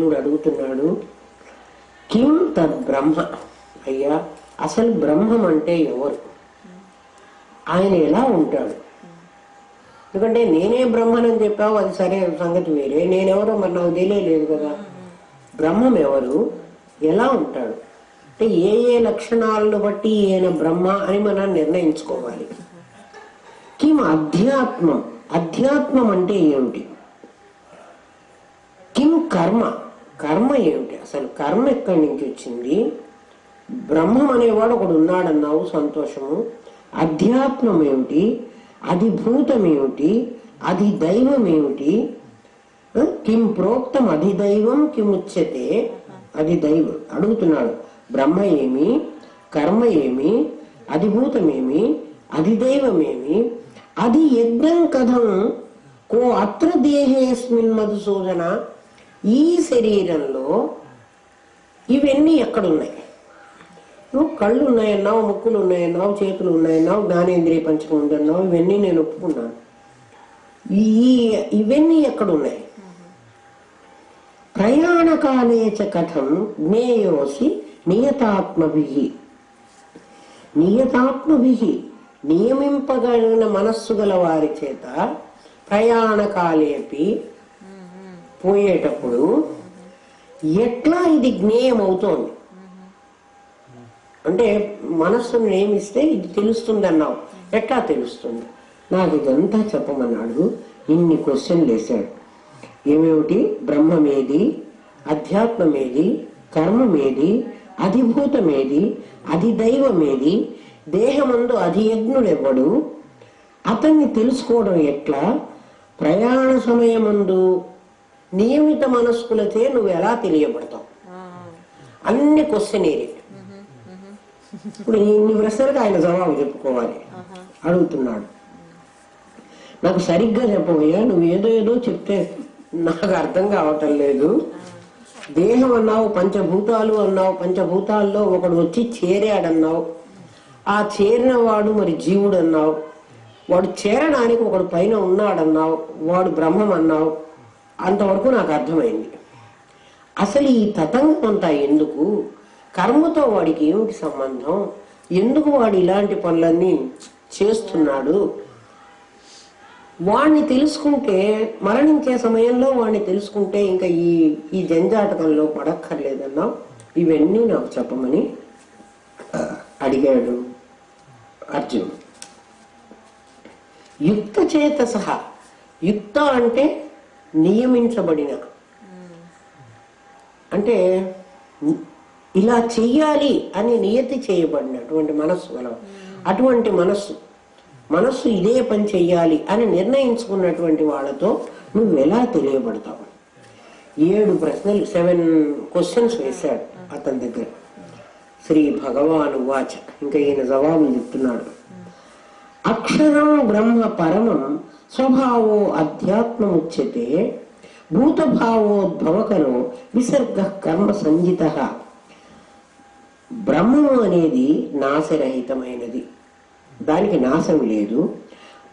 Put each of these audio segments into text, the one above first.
అర్జునుడు అడుగుతున్నాడు, కిం తద్ బ్రహ్మ, అయ్యా అసలు బ్రహ్మం అంటే ఎవరు, ఆయన ఎలా ఉంటాడు? ఎందుకంటే నేనే బ్రహ్మనని చెప్పావు, అది సరే సంగతి వేరే, నేనెవరో మరి నాకు తెలియలేదు కదా. బ్రహ్మం ఎవరు, ఎలా ఉంటాడు అంటే ఏ ఏ లక్షణాలను బట్టి ఈయన బ్రహ్మ అని మనం నిర్ణయించుకోవాలి. కిం అధ్యాత్మం, అధ్యాత్మం అంటే ఏమిటి? కిం కర్మ, కర్మ ఏమిటి? అసలు కర్మ ఎక్కడి నుంచి వచ్చింది? బ్రహ్మం అనేవాడు ఒకడు ఉన్నాడన్నావు, సంతోషము. అధ్యాత్మం ఏమిటి? అధిభూతం ఏమిటి? అది దైవం ఏమిటి? కిం ప్రోక్తం అధిదైవం కిముచ్యతే, అది దైవం అడుగుతున్నాడు. బ్రహ్మ ఏమి, కర్మ ఏమి, అధిభూతమేమి, అధిదైవమేమి, అది యజ్ఞం కథం కో అత్ర దేహేస్మిన్ మధుసూదన, ఈ శరీరంలో ఇవన్నీ ఎక్కడున్నాయి? నువ్వు కళ్ళు ఉన్నాయన్నావు, ముక్కులు ఉన్నాయన్నావు, చేతులు ఉన్నాయన్నావు, జ్ఞానేంద్రియ పంచకం ఉందన్నావు, ఇవన్నీ నేను ఒప్పుకున్నాను. ఇవన్నీ ఎక్కడున్నాయి? ప్రయాణకాలే చ కథం జ్ఞేయోసి నియతాత్మభిః, నియతాత్మభిః నియమింపగలిగిన మనస్సు గల వారి చేత ప్రయాణకాలేపి పోయేటప్పుడు ఎట్లా ఇది జ్ఞేయం అవుతోంది అంటే, మనస్సును నియమిస్తే ఇది తెలుస్తుంది అన్నావు, ఎట్లా తెలుస్తుంది? నాకు ఇదంతా చెప్పమన్నాడు. ఇన్ని క్వశ్చన్లు వేశాడు. ఏమేమిటి? బ్రహ్మమేది, అధ్యాత్మమేది, కర్మమేది, అధిభూతమేది, అధిదైవమేది, దేహమందు అధియజ్ఞుడెవ్వడు, అతన్ని తెలుసుకోవడం ఎట్లా, ప్రయాణ సమయమందు నియమిత మనస్కులచే నువ్వు ఎలా తెలియబడతావు? అన్ని క్వశ్చన్ ఏరియా. ఇప్పుడు ఇన్ని ప్రశ్నలకు ఆయన జవాబు చెప్పుకోవాలి. అడుగుతున్నాడు, నాకు సరిగ్గా చెప్పబోయా, నువ్వు ఏదో ఏదో చెప్తే నాకు అర్థం కావటం లేదు. దేహం అన్నావు, పంచభూతాలు అన్నావు, పంచభూతాల్లో ఒకడు వచ్చి చేరాడన్నావు, ఆ చేరిన వాడు మరి జీవుడు అన్నావు, వాడు చేరడానికి ఒకడు పైన ఉన్నాడన్నావు, వాడు బ్రహ్మం అన్నావు. అంతవరకు నాకు అర్థమైంది. అసలు ఈ తతంగం అంతా ఎందుకు? కర్మతో వాడికి ఏమిటి సంబంధం? ఎందుకు వాడు ఇలాంటి పనులన్నీ చేస్తున్నాడు? వాణ్ణి తెలుసుకుంటే, మరణించే సమయంలో వాణ్ణి తెలుసుకుంటే ఇంకా ఈ జంజాటకంలో పడక్కర్లేదన్నా. ఇవన్నీ నాకు చెప్పమని అడిగాడు అర్జునుడు. యుక్త చేత సహా, యుక్త అంటే నియమించబడిన, అంటే ఇలా చెయ్యాలి అని నియతి చేయబడినటువంటి మనస్సు గలవ. అటువంటి మనస్సు ఇదే పని చెయ్యాలి అని నిర్ణయించుకున్నటువంటి వాళ్ళతో నువ్వు ఎలా తెలియబడతావు? 7 ప్రశ్నలు, 7 క్వశ్చన్స్ వేశాడు అతని దగ్గర. శ్రీ భగవాను వాచ, ఇంకా ఈయన జవాబులు చెప్తున్నాడు. అక్షరం బ్రహ్మ పరమం స్వభావో అధ్యాత్మముచ్యతే, భూతభావోద్భవకరో విసర్గ కర్మ సంజిత. బ్రహ్మము అనేది నాశరహితమైనది, దానికి నాశం లేదు.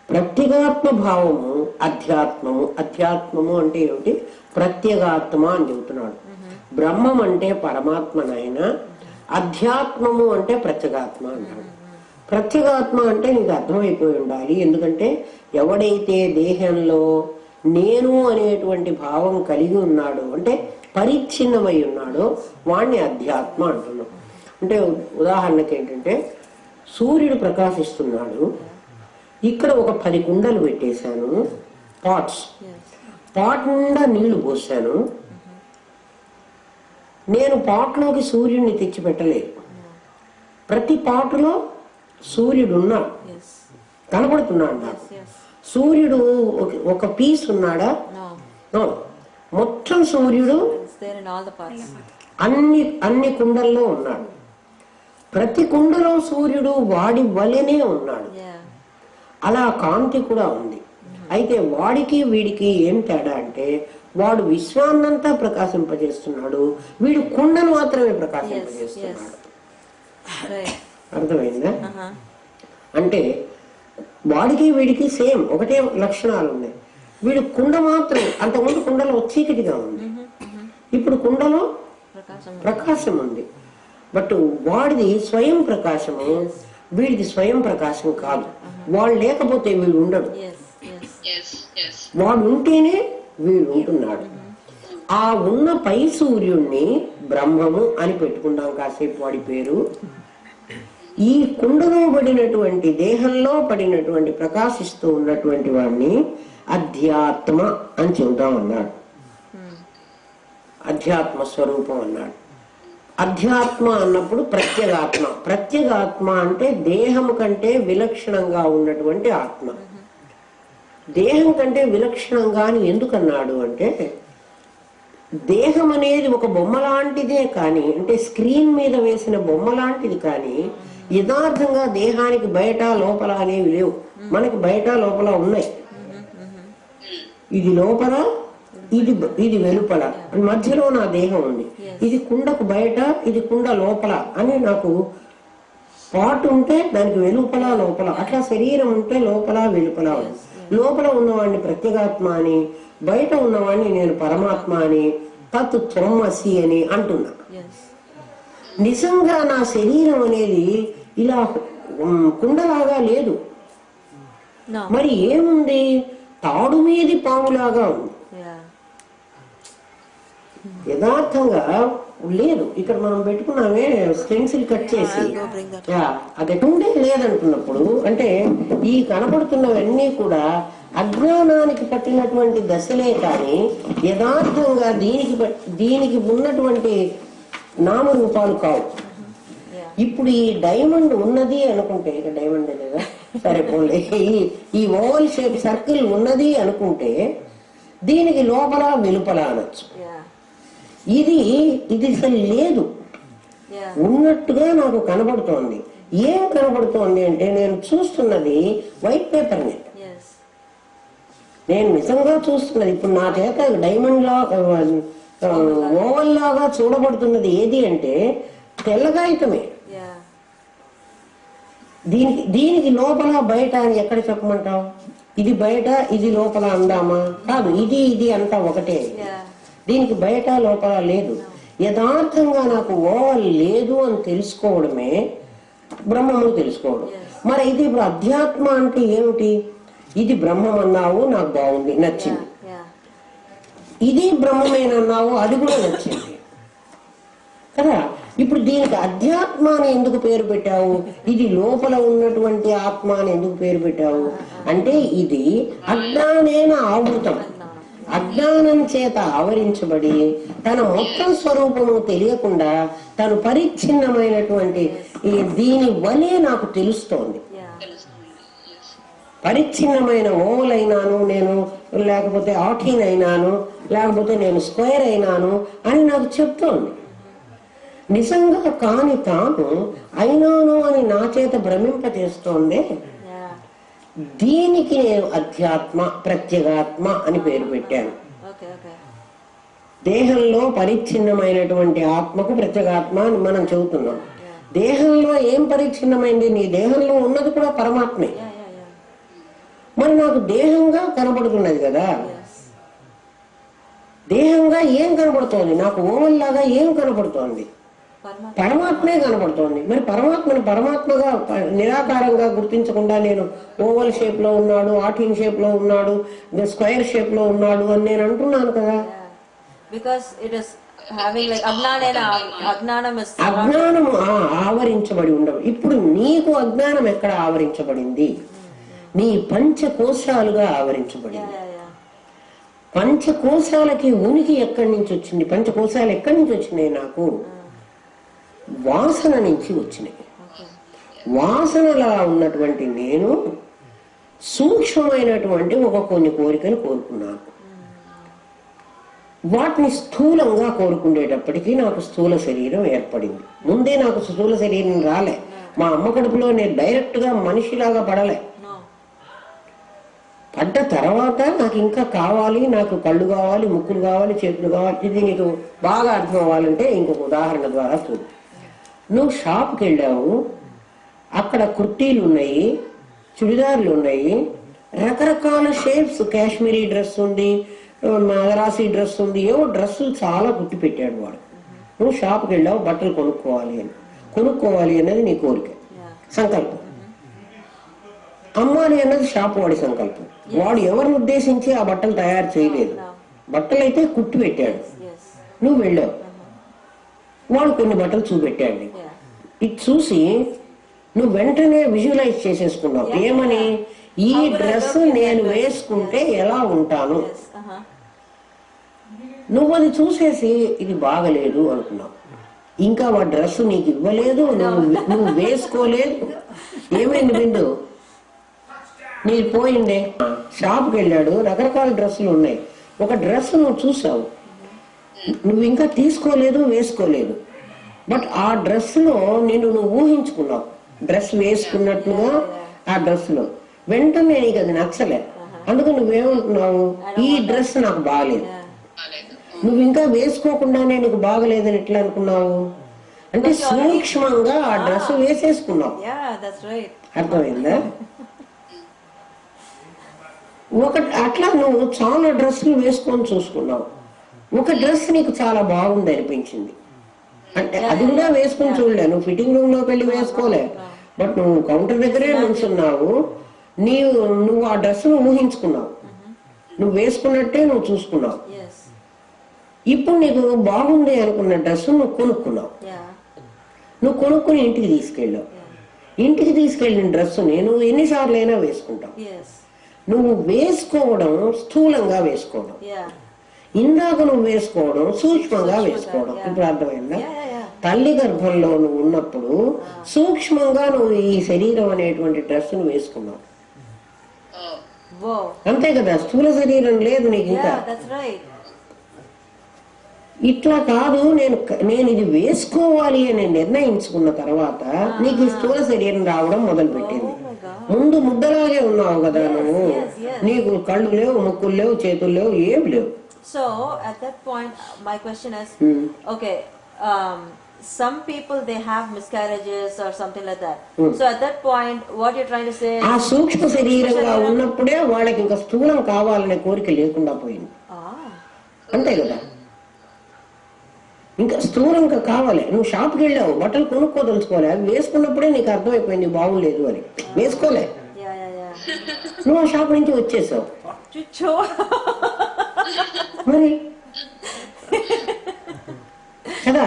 ప్రత్యేగాత్మ భావము అధ్యాత్మము. అధ్యాత్మము అంటే ఏమిటి? ప్రత్యేగాత్మ అని చెబుతున్నాడు. బ్రహ్మం అంటే పరమాత్మనైనా, అధ్యాత్మము అంటే ప్రత్యేగాత్మ అంటాడు. ప్రత్యేగాత్మ అంటే నీకు అర్థమైపోయి ఉండాలి. ఎందుకంటే ఎవడైతే దేహంలో నేను అనేటువంటి భావం కలిగి ఉన్నాడో, అంటే పరిచ్ఛిన్నమై ఉన్నాడో, వాణ్ణి అధ్యాత్మ అంటున్నాం. అంటే ఉదాహరణకి ఏంటంటే, సూర్యుడు ప్రకాశిస్తున్నాడు, ఇక్కడ ఒక 10 కుండలు పెట్టేశాను, పాట్స్, పాట్ నిండా నీళ్లు పోసాను. నేను పాట్లోకి సూర్యుడిని తెచ్చి పెట్టలేదు. ప్రతి పాటులో సూర్యుడు ఉన్నాడు, కనబడుతున్నాడు నాకు. సూర్యుడు ఒక పీస్ ఉన్నాడా? మొత్తం సూర్యుడు అన్ని కుండల్లో ఉన్నాడు. ప్రతి కుండలో సూర్యుడు వాడి వలెనే ఉన్నాడు. అలా కాంతి కూడా ఉంది. అయితే వాడికి వీడికి ఏం తేడా అంటే, వాడు విశ్వాన్నంతా ప్రకాశింపజేస్తున్నాడు, వీడు కుండను మాత్రమే ప్రకాశింపజేస్తున్నాడు. అర్థమైందా? అంటే వాడికి వీడికి సేమ్ ఒకటే లక్షణాలు ఉన్నాయి. వీడు కుండ మాత్రం, అంతకుముందు కుండలో చీకటిగా ఉంది, ఇప్పుడు కుండలో ప్రకాశం ఉంది, బట్ వాడిది స్వయం ప్రకాశము, వీడిది స్వయం ప్రకాశం కాదు. వాడు లేకపోతే వీడు ఉండడు, వాడు ఉంటేనే వీడు ఉంటున్నాడు. ఆ ఉన్న పై సూర్యుణ్ణి బ్రహ్మము అని పెట్టుకున్నాం కాసేపు వాడి పేరు. ఈ కుండలో పడినటువంటి, దేహంలో పడినటువంటి ప్రకాశిస్తూ ఉన్నటువంటి వాడిని అధ్యాత్మ అని చెబుతామన్నాడు. అధ్యాత్మ స్వరూపం అన్నాడు. అధ్యాత్మ అన్నప్పుడు ప్రత్యేగాత్మ. ప్రత్యేగాత్మ అంటే దేహం కంటే విలక్షణంగా ఉన్నటువంటి ఆత్మ. దేహం కంటే విలక్షణంగా అని ఎందుకన్నాడు అంటే, దేహం అనేది ఒక బొమ్మ లాంటిదే కానీ, అంటే స్క్రీన్ మీద వేసిన బొమ్మ లాంటిది కానీ, యథార్థంగా దేహానికి బయట లోపల అనేవి లేవు. మనకి బయట లోపల ఉన్నాయి. ఇది లోపల, ఇది వెలుపల, మధ్యలో నా దేహం ఉంది. ఇది కుండకు బయట, ఇది కుండ లోపల అని నాకు పాటు ఉంటే దానికి వెలుపల లోపల, అట్లా శరీరం ఉంటే లోపల వెలుపల ఉంది. లోపల ఉన్నవాడిని ప్రత్యేగాత్మ అని, బయట ఉన్నవాడిని నేను పరమాత్మ అని, తత్ త్వమసి అని అంటున్నా. నిజంగా నా శరీరం అనేది ఇలా కుండలాగా లేదు. మరి ఏముంది? తాడు మీది పాములాగా ఉంది. యథార్థంగా లేదు. ఇక్కడ మనం పెట్టుకున్నామే స్టెన్సిల్ కట్ చేసి, అది ఉండే లేదంటున్నప్పుడు, అంటే ఈ కనపడుతున్నవన్నీ కూడా అజ్ఞానానికి పట్టినటువంటి దశలే కానీ యథార్థంగా దీనికి ఉన్నటువంటి నామరూపాలు కావు. ఇప్పుడు ఈ డైమండ్ ఉన్నది అనుకుంటే, ఇక డైమండ్ లేదా సరే పోలే, ఈ ఓవల్ షేప్ సర్కిల్ ఉన్నది అనుకుంటే దీనికి లోపల వెలుపల అనొచ్చు. ఇది అసలు లేదు, ఉన్నట్టుగా నాకు కనబడుతోంది. ఏం కనబడుతోంది అంటే, నేను చూస్తున్నది వైట్ పేపర్ ని, నేను నిజంగా చూస్తున్నది. ఇప్పుడు నా చేత డైమండ్ లా ఓవల్ లాగా చూడబడుతున్నది ఏది అంటే తెల్లగాయితమే. దీనికి లోపల బయట అని ఎక్కడ చెప్పమంటావు? ఇది బయట, ఇది లోపల అందామా? కాదు, ఇది అంతా ఒకటే. దీనికి బయట లోపల లేదు. యథార్థంగా నాకు ఓవల్ లేదు అని తెలుసుకోవడమే బ్రహ్మము తెలుసుకోవడం. మరి ఇది ఇప్పుడు అధ్యాత్మ అంటే ఏమిటి? ఇది బ్రహ్మం అన్నావు, నాకు బాగుంది, నచ్చింది. ఇది బ్రహ్మమేనన్నావు, అది కూడా నచ్చింది కదా. ఇప్పుడు దీనికి అధ్యాత్మ అని ఎందుకు పేరు పెట్టావు? ఇది లోపల ఉన్నటువంటి ఆత్మ అని ఎందుకు పేరు పెట్టావు అంటే, ఇది అజ్ఞానేన ఆవృతం, అజ్ఞానం చేత ఆవరించబడి తన మొత్తం స్వరూపము తెలియకుండా తను పరిచ్ఛిన్నమైనటువంటి దీని వలే నాకు తెలుస్తోంది. పరిచ్ఛిన్నమైన ఓవల్ అయినాను నేను, లేకపోతే ఆఠీన్ అయినాను, లేకపోతే నేను స్క్వేర్ అయినాను అని నాకు చెప్తోంది. నిజంగా కాని తాను అయినాను అని నా చేత భ్రమింపజేస్తోంది. దీనికి నేను అధ్యాత్మ, ప్రత్యేగాత్మ అని పేరు పెట్టాను. దేహంలో పరిచ్ఛిన్నమైనటువంటి ఆత్మకు ప్రత్యేగాత్మ అని మనం చెబుతున్నాం. దేహంలో ఏం పరిచ్ఛిన్నమైంది? నీ దేహంలో ఉన్నది కూడా పరమాత్మే. మరి నాకు దేహంగా కనబడుతున్నది కదా. దేహంగా ఏం కనబడుతోంది? నాకు ఓవల్లాగా ఏం కనబడుతోంది? పరమాత్మే కనబడుతోంది. మరి పరమాత్మను పరమాత్మగా నిరాకారంగా గుర్తించకుండా నేను ఓవల్ షేప్ లో ఉన్నాడు, ఆఠీన్ షేప్ లో ఉన్నాడు, స్క్వేర్ షేప్ లో ఉన్నాడు అని నేను అంటున్నాను కదా. అజ్ఞానము ఆవరించబడి ఉండవు. ఇప్పుడు నీకు అజ్ఞానం ఎక్కడ ఆవరించబడింది? నీ పంచకోశాలుగా ఆవరించబడింది. పంచకోశాలకి ఉనికి ఎక్కడి నుంచి వచ్చింది? పంచకోశాలు ఎక్కడి నుంచి వచ్చినాయి? నాకు వాసన నుంచి వచ్చినాయి. వాసనలా ఉన్నటువంటి నేను సూక్ష్మమైనటువంటి కొన్ని కోరికలు కోరుకున్నాను. వాటిని స్థూలంగా కోరుకునేటప్పటికీ నాకు స్థూల శరీరం ఏర్పడింది. ముందే నాకు స్థూల శరీరం రాలే. మా అమ్మ కడుపులో నేను డైరెక్ట్ గా మనిషిలాగా పడలే. పడ్డ తర్వాత నాకు ఇంకా కావాలి, నాకు కళ్ళు కావాలి, ముక్కులు కావాలి, చేతులు కావాలి. ఇది నీకు బాగా అర్థం అవ్వాలంటే ఇంకొక ఉదాహరణ ద్వారా చూడు. నువ్వు షాప్కి వెళ్ళావు, అక్కడ కుర్తీలు ఉన్నాయి, చుడిదార్లు ఉన్నాయి, రకరకాల షేప్స్, కాశ్మీరీ డ్రెస్ ఉంది, మదరాసి డ్రెస్ ఉంది, ఏవో డ్రెస్సులు చాలా కుట్టి పెట్టాడు వాడు. నువ్వు షాప్కి వెళ్ళావు బట్టలు కొనుక్కోవాలి అన్నది నీ కోరిక, సంకల్పం. అమ్మాలి అన్నది షాప్ వాడి సంకల్పం. వాడు ఎవరిని ఉద్దేశించి ఆ బట్టలు తయారు చేయలేదు, బట్టలు అయితే కుట్టి పెట్టాడు. నువ్వు వెళ్ళావు, వాడు కొన్ని బట్టలు చూపెట్టాడు నీకు. ఇది చూసి నువ్వు వెంటనే విజువలైజ్ చేసేసుకున్నావు. ఏమని? ఈ డ్రెస్ నేను వేసుకుంటే ఎలా ఉంటాను. నువ్వు అది చూసేసి ఇది బాగలేదు అనుకున్నావు. ఇంకా వాడు డ్రెస్ నీకు ఇవ్వలేదు, నువ్వు వేసుకోలేదు. ఏమైంది బిందు? నీకు పోయిండే. షాప్కి వెళ్ళాడు, రకరకాల డ్రెస్సులు ఉన్నాయి. ఒక డ్రెస్ నువ్వు చూసావు, నువ్వు ఇంకా తీసుకోలేదు, వేసుకోలేదు. బట్ ఆ డ్రెస్ లో నువ్వు ఊహించుకున్నావు, డ్రెస్ వేసుకున్నట్లుగా. ఆ డ్రెస్ లో వెంటనే నీకు అది నచ్చలే. అందుకు నువ్వేమంటున్నావు? ఈ డ్రెస్ నాకు బాగలేదు. నువ్వు ఇంకా వేసుకోకుండానే నీకు బాగలేదని ఎట్లా అనుకున్నావు? అంటే సూక్ష్మంగా ఆ డ్రెస్ వేసేసుకున్నావు. అర్థమైందా? అట్లా నువ్వు చాలా డ్రెస్సులు వేసుకొని చూసుకున్నావు. ఒక డ్రెస్ నీకు చాలా బాగుంది అనిపించింది, అంటే అది కూడా వేసుకొని చూడలే. నువ్వు ఫిట్టింగ్ రూమ్ లోకి వెళ్ళి వేసుకోలే, బట్ నువ్వు కౌంటర్ దగ్గరే నుంచున్నావు. నువ్వు ఆ డ్రెస్ ఊహించుకున్నావు, నువ్వు వేసుకున్నట్టే నువ్వు చూసుకున్నావు. ఇప్పుడు నీకు బాగుంది అనుకున్న డ్రెస్ నువ్వు కొనుక్కున్నావు. నువ్వు కొనుక్కుని ఇంటికి తీసుకెళ్ళావు. ఇంటికి తీసుకెళ్ళిన డ్రెస్ నువ్వు ఎన్నిసార్లు అయినా వేసుకుంటావు. నువ్వు వేసుకోవడం స్థూలంగా వేసుకోవడం, ఇందాక నువ్వు వేసుకోవడం సూక్ష్మంగా వేసుకోవడం. ఇప్పుడు అర్థమైందా? తల్లి గర్భంలో నువ్వు ఉన్నప్పుడు సూక్ష్మంగా నువ్వు ఈ శరీరం అనేటువంటి డ్రెస్ ను వేసుకున్నావు, అంతే కదా? స్థూల శరీరం లేదు నీకు ఇంకా. ఇట్లా కాదు, నేను ఇది వేసుకోవాలి అని నిర్ణయించుకున్న తర్వాత నీకు ఈ స్థూల శరీరం రావడం మొదలు పెట్టింది. ముందు ముద్దలాగే ఉన్నావు కదా నువ్వు. నీకు కళ్ళు లేవు, ముక్కులు లేవు, చేతులు లేవు, ఏం లేవు. So at that point my question is okay, some people they have miscarriages or something like that. So at that point what you're trying to say is, ఆ సూక్ష్మ శరీరంగా ఉన్నప్పుడే వాళ్ళకి ఇంకా స్థూలం కావాలనే కోరిక లేకుండా పోయింది, అంతే కదా? ఇంకా స్థూలంగా కావాలి. నువ్వు షాప్కి వెళ్ళావు, బట్టలు కొనుక్కోదలుచుకోలే, అవి వేసుకున్నప్పుడే నీకు అర్థమైపోయింది బాగులేదు అని. వేసుకోలే, నువ్వు ఆ షాప్ నుంచి వచ్చేసావు మరి కదా.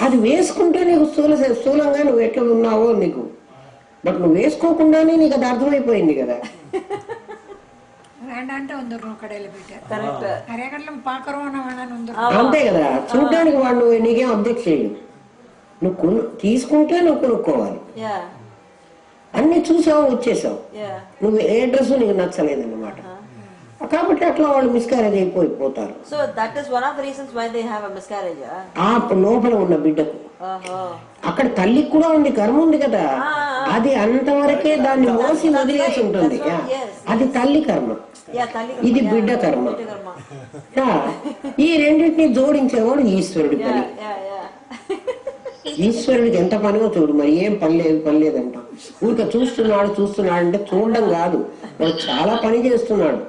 అది వేసుకుంటే నీకు స్థూలంగా నువ్వు ఎట్లా ఉన్నావో నీకు, బట్ నువ్వు వేసుకోకుండానే నీకు అది అర్థమైపోయింది కదా. అంతే కదా? చూడ్డానికి వాడు నీకేం అబ్జెక్ట్ చేయడు. నువ్వు తీసుకుంటే నువ్వు కొనుక్కోవాలి. అన్ని చూసావు, వచ్చేసావు. నువ్వు ఏ డ్రెస్ నీకు నచ్చలేదన్నమాట. కాబట్టి అట్లా వాళ్ళు మిస్కారేజ్ అయిపోతారు. So that is one of the reasons why they have a miscarriage. ఆ లోపల ఉన్న బిడ్డకు అక్కడ తల్లికి కూడా ఉంది, కర్మ ఉంది కదా. అది అంతవరకే దాన్ని మోసి వదిలేసి ఉంటుంది. అది తల్లి కర్మ, ఇది బిడ్డ కర్మ. ఈ రెండింటిని జోడించేవాడు ఈశ్వరుడి పని. ఈశ్వరుడికి ఎంత పనిగా చూడు. మరి ఏం పని లేదంట. ఊరిక చూస్తున్నాడు అంటే చూడడం కాదు, వాడు చాలా పని చేస్తున్నాడు.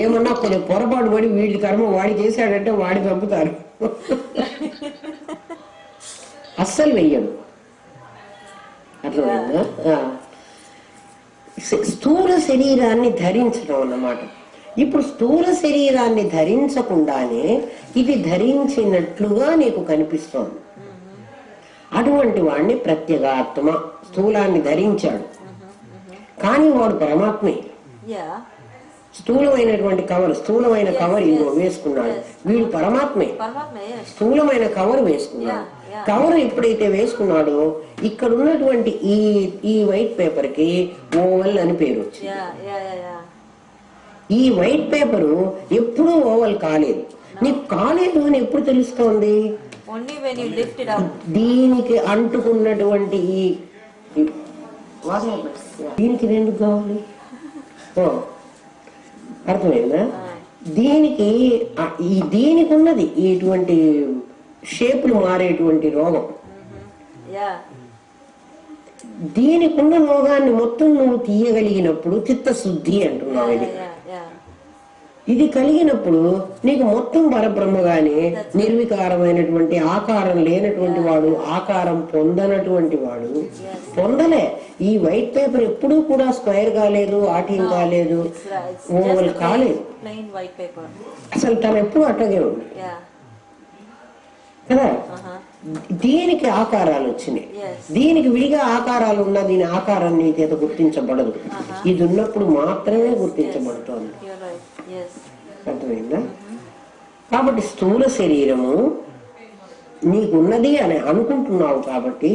ఏమన్నా కొన్ని పొరపాటు పడి వీడి కర్మ వాడి చేశాడంటే వాడి పంపుతారు. అస్సలు వెయ్యడు. అర్థమైందా? స్థూల శరీరాన్ని ధరించడం అన్నమాట. ఇప్పుడు స్థూల శరీరాన్ని ధరించకుండానే ఇది ధరించినట్లుగా నీకు కనిపిస్తోంది. అటువంటి వాడిని ప్రత్యేగాత్మ. స్థూలాన్ని ధరించాడు కానీ వాడు పరమాత్మే. స్థూలమైనటువంటి స్థూలమైన కవర్ ఇదిగో వేసుకున్నాడు, వీడు పరమాత్మే. స్థూలమైన కవర్ వేసుకున్నాడు. కవర్ ఎప్పుడైతే వేసుకున్నాడో ఇక్కడ ఉన్నటువంటి ఈ వైట్ పేపర్ కి ఓవల్ అని పేరు వచ్చింది. ఈ వైట్ పేపరు ఎప్పుడూ ఓవల్ కాలేదు. నీకు కాలేదు అని ఎప్పుడు తెలుస్తోంది? దీనికి అంటుకున్నటువంటి దీనికి రెండు కావాలి. అర్థమైందా? దీనికి ఉన్నది ఇటువంటి షేపులు మారేటువంటి రోగం. దీనికున్న రోగాన్ని మొత్తం నువ్వు తీయగలిగినప్పుడు చిత్తశుద్ధి అంటున్నావు. ఇది ఇది కలిగినప్పుడు నీకు మొత్తం పరబ్రహ్మగానే నిర్వికారమైనటువంటి ఆకారం లేనటువంటి వాడు, ఆకారం పొందనటువంటి వాడు పొందలే. ఈ వైట్ పేపర్ ఎప్పుడూ కూడా స్క్వేర్ కాలేదు, ఆటింగ్ కాలేదు, ఓవల్ కాలేదు. అసలు తను ఎప్పుడు అట్టగే ఉంది కదా. దీనికి ఆకారాలు వచ్చినాయి, దీనికి విడిగా ఆకారాలు ఉన్న దీని ఆకారం నీ చేత గుర్తించబడదు. ఇది ఉన్నప్పుడు మాత్రమే గుర్తించబడుతోంది. అర్థమైందా? కాబట్టి స్థూల శరీరము నీకున్నది అని అనుకుంటున్నావు కాబట్టి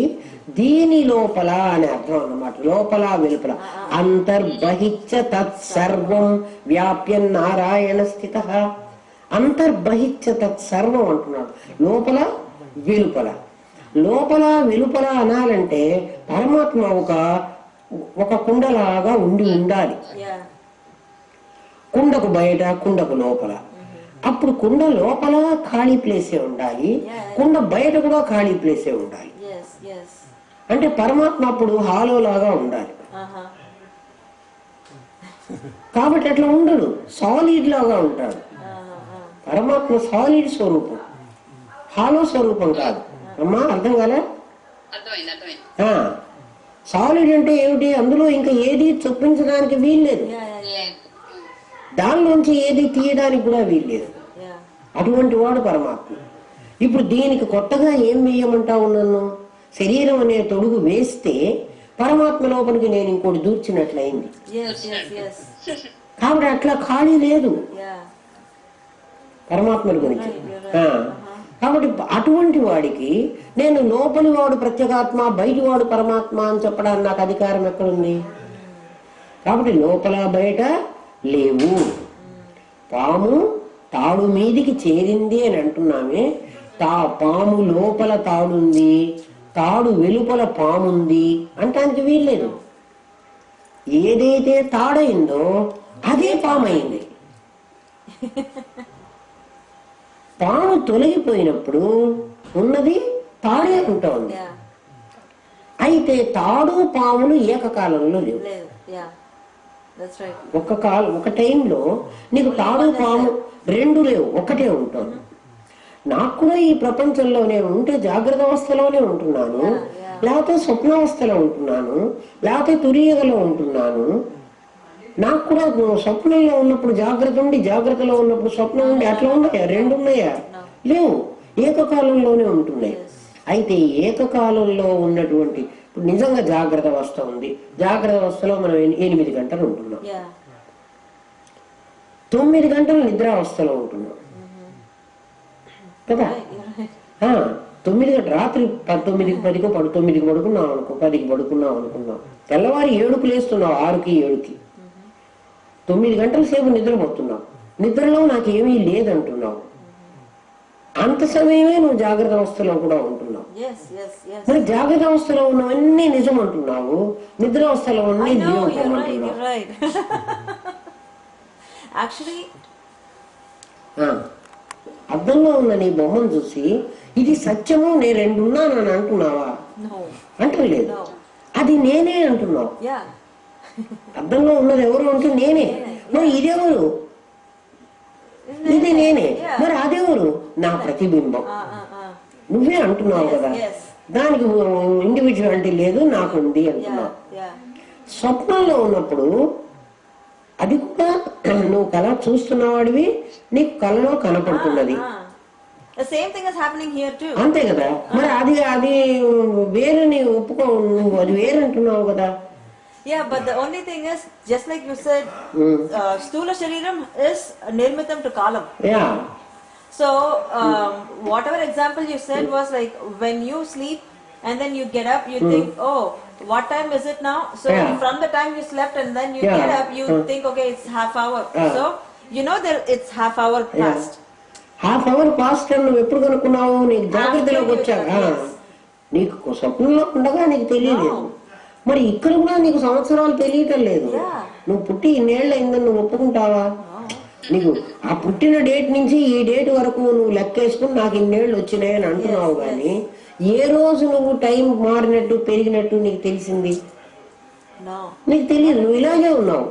దీని లోపల అని అర్థం అన్నమాట. లోపల వెలుపల అంతర్బహిచ్చ తత్సర్వం వ్యాప్యం నారాయణ స్థిత. అంతర్బహిచ్చ తత్సర్వం అంటున్నాడు. లోపల వెలుపల, లోపల వెలుపల అనాలంటే పరమాత్మ ఒక కుండలాగా ఉండాలి. కుండకు బయట, కుండకు లోపల. అప్పుడు కుండ లోపల ఖాళీ ప్లేసే ఉండాలి, కుండ బయట కూడా ఖాళీ ప్లేసే ఉండాలి. అంటే పరమాత్మ అప్పుడు హాలో లాగా ఉండాలి. కాబట్టి అట్లా ఉండడు, సాలిడ్ లాగా ఉంటాడు. పరమాత్మ సాలిడ్ స్వరూపం, హాలో స్వరూపం కాదు. అమ్మా అర్థం కాలే? సాలిడ్ అంటే ఏమిటి? అందులో ఇంకా ఏది చొప్పించడానికి వీల్లేదు, దానిలోంచి ఏది తీయడానికి కూడా వీల్లేదు. అటువంటి వాడు పరమాత్మ. ఇప్పుడు దీనికి కొత్తగా ఏం వేయమంటావు నన్ను? శరీరం అనే తొడుగు వేస్తే పరమాత్మ లోపలికి నేను ఇంకోటి దూర్చినట్లయింది. కాబట్టి అట్లా ఖాళీ లేదు పరమాత్మ గురించి. కాబట్టి అటువంటి వాడికి నేను లోపలి వాడు ప్రత్యేగాత్మ, బయటి వాడు పరమాత్మ అని చెప్పడానికి నాకు అధికారం ఎక్కడుంది? కాబట్టి లోపల బయట లేవు. పాము తాడు మీదికి చేరింది అని అంటున్నామే, పాము లోపల తాడుంది, తాడు వెలుపల పాముంది అంటానికి వీల్లేదు. ఏదైతే తాడైందో అదే పాము అయింది. పాము తొలగిపోయినప్పుడు ఉన్నది తాడే ఉంటుంది. అయితే తాడు పాములు ఏకకాలంలో లేవు. ఒక టైంలో నీకు తాడు పాము రెండు లేవు, ఒకటే ఉంటుంది. నాకు కూడా ఈ ప్రపంచంలో నేను ఉంటే జాగ్రత్త అవస్థలోనే ఉంటున్నాను, లేకపోతే స్వప్నావస్థలో ఉంటున్నాను, లేకపోతే తురియగలో ఉంటున్నాను. నాకు కూడా స్వప్నంలో ఉన్నప్పుడు జాగ్రత్త ఉండి, జాగ్రత్తలో ఉన్నప్పుడు స్వప్నం ఉండి, అట్లా ఉన్నాయా? రెండు ఉన్నాయా? లేవు, ఏకకాలంలోనే ఉంటున్నాయి. అయితే ఏకకాలంలో ఉన్నటువంటి ఇప్పుడు నిజంగా జాగ్రత్త అవస్థ ఉంది, జాగ్రత్త అవస్థలో మనం 8 గంటలు ఉంటున్నాం, 9 గంటలు నిద్రావస్థలో ఉంటున్నాం కదా. 9 గంటలు రాత్రి 9కి 10కో 9కి పడుకున్నాం అనుకో, 10కి పడుకున్నాం అనుకున్నాం, తెల్లవారి 7కు లేస్తున్నావు, 6కి 7కి, 9 గంటల సేపు నిద్రపోతున్నావు. నిద్రలో నాకేమీ లేదంటున్నావు. అంత సమయమే నువ్వు జాగ్రత్త అవస్థలో కూడా ఉంటున్నావు. మరి జాగ్రత్త అవస్థలో ఉన్నవన్నీ నిజం అంటున్నావు, నిద్ర అవస్థలో ఉన్నవి జీవం అంటున్నావు. అద్దంలో ఉన్న నీ బొమ్మను చూసి ఇది సత్యము, నేను రెండున్నానని అంటున్నావా? అంటలేదు, అది నేనే అంటున్నావు. అద్దంలో ఉన్నది ఎవరు అంటే నేనే. మరి ఇదెవరు? ఇది నేనే. మరి అదెవరు? నా ప్రతిబింబం. నువ్వే అంటున్నావు కదా, దానికి ఇండివిజువాలిటీ లేదు, నాకు ఉంది అంటున్నావు. స్వప్నంలో ఉన్నప్పుడు అది కూడా నువ్వు కళ చూస్తున్నవాడివి, నీకు కళలో కనపడుతున్నది. అంతే కదా. మరి అది వేరేని ఒప్పుకో, నువ్వు అది వేరంటున్నావు కదా. Yeah, but the only thing is, just like you said, Stula Shariram is Nirmitam to Kalam. Yeah. So, whatever example you said was like when you sleep and then you get up, you think, oh, what time is it now? So, from the time you slept and then you get up, you think, okay, it's half hour. So, you know that it's half hour past. Half hour past అని నువ్వు ఎప్పుడు కనుక్కున్నావు? నీకు జాగ్రత్తలోకి వచ్చాక, నీకు స్వప్నంలో ఉండగా నీకు తెలియలేదు. మరి ఇక్కడ కూడా నీకు సంవత్సరాలు తెలియటం లేదు. నువ్వు పుట్టి ఇన్నేళ్ళు అయిందని నువ్వు ఒప్పుకుంటావా? నీకు ఆ పుట్టిన డేట్ నుంచి ఈ డేట్ వరకు నువ్వు లెక్కేసుకుని నాకు ఇన్నేళ్ళు వచ్చినాయి అని అంటున్నావు. కానీ ఏ రోజు నువ్వు టైం మారినట్టు పెరిగినట్టు నీకు తెలిసింది? నీకు తెలియదు, నువ్వు ఇలాగే ఉన్నావు.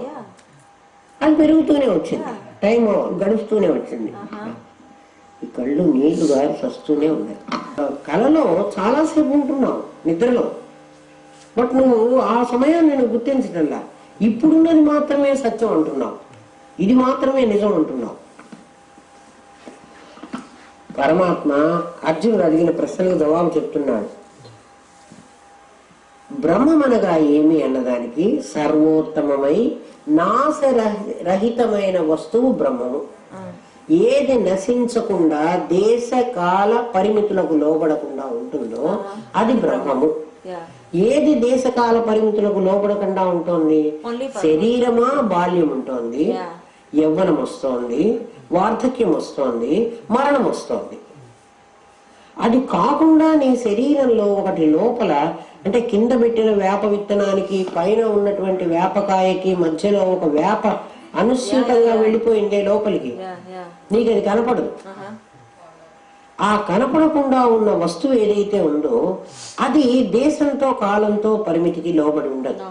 అది పెరుగుతూనే వచ్చింది. టైం గడుస్తూనే వచ్చింది. ఈ కళ్ళు నీళ్లు గారి వస్తూనే ఉన్నాయి. కళలో చాలాసేపు ఉంటున్నావు నిద్రలో, బట్ నువ్వు ఆ సమయాన్ని నేను గుర్తించడంలా. ఇప్పుడున్నది మాత్రమే సత్యం అంటున్నావు, ఇది మాత్రమే నిజం అంటున్నావు. పరమాత్మ అర్జునుడు అడిగిన ప్రశ్నలకు జవాబు చెప్తున్నాడు. బ్రహ్మమనగా ఏమి అన్నదానికి సర్వోత్తమమై నాశరహితమైన వస్తువు బ్రహ్మము. ఏది నశించకుండా దేశ కాల పరిమితులకు లోబడకుండా ఉంటుందో అది బ్రహ్మము. ఏది దేశకాల పరిమితులకు లోబడకుండా ఉంటుంది? శరీరమా బాల్యం ఉంటుంది, యవ్వనం వస్తోంది, వార్ధక్యం వస్తోంది, మరణం వస్తోంది. అది కాకుండా నీ శరీరంలో ఒకటి లోపల, అంటే కింద పెట్టిన వేప విత్తనానికి పైన ఉన్నటువంటి వేపకాయకి మధ్యలో ఒక వేప అనుస్యూతంగా వెళ్ళిపోయిందే లోపలికి, నీకు అది కనపడదు. ఆ కనపడకుండా ఉన్న వస్తువు ఏదైతే ఉందో అది దేశంతో కాలంతో పరిమితికి లోబడి ఉండదు.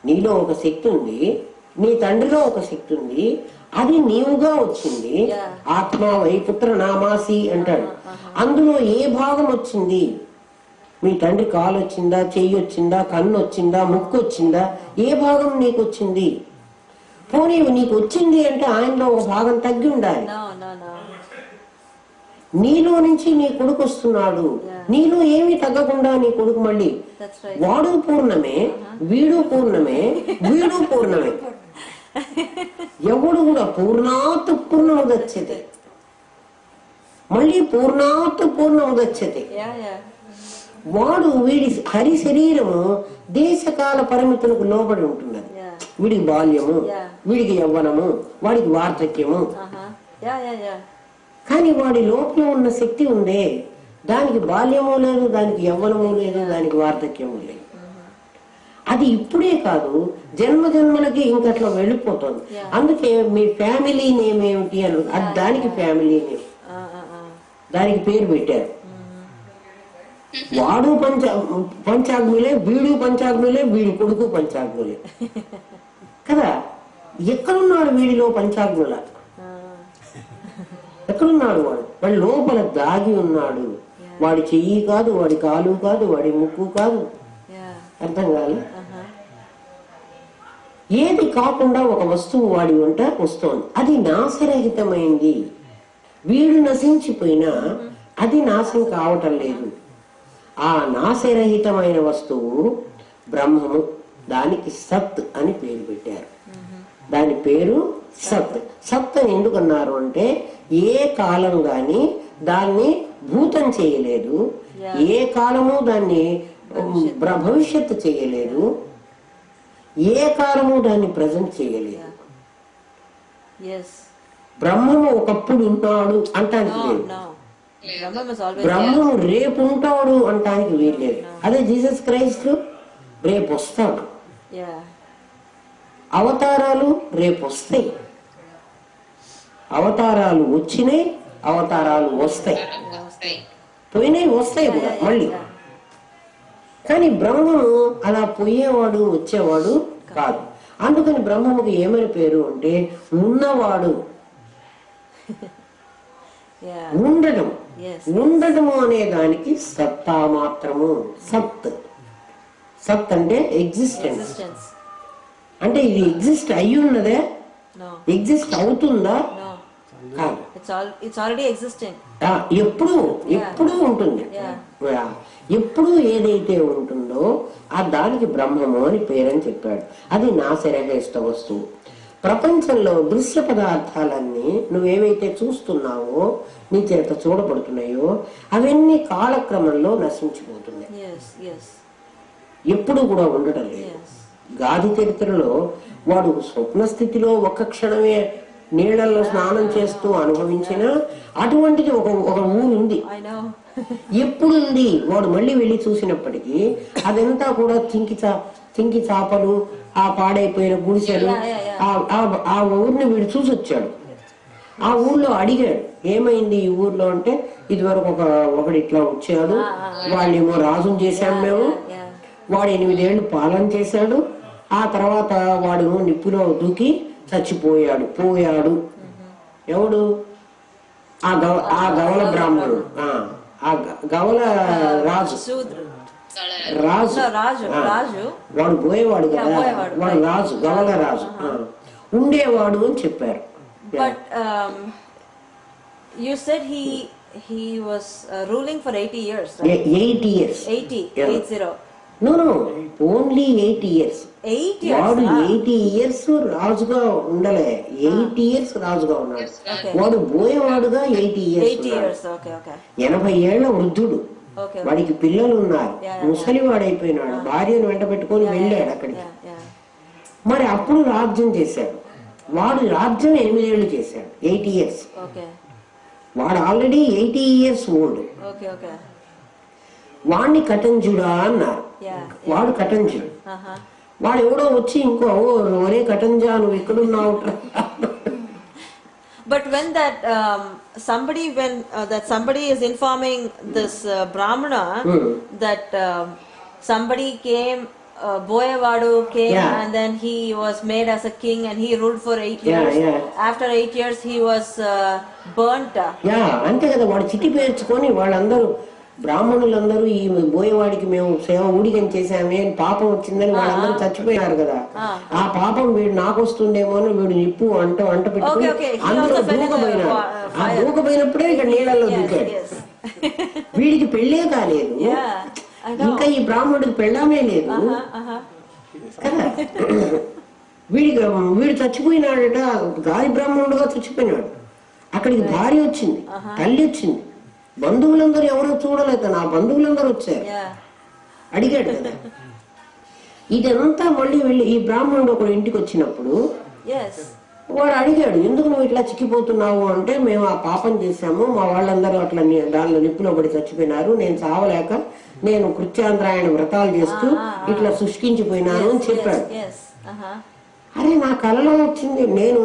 నీలో ఒక శక్తి ఉంది, నీ తండ్రిలో ఒక శక్తి ఉంది, అది నీవుగా వచ్చింది. ఆత్మ వైపుత్ర నామాసి అంటాడు. అందులో ఏ భాగం వచ్చింది? మీ తండ్రి కాలు వచ్చిందా, చెయ్యి వచ్చిందా, కన్ను వచ్చిందా, ముక్కు వచ్చిందా? ఏ భాగం నీకు వచ్చింది? పోనీ నీకు వచ్చింది అంటే ఆయనలో ఒక భాగం తగ్గి ఉండాలి. నీలో నుంచి నీ కొడుకు వస్తున్నాడు, నీలో ఏమీ తగ్గకుండా నీ కొడుకు మళ్ళీ వాడు పూర్ణమే, వీడు పూర్ణమే, వీడు పూర్ణమే. ఎవడు కూడా పూర్ణాత్ పూర్ణముదచ్చతే, మళ్ళీ పూర్ణాత్ పూర్ణముదచ్చతే. వాడు వీడి హరి శరీరము దేశకాల పరిమితులకు లోబడి ఉంటున్నది. వీడికి బాల్యము, వీడికి యవ్వనము, వాడికి వార్ధక్యము. కానీ వాడి లోపల ఉన్న శక్తి ఉందే, దానికి బాల్యము లేదు, దానికి యవ్వనము లేదు, దానికి వార్ధక్యము లేదు. అది ఇప్పుడే కాదు, జన్మ జన్మలకి ఇంకట్లా వెళ్ళిపోతుంది. అందుకే మీ ఫ్యామిలీ నేమ్ ఏమిటి అని, అది దానికి ఫ్యామిలీ నేమ్, దానికి పేరు పెట్టారు. వాడు పంచాగ్నులే, వీడు పంచాగ్నులే, వీడి కొడుకు పంచాగ్నులే కదా. ఎక్కడున్నాడు వీడిలో పంచాగ్నుల? ఎక్కడున్నాడు వాడు? వాడి లోపల దాగి ఉన్నాడు. వాడి చెయ్యి కాదు, వాడి కాలు కాదు, వాడి ముక్కు కాదు. అర్థం కాదు. ఏది కాకుండా ఒక వస్తువు వాడి వంట వస్తోంది, అది నాశరహితమైంది. వీడు నశించిపోయినా అది నాశం కావటం లేదు. ఆ నాశరహితమైన వస్తువు బ్రహ్మము, దానికి సత్ అని పేరు పెట్టారు. దాని పేరు సత్. సత్ అని ఎందుకన్నారు అంటే ఏ కాలం గాని దాన్ని భూతం చేయలేదు, ఏ కాలము దాన్ని భవిష్యత్తు చేయలేదు, ఏ కాలము దాన్ని ప్రజెంట్ చేయలేదు. బ్రహ్మము ఒకప్పుడు ఉన్నాడు అంటానికి లేదు, బ్రహ్మము రేపు ఉంటాడు అంటానికి వీల్లేదు. అదే జీసస్ క్రైస్ట్ రేపు వస్తాడు. అవతారాలు రేపు వస్తాయి, అవతారాలు వచ్చినాయి, అవతారాలు వస్తాయి, పోయినాయి, వస్తాయి కూడా మళ్ళీ. కానీ బ్రహ్మము అలా పోయేవాడు వచ్చేవాడు కాదు. అందుకని బ్రహ్మముకి ఏమని పేరు అంటే ఉన్నవాడు, ఉండడం. ఉండటము అనే దానికి సత్తా మాత్రము. సత్, సత్ అంటే ఎగ్జిస్టెన్స్. అంటే ఇది ఎగ్జిస్ట్ అయి ఉన్నదే, ఎగ్జిస్ట్ అవుతుందా? ఎప్పుడు ఎప్పుడు ఉంటుంది. ఎప్పుడు ఏదైతే ఉంటుందో ఆ దానికి బ్రహ్మము అని పేరని చెప్పాడు. అది నాశరహిత వస్తువు. ప్రపంచంలో దృశ్య పదార్థాలన్నీ నువ్వేవైతే చూస్తున్నావో, నీ చేత చూడబడుతున్నాయో, అవన్నీ కాలక్రమంలో నశించిపోతున్నాయి, ఎప్పుడు కూడా ఉండటం లేదు. గాది చరిత్రలో వాడు స్వప్న స్థితిలో ఒక్క క్షణమే నీళ్లలో స్నానం చేస్తూ అనుభవించిన అటువంటిది ఒక ఊరు ఉంది. ఎప్పుడు ఉంది? వాడు మళ్ళీ వెళ్ళి చూసినప్పటికీ అదంతా కూడా చింకి చాపలు, ఆ పాడైపోయిన గుడిసెలు, ఆ ఊరిని వీడు చూసి వచ్చాడు. ఆ ఊర్లో అడిగాడు, ఏమైంది ఈ ఊర్లో అంటే, ఇదివరకు ఒకడు ఇట్లా వచ్చాడు, వాళ్ళేమో రాజును చేశాము మేము, వాడు 8 ఏళ్ళు పాలన చేశాడు, ఆ తర్వాత వాడు నిప్పులో దూకి చచ్చిపోయాడు. పోయాడు ఎవడు? ఆ గవల బ్రాహ్మణుడు, ఆ గవల రాజు, వాడు పోయేవాడు కదా, వాడు రాజు, గవల రాజు ఉండేవాడు అని చెప్పారు. But you said he was ruling for 80 years, right? 80 years. 80. No, only 80 years. 8 years. వాడు 80 years రాజుగా ఉండలే, 80 years రాజుగా ఉన్నాడు. వాడు పోయేవాడుగా 80 years. 80 ఏళ్ల వృద్ధుడు. వాడికి పిల్లలు ఉన్నారు, ముసలి వాడైపోయినాడు, భార్యను వెంట పెట్టుకొని వెళ్ళాడు అక్కడికి. మరి అప్పుడు రాజ్యం చేశాడు. వాడు రాజ్యం 8 ఏళ్ళు చేశాడు, 80 years. వాడు ఆల్రెడీ 80 years ఓల్డ్. వాడిని కటంజుడా అన్నారు. వాడు కటంజుడు. వాడు ఎవడో వచ్చి ఇంకో ఒరే కటంజా నువ్వు ఎక్కడున్నావు. But when that somebody is informing this Brahmana that somebody came, Boyavadu came, and then he was made as a king and he ruled for 8 years. After 8 years he was burnt. అంతే కదా. వాడు చిట్టి పేర్చుకొని వాళ్ళందరూ బ్రాహ్మణులందరూ ఈ బోయేవాడికి మేము సేవ ఊడిగం చేశామే, పాపం వచ్చిందని వాళ్ళందరూ చచ్చిపోయారు కదా. ఆ పాపం వీడు నాకు వస్తుండేమో అని వీడు నిప్పు అంట పెట్టుకుని అందులో దూకపోయినాడు. ఆ దూకపోయినప్పుడే ఇక్కడ నీళ్ళల్లో దూకాడు. వీడికి పెళ్ళే కాలేదు, ఇంకా ఈ బ్రాహ్మణుడికి పెళ్ళామే లేదు కదా. వీడు చచ్చిపోయినాడట, గాలి బ్రాహ్మణుడుగా చచ్చిపోయినాడు. అక్కడికి భార్య వచ్చింది, తల్లి వచ్చింది, బంధువులందరూ ఎవరో చూడలేదు, నా బంధువులందరూ వచ్చారు. అడిగాడు కదా. ఇదంతా మళ్ళీ వెళ్ళి ఈ బ్రాహ్మణుడు ఒకడు ఇంటికి వచ్చినప్పుడు వాడు అడిగాడు, ఎందుకు నువ్వు ఇట్లా చిక్కిపోతున్నావు అంటే, మేము ఆ పాపం చేశాము, మా వాళ్ళందరూ అట్లా దానిలో నిప్పులో పడి చచ్చిపోయినారు, నేను చావలేక నేను కృత్యాంధ్రాయణ వ్రతాలు చేస్తూ ఇట్లా శుష్కించిపోయినాను అని చెప్పాడు. అరే నా కలలో వచ్చింది, నేను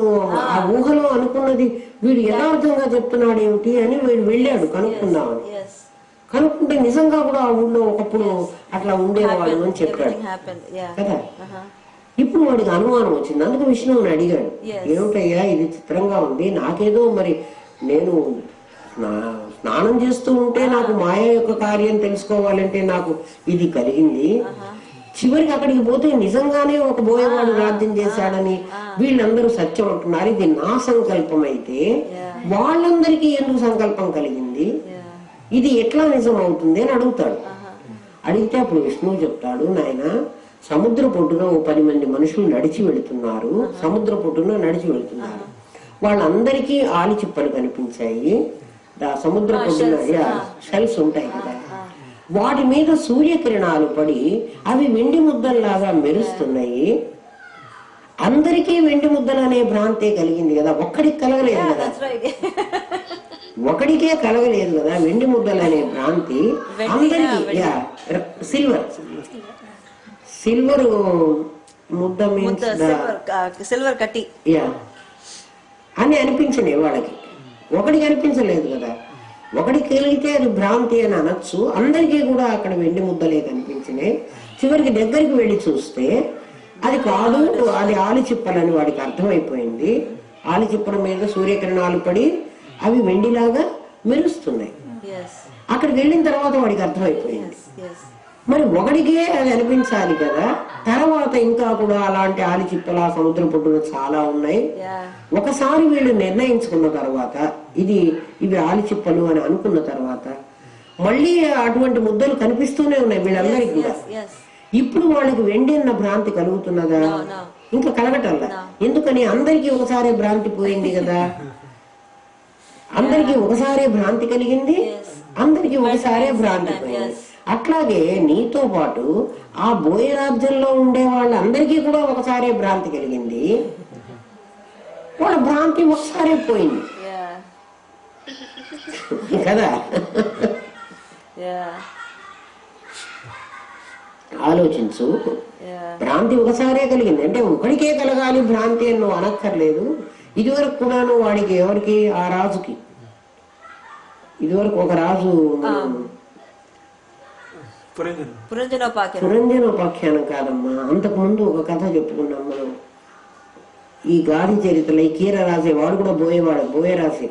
ఆ ఊహలో అనుకున్నది వీడు యథార్థంగా చెప్తున్నాడు ఏమిటి అని వీడు వెళ్ళాడు కనుక్కుందామని. కనుక్కుంటే నిజంగా కూడా ఆ ఊళ్ళో ఒకప్పుడు అట్లా ఉండేవాడు అని చెప్పాడు కదా. ఇప్పుడు వాడికి అనుమానం వచ్చింది, అందుకు విష్ణువుని అడిగాడు, ఏమిటయ్యా ఇది చిత్రంగా ఉంది, నాకేదో మరి నేను స్నానం చేస్తూ ఉంటే నాకు మాయ యొక్క కార్యం తెలుసుకోవాలంటే నాకు ఇది కలిగింది, చివరికి అక్కడికి పోతే నిజంగానే ఒక బోయవాడు రాజ్యం చేశాడని వీళ్ళందరూ సత్యం అంటున్నారు, ఇది నా సంకల్పం అయితే వాళ్ళందరికీ ఎందుకు సంకల్పం కలిగింది, ఇది ఎట్లా నిజం అవుతుంది అని అడుగుతాడు. అడిగితే అప్పుడు విష్ణువు చెప్తాడు, నాయన సముద్ర పొట్టున 10 మంది మనుషులు నడిచి వెళుతున్నారు, సముద్ర పొట్టున నడిచి వెళుతున్నారు, వాళ్ళందరికీ ఆలి చిప్పలు కనిపించాయి, సముద్ర పొట్టున షెల్స్ ఉంటాయి కదా, వాటి మీద సూర్యకిరణాలు పడి అవి వెండి ముద్దల్లాగా మెరుస్తున్నాయి, అందరికీ వెండి ముద్దలు అనే భ్రాంతే కలిగింది కదా, ఒక్కడికి కలగలేదు కదా, ఒకడికే కలగలేదు కదా వెండి ముద్దలు అనే భ్రాంతి అందరికీ. సిల్వర్ ముద్ద మీన్స్ సిల్వర్ కట్టి అని అనిపించలే వాళ్ళకి, ఒకడికి అనిపించలేదు కదా. ఒకడికి కలిగితే అది భ్రాంతి అని అనొచ్చు, అందరికీ కూడా అక్కడ వెండి ముద్దలే కనిపించినాయి. చివరికి దగ్గరికి వెళ్ళి చూస్తే అది కాదు, అది ఆలిచిప్పలని వాడికి అర్థమైపోయింది. ఆలిచిప్పల మీద సూర్యకిరణాలు పడి అవి వెండిలాగా మెరుస్తున్నాయి. అక్కడికి వెళ్ళిన తర్వాత వాడికి అర్థమైపోయింది. మరి ఒకడికే అది అనిపించాలి కదా, తర్వాత ఇంకా కూడా అలాంటి ఆలిచిప్పల సముద్రం పొట్టున చాలా ఉన్నాయి. ఒకసారి వీళ్ళు నిర్ణయించుకున్న తర్వాత ఇవి ఆలిచిప్పలు అని అనుకున్న తర్వాత మళ్ళీ అటువంటి ముద్దలు కనిపిస్తూనే ఉన్నాయి వీళ్ళందరికీ కూడా. ఇప్పుడు వాళ్ళకి వెండి అన్న భ్రాంతి కలుగుతున్నదా? ఇంకా కలగటంలా. ఎందుకని? అందరికీ ఒకసారి భ్రాంతి పోయింది కదా, అందరికీ ఒకసారే భ్రాంతి కలిగింది, అందరికీ ఒకసారే భ్రాంతి పోయింది. అట్లాగే నీతో పాటు ఆ బోయ రాజ్యంలో ఉండే వాళ్ళందరికీ కూడా ఒకసారే భ్రాంతి కలిగింది, వాళ్ళ భ్రాంతి ఒకసారే పోయింది కదా. ఆలోచించు, భ్రాంతి ఒకసారే కలిగింది అంటే ఒకడికే కలగాలి భ్రాంతి అని నువ్వు అనక్కర్లేదు. ఇదివరకు కూడాను వాడికి ఎవరికి, ఆ రాజుకి ఇదివరకు ఒక రాజు పురంజనోపాఖ్యానం కాదమ్మా, అంతకు ముందు ఒక కథ చెప్పుకున్నాం మనం. ఈ గాది చరిత్రలో ఈ కీర రాసే వాడు కూడా బోయేవాడు, బోయ రాసే.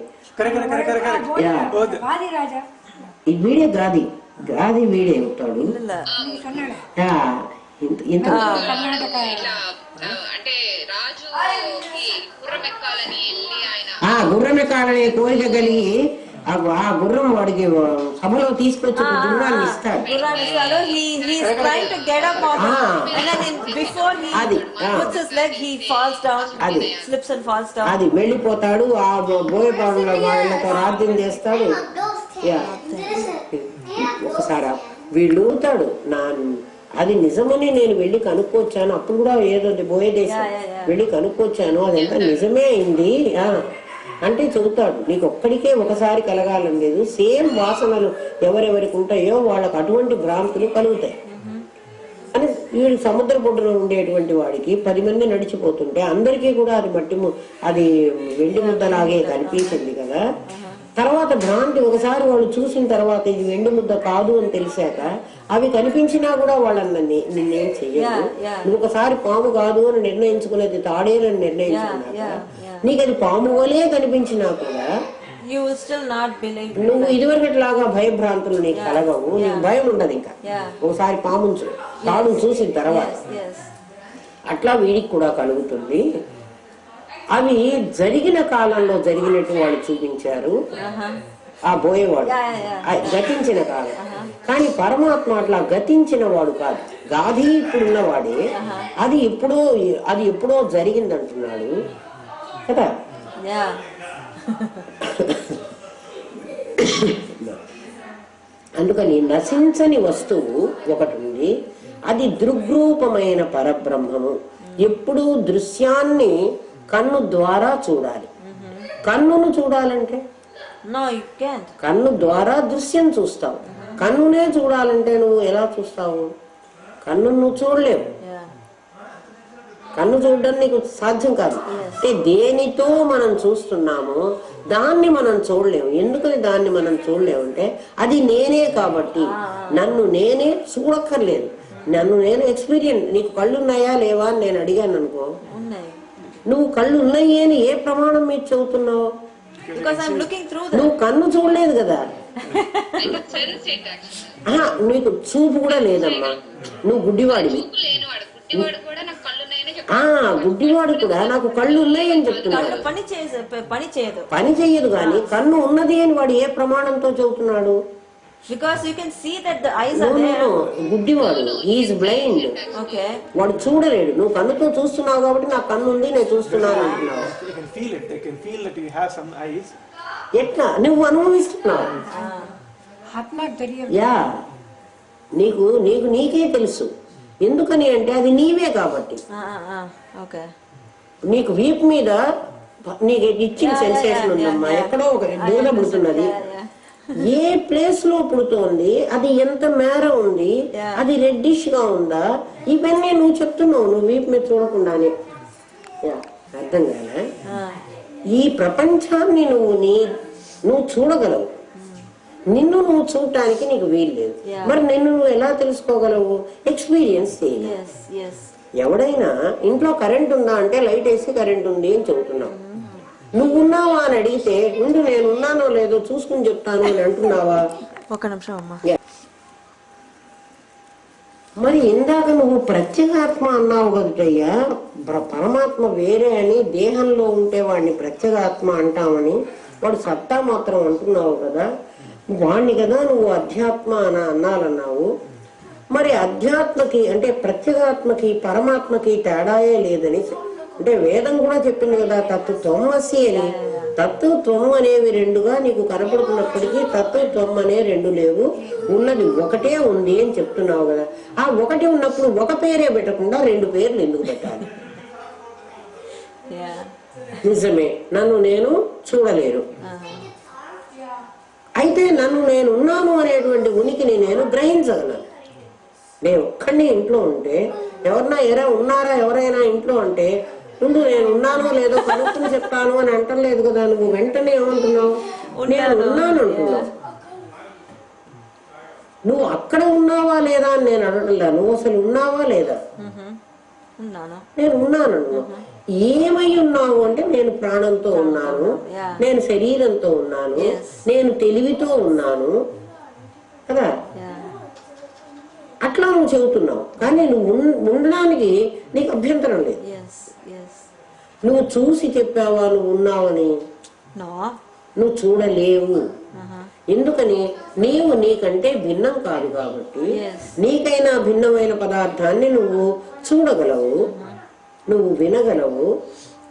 ఈ వీడే గాది, గాది వీడే అవుతాడు. ఇంత గుర్రం ఎక్కాలనే కోరిక కలిగి ఆ గుర్రం వాడికి సభలో తీసుకొచ్చి గుర్రాన్ని ఇస్తాడు. అది వెళ్ళిపోతాడు. ఆ బోయపాడు వాళ్ళతో రాజ్యం చేస్తాడు. ఒకసారి వీళ్ళు ఊతాడు, అది నిజమని నేను వెళ్ళి కనుక్కొచ్చాను. అప్పుడు కూడా ఏదో బోయదేశం వెళ్ళి కనుక్కొచ్చాను, అదంతా నిజమే అయింది అంటే చెబుతాడు. నీకు ఒక్కడికే ఒకసారి కలగాలని లేదు, సేమ్ వాసనలు ఎవరెవరికి ఉంటాయో వాళ్ళకు అటువంటి భ్రాంతులు కలుగుతాయి అని. వీడు సముద్ర పొడ్డులో ఉండేటువంటి వాడికి 10 మంది నడిచిపోతుంటే అందరికీ కూడా అది అది వెండి ముద్దలాగే కనిపించింది కదా. తర్వాత భ్రాంతి ఒకసారి వాళ్ళు చూసిన తర్వాత ఇది వెండి ముద్ద కాదు అని తెలిసాక అవి కనిపించినా కూడా వాళ్ళని నిన్నేం చెయ్యదు. నువ్వు ఒకసారి పాము కాదు అని నిర్ణయించుకునేది తాడేలని నిర్ణయించుకున్నాక నీకు అది పాము వలే కనిపించినా కూడా నువ్వు ఇదివరకట్లాగా భయభ్రాంతులు నీకు కలగవు, నీకు భయం ఉండదు. ఇంకా ఒకసారి తాడును చూసిన తర్వాత అట్లా వీడికి కూడా కలుగుతుంది. అవి జరిగిన కాలంలో జరిగినట్టు వాళ్ళు చూపించారు ఆ బోయేవాడు, గతించిన కాలం. కానీ పరమాత్మ అట్లా గతించిన వాడు కాదు, గాది ఇప్పుడున్న వాడే. అది ఎప్పుడో జరిగింది అంటున్నాడు కదా. అందుకని నశించని వస్తువు ఒకటి ఉంది, అది దృగ్రూపమైన పరబ్రహ్మము. ఎప్పుడూ దృశ్యాన్ని కన్ను ద్వారా చూడాలి. కన్నును చూడాలంటే కన్ను ద్వారా దృశ్యం చూస్తావు. కన్నునే చూడాలంటే నువ్వు ఎలా చూస్తావు? కన్ను నువ్వు చూడలేవు, కన్ను చూడడం నీకు సాధ్యం కాదు. అంటే దేనితో మనం చూస్తున్నామో దాన్ని మనం చూడలేము. ఎందుకని దాన్ని మనం చూడలేము అంటే అది నేనే కాబట్టి. నన్ను నేనే చూడక్కర్లేదు, నన్ను నేను ఎక్స్పీరియన్స్. నీకు కళ్ళు ఉన్నాయా లేవా అని నేను అడిగాను అనుకో, నువ్వు కళ్ళు ఉన్నాయి అని ఏ ప్రమాణం మీద చెబుతున్నావు? నువ్వు కన్ను చూడలేదు కదా, నీకు చూపు కూడా లేదమ్మా. నువ్వు గుడ్డివాడివి. గుడ్డివాడు కూడా నాకు కళ్ళు ఉన్నాయి అని చెప్తున్నాడు. పని చేయదు కానీ కన్ను ఉన్నది అని వాడు ఏ ప్రమాణంతో చెబుతున్నాడు? Because you can see that the eyes are there. గుడ్డివాడు, he is blind. Okay. వాడు చూడలేడు. నువ్వు కన్నుతో చూస్తున్నావు కాబట్టి నాకు కన్ను ఉంది నేను చూస్తున్నాను అంటున్నావు. They can feel it. They can feel that you have some eyes. ఎట్లా నువ్వు అనుభవిస్తున్నావు? యా, నీకే తెలుసు. ఎందుకని అంటే అది నీవే కాబట్టి. నీకు వీప్ మీద నీకు ఇచ్చిన సెన్సేషన్ ఉందమ్మా, ఎక్కడో ఒక దూర పుడుతున్నది. ఏ ప్లేస్ లో పుడుతోంది, అది ఎంత మేర ఉంది, అది రెడ్డిష్ గా ఉందా, ఇవన్నీ నువ్వు చెప్తున్నావు నువ్వు వీపు మీద చూడకుండానే. అర్థం కాదా? ఈ ప్రపంచాన్ని నువ్వు చూడగలవు, నిన్ను నువ్వు చూడటానికి నీకు వీలు లేదు. మరి నిన్ను నువ్వు ఎలా తెలుసుకోగలవు? ఎక్స్పీరియన్స్ చేయాలి. ఎవడైనా ఇంట్లో కరెంట్ ఉందా అంటే లైట్ వేసి కరెంట్ ఉంది అని చెబుతున్నావు. నువ్వు ఉన్నావా అని అడిగితే ముందు నేను ఉన్నానో లేదో చూసుకుని చెప్తాను అని అంటున్నావా? ఒక నిమిషం అమ్మా. మరి ఇందాక నువ్వు ప్రత్యేగాత్మ అన్నావు కదయ్యా, పరమాత్మ వేరే అని, దేహంలో ఉంటే వాడిని ప్రత్యేగాత్మ అంటామని, వాడు సత్తా మాత్రం అంటున్నావు కదా, వాణ్ణి కదా నువ్వు అధ్యాత్మ అని అన్నాలన్నావు. మరి అధ్యాత్మకి అంటే ప్రత్యేగాత్మకి పరమాత్మకి తేడాయే లేదని అంటే వేదం కూడా చెప్పింది కదా, తత్వమసి అని. తత్వం అనేవి రెండుగా నీకు కనపడుతున్నప్పటికీ తత్వం అనే రెండు లేవు, ఉన్నది ఒకటే ఉంది అని చెప్తున్నావు కదా. ఆ ఒకటి ఉన్నప్పుడు ఒక పేరే పెట్టకుండా రెండు పేర్లు ఎందుకు పెట్టాలి? నిజమే, నన్ను నేను చూడలేను. అయితే నన్ను నేను ఉన్నాను అనేటువంటి ఉనికిని నేను గ్రహించగలను. నేను ఒక్కడిని ఇంట్లో ఉంటే ఉన్నారా ఎవరైనా ఇంట్లో అంటే ముందు నేను ఉన్నానో లేదో కనుక్కుని చెప్తాను అని అంటలేదు కదా. నువ్వు వెంటనే ఏమంటున్నావు? నేను ఉన్నాను అంటున్నావు. నువ్వు అక్కడ ఉన్నావా లేదా అని నేను అడగట్లా, నువ్వు అసలు ఉన్నావా లేదా? నేను ఉన్నాను. ఏమై ఉన్నావు అంటే నేను ప్రాణంతో ఉన్నాను, Yeah. నేను శరీరంతో ఉన్నాను, Yes. నేను తెలివితో ఉన్నాను కదా. Yeah. అట్లా నువ్వు చెబుతున్నావు, కానీ నువ్వు ఉండడానికి నీకు అభ్యంతరం లేదు. Yes. Yes. నువ్వు చూసి చెప్పావా నువ్వు ఉన్నావని? No. నువ్వు చూడలేవు. Uh-huh. ఎందుకని? నీవు నీకంటే భిన్నం కాదు కాబట్టి. Yes. నీకైనా భిన్నమైన పదార్థాన్ని నువ్వు చూడగలవు, నువ్వు వినగలవు,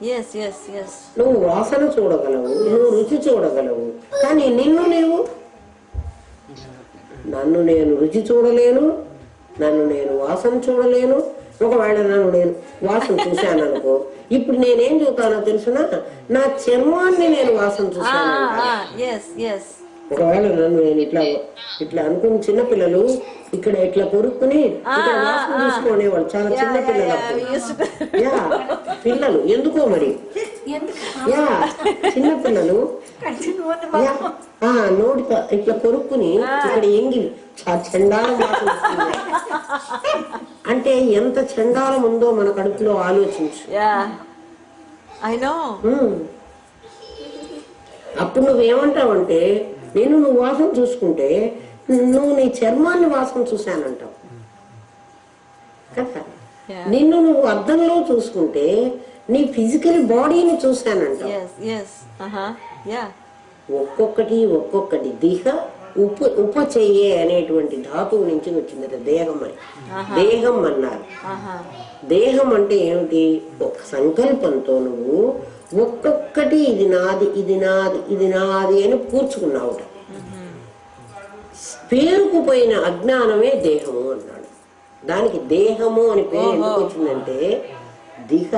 Yes. Yes. Yes. నువ్వు వాసన చూడగలవు, నువ్వు రుచి చూడగలవు. కానీ నన్ను నేను రుచి చూడలేను, నన్ను నేను వాసన చూడలేను. ఒకవేళ నన్ను నేను వాసన చూశాను అనుకో, ఇప్పుడు నేనేం చూస్తానో తెలుసునా? నా చర్మాన్ని నేను వాసన చూశాను. Yes. Yes. ఒకవేళ నన్ను నేను ఇట్లా అనుకుని చిన్నపిల్లలు ఇక్కడ ఇట్లా కొరుక్కుని ఇక్కడ వాసన చూసుకునేవాళ్ళు, చాలా చిన్న పిల్లలు అప్పుడు. యా, పిల్లలు ఎందుకో మరి, యా చిన్నపిల్లలు నోటితో ఇట్లా కొరుక్కుని ఇక్కడ ఎంగిలి చండాలం వాసన వస్తుంది. అంటే ఎంత చండాలం ఉందో మన కడుపులో ఆలోచించు. Yeah. I know. అప్పుడు నువ్వేమంటావంటే, నువ్వు వాసన చూసుకుంటే నువ్వు నీ చర్మాన్ని వాసన చూశానంటావు కదా. Yeah. నిన్ను నువ్వు అద్దంలో చూసుకుంటే నీ ఫిజికల్ బాడీని చూశానంటావు. Yes. Yes. Yeah. ఒక్కొక్కటి దిహ ఉపచయ్యే అనేటువంటి ధాతువు నుంచి వచ్చిందట దేహం అని. దేహం అన్నారు. దేహం అంటే ఏమిటి? ఒక సంకల్పంతో నువ్వు ఒక్కొక్కటి ఇది నాది, ఇది నాది, ఇది నాది అని కూర్చుకున్నావుట. పేరుకుపోయిన అజ్ఞానమే దేహము అన్నాడు. దానికి దేహము అని పేరు ఎందుకు వచ్చిందంటే, దిహ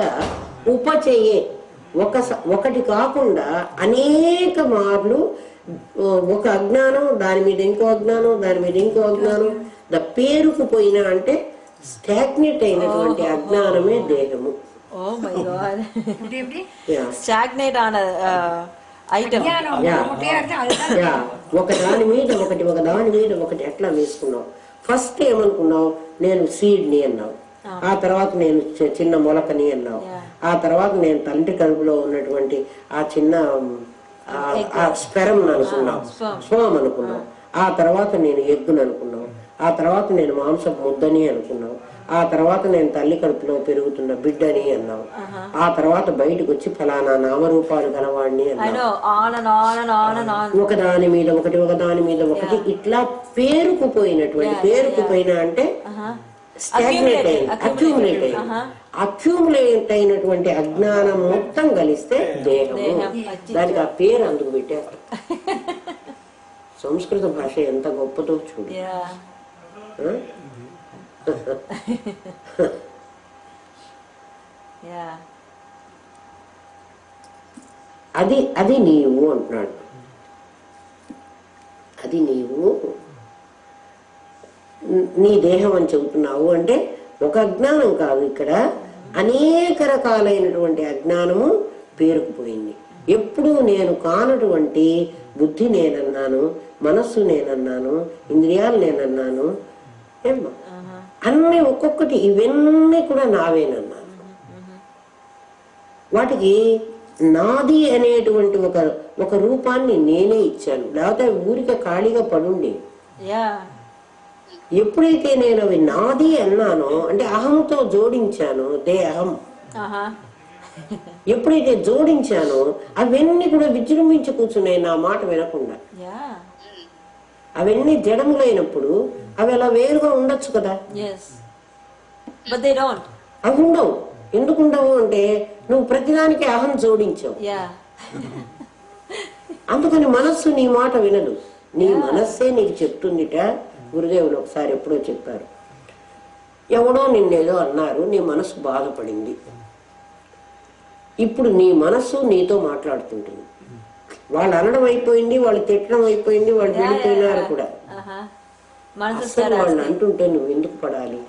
ఉపచయ్యే, ఒకటి కాకుండా అనేక మార్లు ఒక అజ్ఞానం, దాని మీద ఇంకో అజ్ఞానం, దాని మీద ఇంకో అజ్ఞానం, పేరుకుపోయిన అంటే స్టాగ్నేట్ అయినటువంటి అజ్ఞానమే దేహము. Oh my God. Stagnate on a item. ఒక దాని మీద ఒకటి ఎట్లా వేసుకున్నావు? ఫస్ట్ ఏమనుకున్నావు? నేను సీడ్ని అన్నావు, ఆ తర్వాత నేను చిన్న మొలకని అన్నావు, ఆ తర్వాత నేను తండ్రి కడుపులో ఉన్నటువంటి ఆ చిన్న స్పెరం అనుకున్నావు, స్పర్మ్ అనుకున్నావు, ఆ తర్వాత నేను ఎగ్గును అనుకున్నావు, ఆ తర్వాత నేను మాంసపు ముద్దని అనుకున్నావు, ఆ తర్వాత నేను తల్లి కడుపులో పెరుగుతున్న బిడ్డని అన్నావు, ఆ తర్వాత బయటకు వచ్చి ఫలానా నామరూపాలు గలవాడిని అన్నావు. ఒకదాని మీద ఒకటి ఇట్లా పేరుకుపోయిన అంటే అక్యూములేట్ అయినటువంటి అజ్ఞానం మొత్తం కలిస్తే దేహము. దానికి ఆ పేరు అందుకు పెట్టేస్తారు. సంస్కృత భాష ఎంత గొప్పదో చూడు. అది నీవు అంటున్నాడు. అది నీవు, నీ దేహం అని చెబుతున్నావు అంటే ఒక అజ్ఞానం కాదు, ఇక్కడ అనేక రకాలైనటువంటి అజ్ఞానము పేరుకుపోయింది. ఎప్పుడు నేను కానటువంటి బుద్ధి నేనన్నాను, మనస్సు నేనన్నాను, ఇంద్రియాలు నేనన్నాను, ఏమ్మా అన్నీ ఒక్కొక్కటి ఇవన్నీ కూడా నావేనన్నాను. వాటికి నాది అనేటువంటి ఒక రూపాన్ని నేనే ఇచ్చాను, లేకపోతే ఊరికే ఖాళీగా పడుండి. ఎప్పుడైతే నేను అవి నాది అన్నానో అంటే అహంతో జోడించాను, దే అహం. ఎప్పుడైతే జోడించానో అవన్నీ కూడా విజృంభించి కూర్చున్నాయి నా మాట వినకుండా. అవన్నీ జడములైనప్పుడు అవి అలా వేరుగా ఉండొచ్చు కదా. అవి ఉండవు. ఎందుకు ఉండవు అంటే నువ్వు ప్రతిదానికి అహం జోడించావు. అందుకని మనస్సు నీ మాట వినదు. నీ మనస్సే నీకు చెప్తుందిట. గురుదేవులు ఒకసారి ఎప్పుడో చెప్పారు, ఎవడో నిన్నేదో అన్నారు, నీ మనస్సు బాధపడింది. ఇప్పుడు నీ మనస్సు నీతో మాట్లాడుతుంటుంది. వాళ్ళు అనడం అయిపోయింది, వాళ్ళు తిట్టడం అయిపోయింది, వాళ్ళు వెళ్ళిపోయినారు కూడా. అసలు వాళ్ళు అంటుంటే నువ్వెందుకు పడాలి,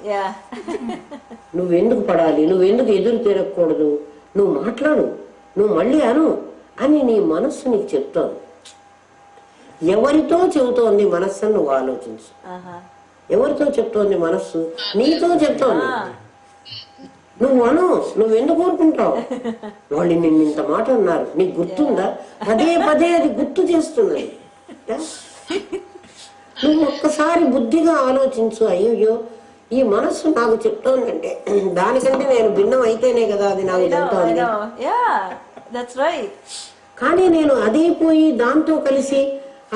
నువ్వెందుకు ఎదురు తిరగకూడదు, నువ్వు మాట్లాడు, నువ్వు మళ్ళీ అను అని నీ మనస్సు నీకు చెప్తోంది. ఎవరితో చెబుతోంది మనస్సు నువ్వు ఆలోచించు. ఎవరితో చెప్తోంది మనస్సు? నీతో చెప్తోంది. నువ్వెందుకు ఊరుకుంటావు? వాళ్ళు నిన్ను ఇంత మాట అన్నారు, నీకు గుర్తుందా? పదే పదే అది గుర్తు చేస్తున్నది. నువ్వు ఒక్కసారి బుద్ధిగా ఆలోచించు. అయ్యో ఈ మనస్సు నాకు చెప్తోందంటే దానికంటే నేను భిన్నం అయితేనే కదా అది నాకు చెప్తోంది. కానీ నేను అదే పోయి దాంతో కలిసి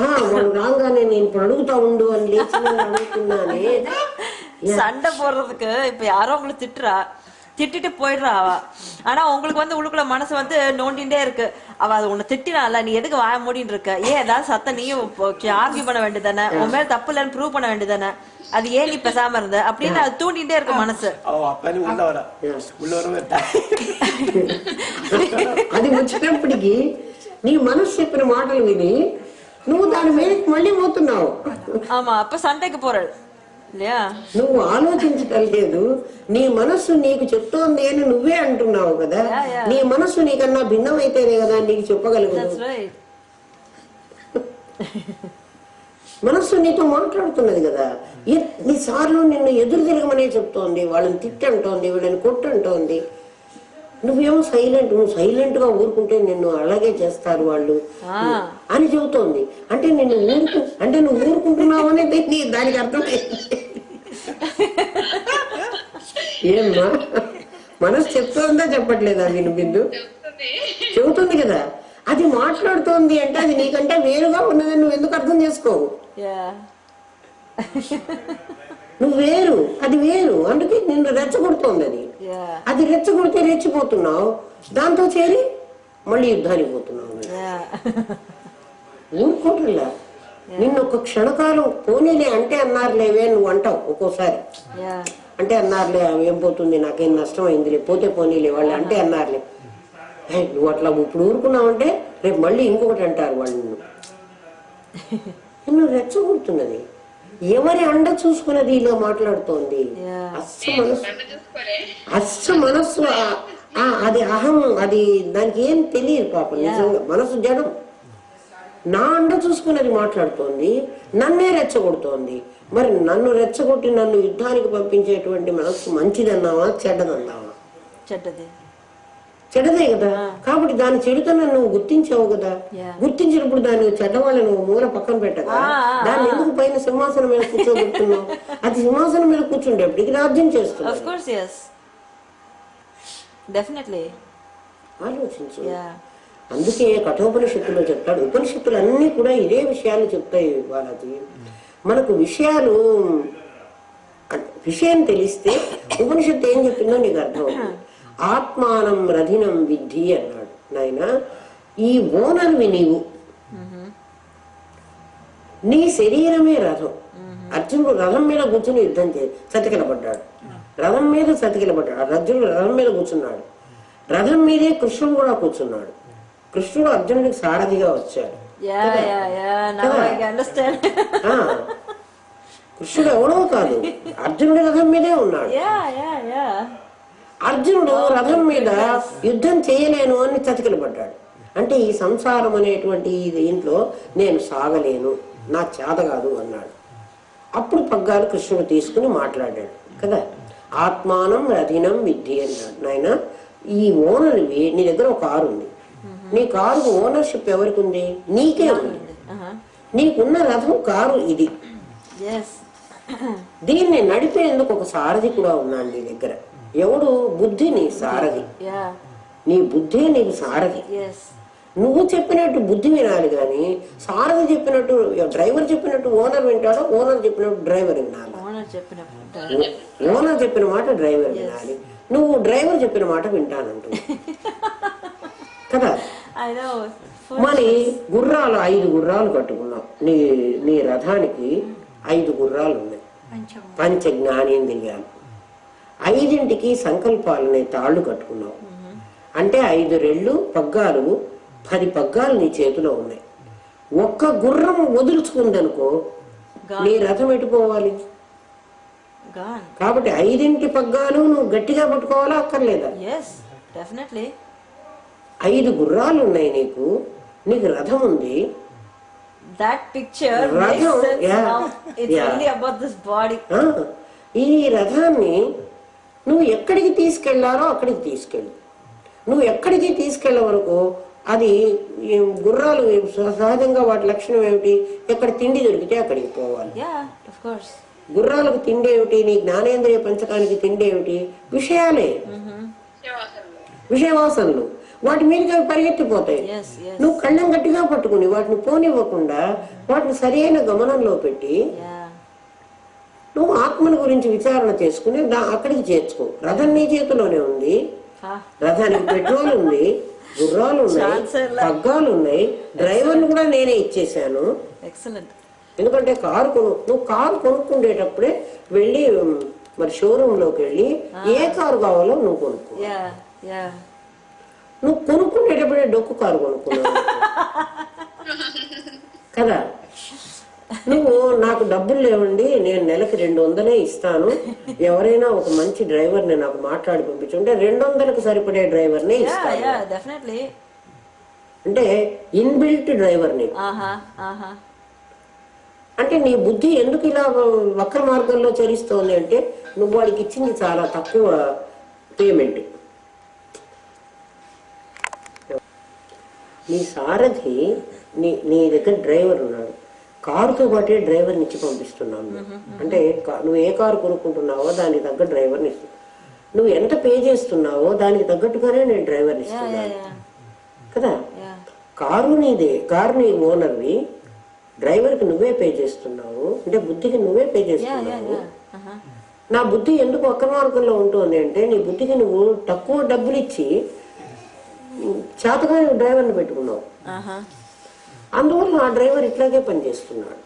వాళ్ళు రాగానే నేను ఇప్పుడు అడుగుతా ఉండు అని లేచి అడుగుతున్నానే. சண்டை போடுறதுக்கு இப்ப யாரோ உங்களை திட்டிட்டு போயிடுறாவா. ஆனா உங்களுக்கு வந்து உள்ளுக்குள்ள மனசு வந்து நோண்டிண்டே இருக்கு. அவ அது உன்னை திட்டினால நீ எதுக்கு வாய மூடின்னு இருக்க? ஏன் ஏதாவது சத்தம் நீயும் ஆர்கியூ பண்ண வேண்டியதானே, உன் மேல தப்பு இல்லைன்னு ப்ரூவ் பண்ண வேண்டியதானே, அது ஏன் நீ பேசாம இருந்த அப்படின்னு அது தூண்டிண்டே இருக்கு மனசு. అది వచ్చినప్పటికీ నీ మనసు చెప్పిన మాటలు విని నువ్వు దాని మీద మళ్ళీ పోతున్నావు. ஆமா, அப்ப சண்டைக்கு போறாள். నువ్వు ఆలోచించటం లేదు, నీ మనస్సు నీకు చెప్తోంది అని నువ్వే అంటున్నావు కదా. నీ మనస్సు నీకన్నా భిన్నమైతేనే కదా నీకు చెప్పగలుగుతావు. మనస్సు నీతో మాట్లాడుతున్నది కదా. ఎన్నిసార్లు నిన్ను ఎదురు తిరగమనే చెప్తోంది, వాళ్ళని తిట్టంటోంది, వీళ్ళని కొట్టంటోంది. నువ్వేమో నువ్వు సైలెంట్ గా ఊరుకుంటే నిన్ను అలాగే చేస్తారు వాళ్ళు అని చెబుతోంది. అంటే నువ్వు ఊరుకుంటున్నావు అనేది దానికి అర్థం ఏమ్మా? మనసు చెప్తోందా చెప్పట్లేదా? విను బిందు చెబుతుంది కదా. అది మాట్లాడుతోంది అంటే అది నీకంటే వేరుగా ఉన్నదని నువ్వు ఎందుకు అర్థం చేసుకోవు? నువ్వు వేరు, అది వేరు. అందుకే నిన్ను రెచ్చగొడుతోంది. అది రెచ్చగొడితే రెచ్చిపోతున్నావు, దాంతో చేరి మళ్ళీ యుద్ధానికి పోతున్నావు. ఊరుకోవట్లా. నిన్ను ఒక క్షణకాలం పోనీలే అంటే అన్నారులేవే నువ్వు అంటావు. ఒక్కోసారి అంటే అన్నారులే, ఏం పోతుంది, నాకేం నష్టం అయిందిలే, పోతే పోనీలే వాళ్ళు అంటే అన్నారులే. నువ్వు అట్లా ఇప్పుడు ఊరుకున్నావంటే రేపు మళ్ళీ ఇంకొకటి అంటారు వాళ్ళు. నిన్ను రెచ్చగొడుతున్నది. ఎవరి అండ చూసుకున్నది ఇలా మాట్లాడుతోంది. అస్స మనస్సు అది అహం, అది దానికి ఏం తెలియదు పాపం. నిజంగా మనసు జడం. నా అండ చూసుకున్నది మాట్లాడుతోంది, నన్నే రెచ్చగొడుతోంది. మరి నన్ను రెచ్చగొట్టి నన్ను యుద్ధానికి పంపించేటువంటి మనస్సు మంచిదన్నావా చెడ్డదన్నావా? చెడ్డదే కదా. కాబట్టి దాని చెడుతను నువ్వు గుర్తించావు కదా. గుర్తించినప్పుడు దాన్ని చెడ్డవాళ్ళని నువ్వు మూల పక్కన పెట్టగా దాన్ని ఎందుకు పైన సింహాసనం మీద కూర్చోబెడుతున్నావు? అది సింహాసనం మీద కూర్చుండేప్పటికి రాజ్యం చేస్తున్నావు. ఆలోచించు. అందుకే కఠోపనిషత్తులో చెప్తాడు. ఉపనిషత్తులు అన్ని కూడా ఇదే విషయాలు చెప్తాయి. వాళ్ళది మనకు విషయం తెలిస్తే ఉపనిషత్తు ఏం చెప్పిందో నీకు అర్థం అవుతుంది. ఆత్మానం రథినం విద్ధి అన్నాడు. నాయన ఈ ఓనర్వి నీవు, నీ శరీరమే రథం. అర్జునుడు రథం మీద కూర్చుని యుద్ధం సతికిలబడ్డాడు. రథం మీద సతికిలబడ్డాడు. అర్జునుడు రథం మీద కూర్చున్నాడు. రథం మీదే కృష్ణుడు కూడా కూర్చున్నాడు. కృష్ణుడు అర్జునుడికి సారథిగా వచ్చాడు. కృష్ణుడు ఎవడో కాదు, అర్జునుడి రథం మీదే ఉన్నాడు. అర్జునుడు రథం మీద యుద్ధం చేయలేను అని చతికిలబడ్డాడు. అంటే ఈ సంసారం అనేటువంటి దీంట్లో నేను సాగలేను, నా చేత కాదు అన్నాడు. అప్పుడు పగ్గాలు కృష్ణుడు తీసుకుని మాట్లాడాడు కదా. ఆత్మానం రథినం విద్ధి అన్నాడు. నాయన ఈ ఓనర్వి, నీ దగ్గర ఒక కారు ఉంది. నీ కారు ఓనర్షిప్ ఎవరికి ఉంది? నీకే ఉంది. నీకున్న రథం కారు ఇది. దీన్ని నడిపేందుకు ఒక సారథి కూడా ఉన్నాడు నీ దగ్గర. ఎవడు? బుద్ధి నీ సారథి. నీ బుద్ధి నీకు సారథి. నువ్వు చెప్పినట్టు బుద్ధి వినాలి గాని సారథి చెప్పినట్టు, డ్రైవర్ చెప్పినట్టు ఓనర్ వింటాడో, ఓనర్ చెప్పినట్టు డ్రైవర్ వినాలి. ఓనర్ చెప్పిన మాట డ్రైవర్ వినాలి. నువ్వు డ్రైవర్ చెప్పిన మాట వింటానంటున్నావు కదా. మరి గుర్రాలు 5 గుర్రాలు కట్టుకున్నావు. నీ రథానికి 5 గుర్రాలు ఉన్నాయి. పంచ జ్ఞానేంద్రియాలు. 5ంటికి సంకల్పాలనే తాళ్లు కట్టుకున్నావు. అంటే 5 రెళ్ళు పగ్గాలు, 10 పగ్గాలు నీ చేతిలో ఉన్నాయి. ఒక్క గుర్రం వదులుచుకుందనుకో నీ రథం ఎటుపోవాలి? కాబట్టి 5ంటి పగ్గాలు నువ్వు గట్టిగా పట్టుకోవాలా అక్కర్లేదా? 5 గుర్రాలు ఉన్నాయి నీకు రథం ఉంది. ఈ రథాన్ని నువ్వు ఎక్కడికి తీసుకెళ్లారో అక్కడికి తీసుకెళ్ళు. నువ్వు ఎక్కడికి తీసుకెళ్లే వరకు అది గుర్రాలు సహజంగా వాటి లక్షణం ఏమిటి? ఎక్కడ తిండి దొరికితే అక్కడికి పోవాలి. Yeah, of course. గుర్రాలకు తిండి ఏమిటి? నీ జ్ఞానేంద్రియ పంచకానికి తిండి ఏమిటి? విషయాలే, విషయవాసనలు. వాటి మీదకి అవి పరిగెత్తిపోతాయి. Yes, yes. నువ్వు కళ్ళం గట్టిగా పట్టుకుని వాటిని పోనివ్వకుండా వాటిని సరైన గమనంలో పెట్టి Yeah. నువ్వు ఆత్మను గురించి విచారణ చేసుకుని అక్కడికి చేర్చుకో. రథం నీ చేతిలోనే ఉంది. Ah. రథానికి పెట్రోల్ ఉంది, గుర్రాలు ఉన్నాయి, పగ్గాలు ఉన్నాయి, డ్రైవర్లు కూడా నేనే ఇచ్చేసాను. Excellent. ఎందుకంటే నువ్వు కారు కొనుక్కుండేటప్పుడే వెళ్ళి మరి షోరూమ్ లోకి వెళ్ళి ఏ కారు కావాలో నువ్వు కొనుక్కో. Yeah, yeah. నువ్వు కొనుక్కుండేటప్పుడే డొక్కు కారు కొనుక్కున్నావు కదా. నువ్వు నాకు డబ్బులు లేవండి, నేను నెలకి 200 ఇస్తాను, ఎవరైనా ఒక మంచి డ్రైవర్ని నాకు మాట్లాడి పంపించుంటే 200కు సరిపడే డ్రైవర్నే Yeah, ఇస్తాను. yeah, definitely. అంటే ఇన్బిల్ట్ డ్రైవర్ని. అంటే నీ బుద్ధి ఎందుకు ఇలా వక్ర మార్గంలో చరిస్తోంది అంటే నువ్వు వాడికి ఇచ్చింది చాలా తక్కువ పేమెంట్. నీ సారథి నీ దగ్గర డ్రైవర్ ఉన్నాడు, కారుతో పాటే డ్రైవర్ని ఇచ్చి పంపిస్తున్నాను. అంటే నువ్వు ఏ కారు కొనుక్కుంటున్నావో దానికి తగ్గ డ్రైవర్ని ఇస్తున్నావు. నువ్వు ఎంత పే చేస్తున్నావో దానికి తగ్గట్టుగానే నేను డ్రైవర్ని ఇస్తున్నాను కదా. కారు నీదే, కారు నీ ఓనర్వి, డ్రైవర్కి నువ్వే పే చేస్తున్నావు. అంటే బుద్ధికి నువ్వే పే చేస్తున్నావు. నా బుద్ధి ఎందుకు అక్రమార్గంలో ఉంటుంది అంటే నీ బుద్ధికి నువ్వు తక్కువ డబ్బులు ఇచ్చి చేతగా డ్రైవర్ని పెట్టుకున్నావు. అందువల్ల ఆ డ్రైవర్ ఇట్లాగే పనిచేస్తున్నాడు.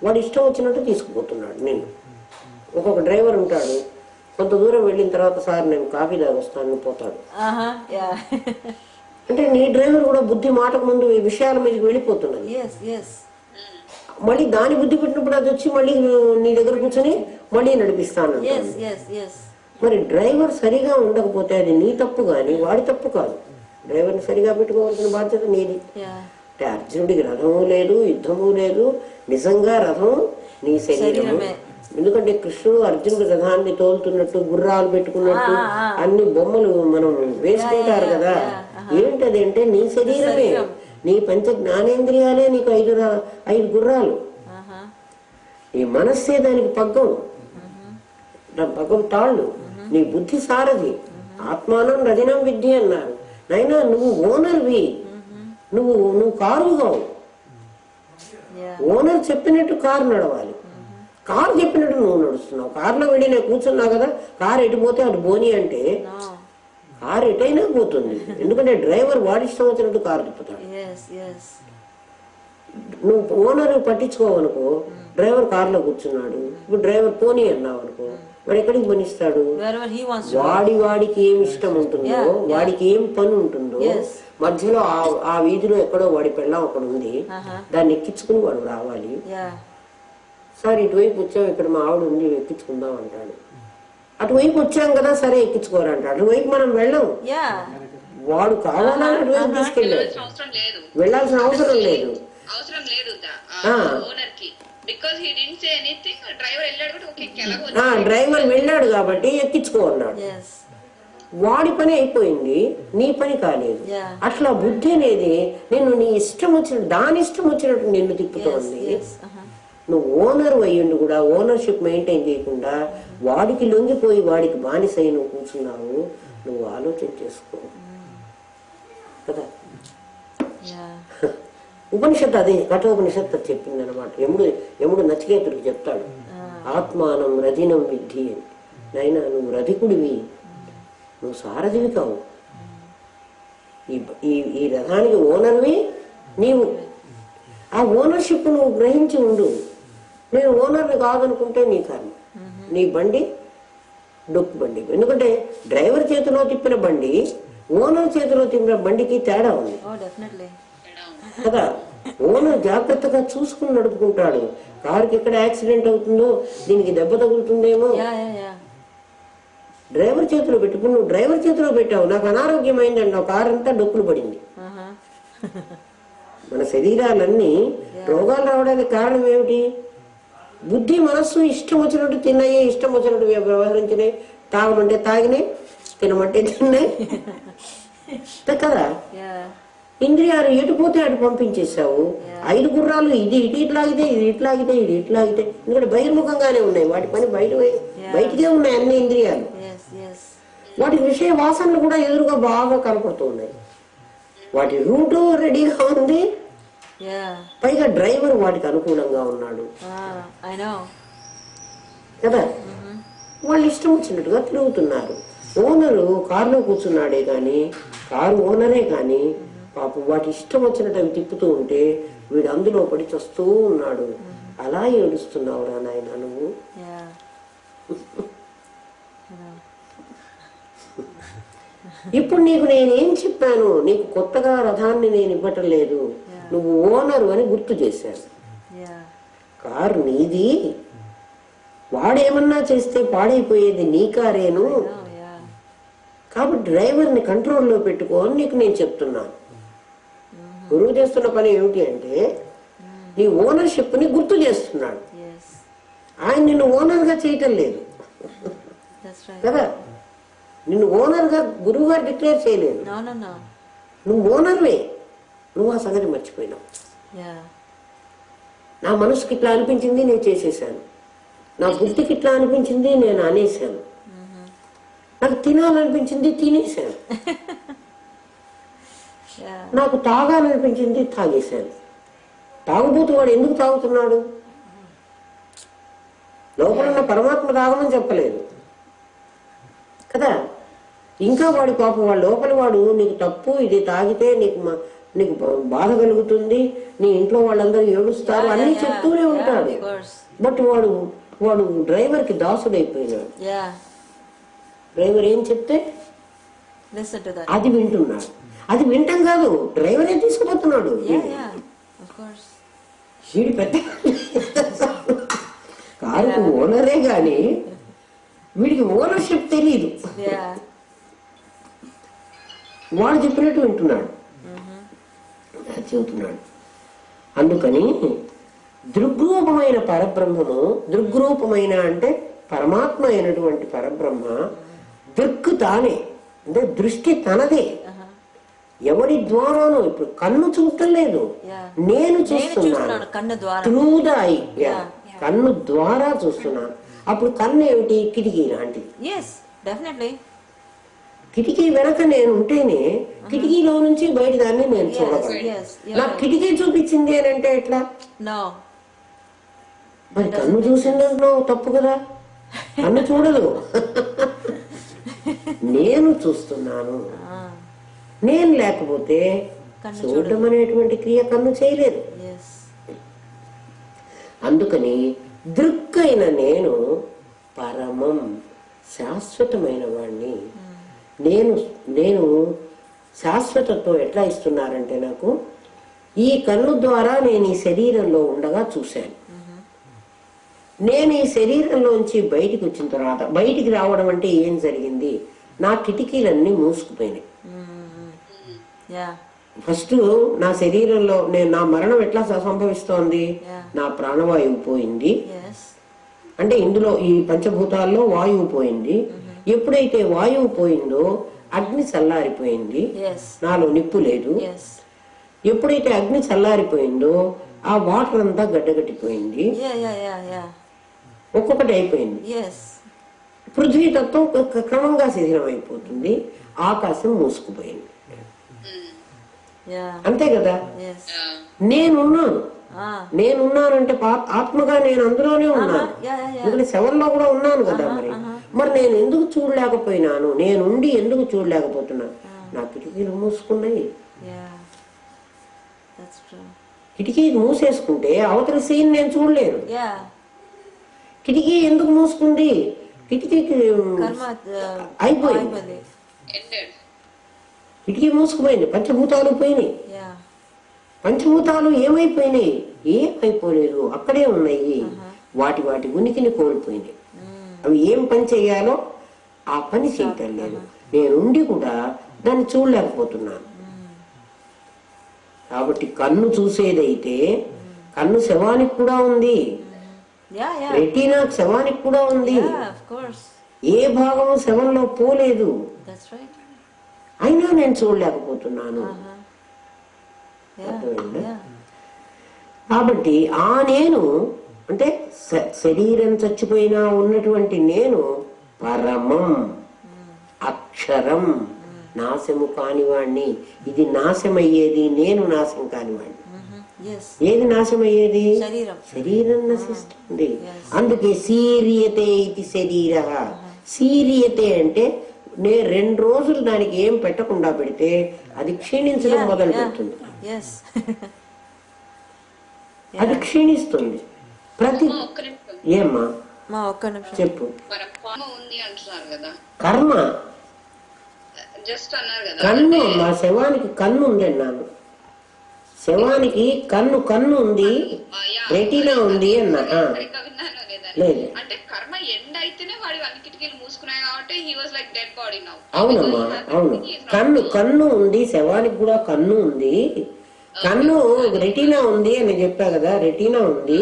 వాడు ఇష్టం వచ్చినట్టు తీసుకుపోతున్నాడు నిన్ను. ఒక్కొక్క డ్రైవర్ ఉంటాడు, కొంత దూరం వెళ్ళిన తర్వాత సార్ నేను కాఫీ తాగొస్తాను పోతాడు. అంటే నీ డ్రైవర్ కూడా బుద్ధి మాటకు ముందు ఈ విషయాల మీదకి వెళ్ళిపోతున్నది. మళ్ళీ దాని బుద్ధి పెట్టినప్పుడు అది వచ్చి మళ్ళీ నీ దగ్గర కూర్చొని మళ్ళీ నడిపిస్తాను. మరి డ్రైవర్ సరిగా ఉండకపోతే అది నీ తప్పు గాని వాడి తప్పు కాదు. డ్రైవర్ని సరిగా పెట్టుకోవాల్సిన బాధ్యత నీది. అంటే అర్జునుడికి రథము లేదు, యుద్ధము లేదు, నిజంగా రథం నీ శరీరము. ఎందుకంటే కృష్ణుడు అర్జునుడు రథాన్ని తోలుతున్నట్టు, గుర్రాలు పెట్టుకున్నట్టు అన్ని బొమ్మలు మనం వేసుకుంటారు కదా. ఏంటది అంటే నీ శరీరమే, నీ పంచ జ్ఞానేంద్రియాలే నీకు 5 గుర్రాలు. ఈ మనస్సే దానికి పగ్గం, పగ్గం తాళ్ళు. నీ బుద్ధి సారథి. ఆత్మానం రజనం విద్య అన్నారు. నైనా నువ్వు ఓనర్వి, నువ్వు కారు కావు. ఓనర్ చెప్పినట్టు కారు నడవాలి, కారు చెప్పినట్టు నువ్వు నడుస్తున్నావు. కారులో వెళ్ళి నేను కూర్చున్నా కదా, కారు ఎటుపోతే అటు బోని అంటే కారు ఎటైనా పోతుంది. ఎందుకంటే డ్రైవర్ వాడిష్టం వచ్చినట్టు కారు తిప్పుతాడు. నువ్వు ఓనర్ పట్టించుకోవనుకో, డ్రైవర్ కారులో కూర్చున్నాడు, ఇప్పుడు డ్రైవర్ పోనీ అన్నావు అనుకో, మరి ఎక్కడికి పనిస్తాడు? వాడికి ఏం ఇష్టం ఉంటుందో, వాడికి ఏం పని ఉంటుందో, మధ్యలో ఆ వీధిలో ఎక్కడో వాడి పెళ్ళం అక్కడ ఉంది, దాన్ని ఎక్కించుకుని వాడు రావాలి. సార్ ఇటువైపు వచ్చాం, ఇక్కడ మా ఆవిడ ఉంది, ఎక్కించుకుందాం అంటాడు. అటువైపు వచ్చాం కదా, సరే ఎక్కించుకోరంట. అటువైపు మనం వెళ్ళం. వాడు కావాలని అటువైపు తీసుకెళ్ళాడు, వెళ్ళాల్సిన అవసరం లేదు. డ్రైవర్ వెళ్ళాడు కాబట్టి ఎక్కించుకో అన్నాడు. వాడి పని అయిపోయింది, నీ పని కాలేదు. అట్లా బుద్ధి అనేది నిన్ను నీ ఇష్టం వచ్చినట్టు, దాని ఇష్టం వచ్చినట్టు నిన్ను తిప్పుతోంది. నువ్వు ఓనర్ అయ్యిండు కూడా ఓనర్షిప్ మెయింటైన్ చేయకుండా వాడికి లొంగిపోయి వాడికి బానిసై నువ్వు కూర్చున్నావు. నువ్వు ఆలోచన చేసుకో కదా. ఉపనిషత్తు అదే, కఠోపనిషత్తు చెప్పింది అనమాట. యముడు నచికేతుడికి చెప్తాడు, ఆత్మానం రథినం విద్ధి అని. నైనా నువ్వు రథికుడివి, నువ్వు సారథివి కావు. ఈ రథానికి ఓనర్వి నీవు. ఆ ఓనర్షిప్ నువ్వు గ్రహించి ఉండు. నేను ఓనర్ని కాదనుకుంటే నీ కర్మ. నీ బండి డొక్కు బండి. ఎందుకంటే డ్రైవర్ చేతిలో తిప్పిన బండి ఓనర్ చేతిలో తిప్పిన బండికి తేడా ఉంది కదా. ఓనర్ జాగ్రత్తగా చూసుకుని నడుపుకుంటాడు. కారుకి ఎక్కడ యాక్సిడెంట్ అవుతుందో, దీనికి దెబ్బ తగులుతుందేమో, డ్రైవర్ చేతిలో పెట్టుకుని నువ్వు డ్రైవర్ చేతిలో పెట్టావు. నాకు అనారోగ్యం అయిందండి, కారు అంతా డొక్కులు పడింది. మన శరీరాలన్నీ రోగాలు రావడానికి కారణం ఏమిటి? బుద్ధి మనస్సు ఇష్టం వచ్చినట్టు తిన్నాయి, ఇష్టం వచ్చినట్టు వ్యవహరించినాయి, తాగమంటే తాగినాయి, తినమంటే తిన్నాయి కదా. Yeah. ఇంద్రియాలు ఎటు పోతే అటు పంపించేసావు. 5 గుర్రాలు ఇది ఇటు ఇట్లాగితే ఇది ఇట్లాగితే ఇది ఇట్లాగితే, ఎందుకంటే బహిర్ముఖంగానే ఉన్నాయి, వాటి పని బయటికే ఉన్నాయి అన్ని ఇంద్రియాలు. Yes, yes. వాటి విషయ వాసనలు కూడా ఎదురుగా బాగా కనపడుతూ ఉన్నాయి. వాటి రూటు రెడీగా ఉంది, Yeah. పైగా డ్రైవర్ వాటికి అనుకూలంగా ఉన్నాడు I know. కదా. వాళ్ళు ఇష్టం వచ్చినట్టుగా తిరుగుతున్నారు. ఓనరు కారులో కూర్చున్నాడే కానీ, కారు ఓనరే కానీ పాపం వాటి ఇష్టం వచ్చినట్టు అవి తిప్పుతూ ఉంటే వీడు అందులో పడి చస్తూ ఉన్నాడు. అలా ఏడుస్తున్నావురా నాయన నువ్వు. Yeah. ఇప్పుడు నీకు నేనేం చెప్పాను, నీకు కొత్తగా రథాన్ని నేను ఇవ్వటం లేదు, నువ్వు ఓనరు అని గుర్తు చేశాను. Yeah. కారు నీది, వాడేమన్నా చేస్తే పాడైపోయేది నీ కారేను, Oh, yeah. కాబట్టి డ్రైవర్ని కంట్రోల్లో పెట్టుకో అని నీకు నేను చెప్తున్నాను. గురువు చేస్తున్న పని ఏమిటి అంటే నీ ఓనర్షిప్ని గుర్తు చేస్తున్నాడు. Yes. ఆయన నిన్ను ఓనర్గా చేయటం లేదు That's right. కదా. నిన్ను ఓనర్గా గురువు గారు డిక్లేర్ చేయలేదు. No, no, no. నువ్వు ఓనర్వే, నువ్వు ఆ సంగతి మర్చిపోయినావు. Yeah. నా మనసుకి ఇట్లా అనిపించింది నేను చేసేసాను, నా బుద్ధికి ఇట్లా అనిపించింది నేను అనేసాను, నాకు తినాలనిపించింది తినేసాను, Yeah. నాకు తాగాలనిపించింది తాగేశాను. తాగుబోతు వాడు ఎందుకు తాగుతున్నాడు? లోపల ఉన్న పరమాత్మ తాగమని చెప్పలేదు కదా. ఇంకా వాడి పాపం వాడు లోపల వాడు నీకు తప్పు, ఇది తాగితే నీకు బాధ కలుగుతుంది, నీ ఇంట్లో వాళ్ళందరూ ఏడుస్తారు అన్ని చెప్తూనే ఉంటాడు. Of course. బట్ వాడు డ్రైవర్కి దాసుడైపోయినాడు. Yeah. డ్రైవర్ ఏం చెప్తే Listen to that. అది వింటున్నాడు. అది వింటాం కాదు, డ్రైవరే తీసుకుపోతున్నాడు. Yeah, yeah. Of course. వీడి పెద్ద కారుకు ఓనరే గాని వీడికి ఓనర్షిప్ తెలియదు. Yeah. వాడు చెప్పినట్టు వింటున్నాడు, చెబుతున్నాడు. అందుకని దృగ్రూపమైన పరబ్రహ్మము, దృగ్రూపమైన అంటే పరమాత్మ అయినటువంటి పరబ్రహ్మ దృక్ తానే, అంటే దృష్టి తనదే. ఎవరి ద్వారానో, ఇప్పుడు కన్ను చూడటం లేదు, నేను చూస్తున్నాను కన్ను ద్వారా, త్రూ ద ఐ, కన్ను ద్వారా చూస్తున్నాను. అప్పుడు కన్ను ఏమిటి? కిటికీ లాంటిది. Yes, definitely. కిటికీ వెనక నేను ఉంటేనే కిటికీలో నుంచి బయట దాన్ని నేను చూడగలను. Yes. నాకు కిటికీ చూపించింది అని అంటే ఎట్లా? No. మరి కన్ను చూసిందంటున్నావు, తప్పు కదా. కన్ను చూడదు, నేను చూస్తున్నాను. నేను లేకపోతే చూడటం అనేటువంటి క్రియ కన్ను చేయలేదు. Yes. అందుకని దృక్కైన నేను పరమం, శాశ్వతమైన వాణ్ణి. నేను శాశ్వతత్వం ఎట్లా ఇస్తున్నారంటే, నాకు ఈ కన్ను ద్వారా నేను ఈ శరీరంలో ఉండగా చూశాను. నేను ఈ శరీరంలోంచి బయటికి వచ్చిన తర్వాత, బయటికి రావడం అంటే ఏం జరిగింది? నా కిటికీలన్నీ మూసుకుపోయినాయి. ఫస్ట్ నా శరీరంలో నా మరణం ఎట్లా సంభవిస్తోంది? నా ప్రాణవాయువు పోయింది, అంటే ఇందులో ఈ పంచభూతాల్లో వాయువు పోయింది. ఎప్పుడైతే వాయువు పోయిందో అగ్ని చల్లారిపోయింది, నాలో నిప్పు లేదు. ఎప్పుడైతే అగ్ని చల్లారిపోయిందో ఆ వాటర్ అంతా గడ్డగట్టిపోయింది, ఒక్కొక్కటి అయిపోయింది. పృథ్వీ తత్వం క్రమంగా శిథిలం అయిపోతుంది, ఆకాశం మూసుకుపోయింది. అంతే కదా. నేనున్నానంటే ఆత్మగా నేను అందులోనే ఉన్నాను, ఎందుకంటే శవంలో కూడా ఉన్నాను కదా. మరి నేను ఎందుకు చూడలేకపోయినాను? నేనుండి ఎందుకు చూడలేకపోతున్నాను? నా కిటికీలు మూసుకున్నాయి. కిటికీ మూసేసుకుంటే అవతల సీన్ నేను చూడలేను. కిటికీ ఎందుకు మూసుకుంది? కిటికీకి అయిపోయింది, కిటికీ మూసుకుపోయింది, పంచభూతాలు పోయినాయి. పంచభూతాలు ఏమైపోయినాయి? ఏమైపోలేదు, అక్కడే ఉన్నాయి. వాటి ఉనికిని కోల్పోయినాయి. అవి ఏం పని చేయాలో ఆ పని చేయటం లేదు. నేనుండి కూడా దాన్ని చూడలేకపోతున్నాను. కాబట్టి కన్ను చూసేదైతే కన్ను శవానికి కూడా ఉంది, రెటీనా శవానికి కూడా ఉంది. ఏ భాగం శవంలో పోలేదు, That's right. అయినా నేను చూడలేకపోతున్నాను. Yeah. అర్థమైందా? Yeah. కాబట్టి ఆ నేను అంటే శరీరం చచ్చిపోయినా ఉన్నటువంటి నేను పరమం, అక్షరం, నాశము కానివాణ్ణి. ఇది నాశమయ్యేది, నేను నాశం కానివాణ్ణి. Yes. ఏది నాశమయ్యేది? శరీరం. శరీరం నశిస్తుంది. అందుకే శీర్యతే ఇది శరీర. శీర్యతే అంటే 2 రోజులు దానికి ఏం పెట్టకుండా పెడితే అది క్షీణించడం మొదలు పెడుతుంది. Yes. అది క్షీణిస్తుంది. ప్రతి ఏమ్మా మా ఒక్క నిమిషం చెప్పు. ఉంది అంటున్నారు కదా, కర్మ జస్ట్ అన్నారు కదా. కన్ను, మా శవానికి కన్ను ఉంది అన్నాను. శవానికి కన్ను ఉంది, రెటీనా ఉంది అన్నా. సరిగ్గా విన్నాను లేదని. లేదు. అంటే కర్మ ఎండ్ అయితేనే వాడి అన్ని కిటికీలు మూసుకున్నాయి కాబట్టి he was like dead body now. అవునమ్మా, అవును. కన్ను ఉంది, శవానికి కూడా కన్ను ఉంది. కన్ను రెటీనా ఉంది అని చెప్పా కదా, రెటీనా ఉంది.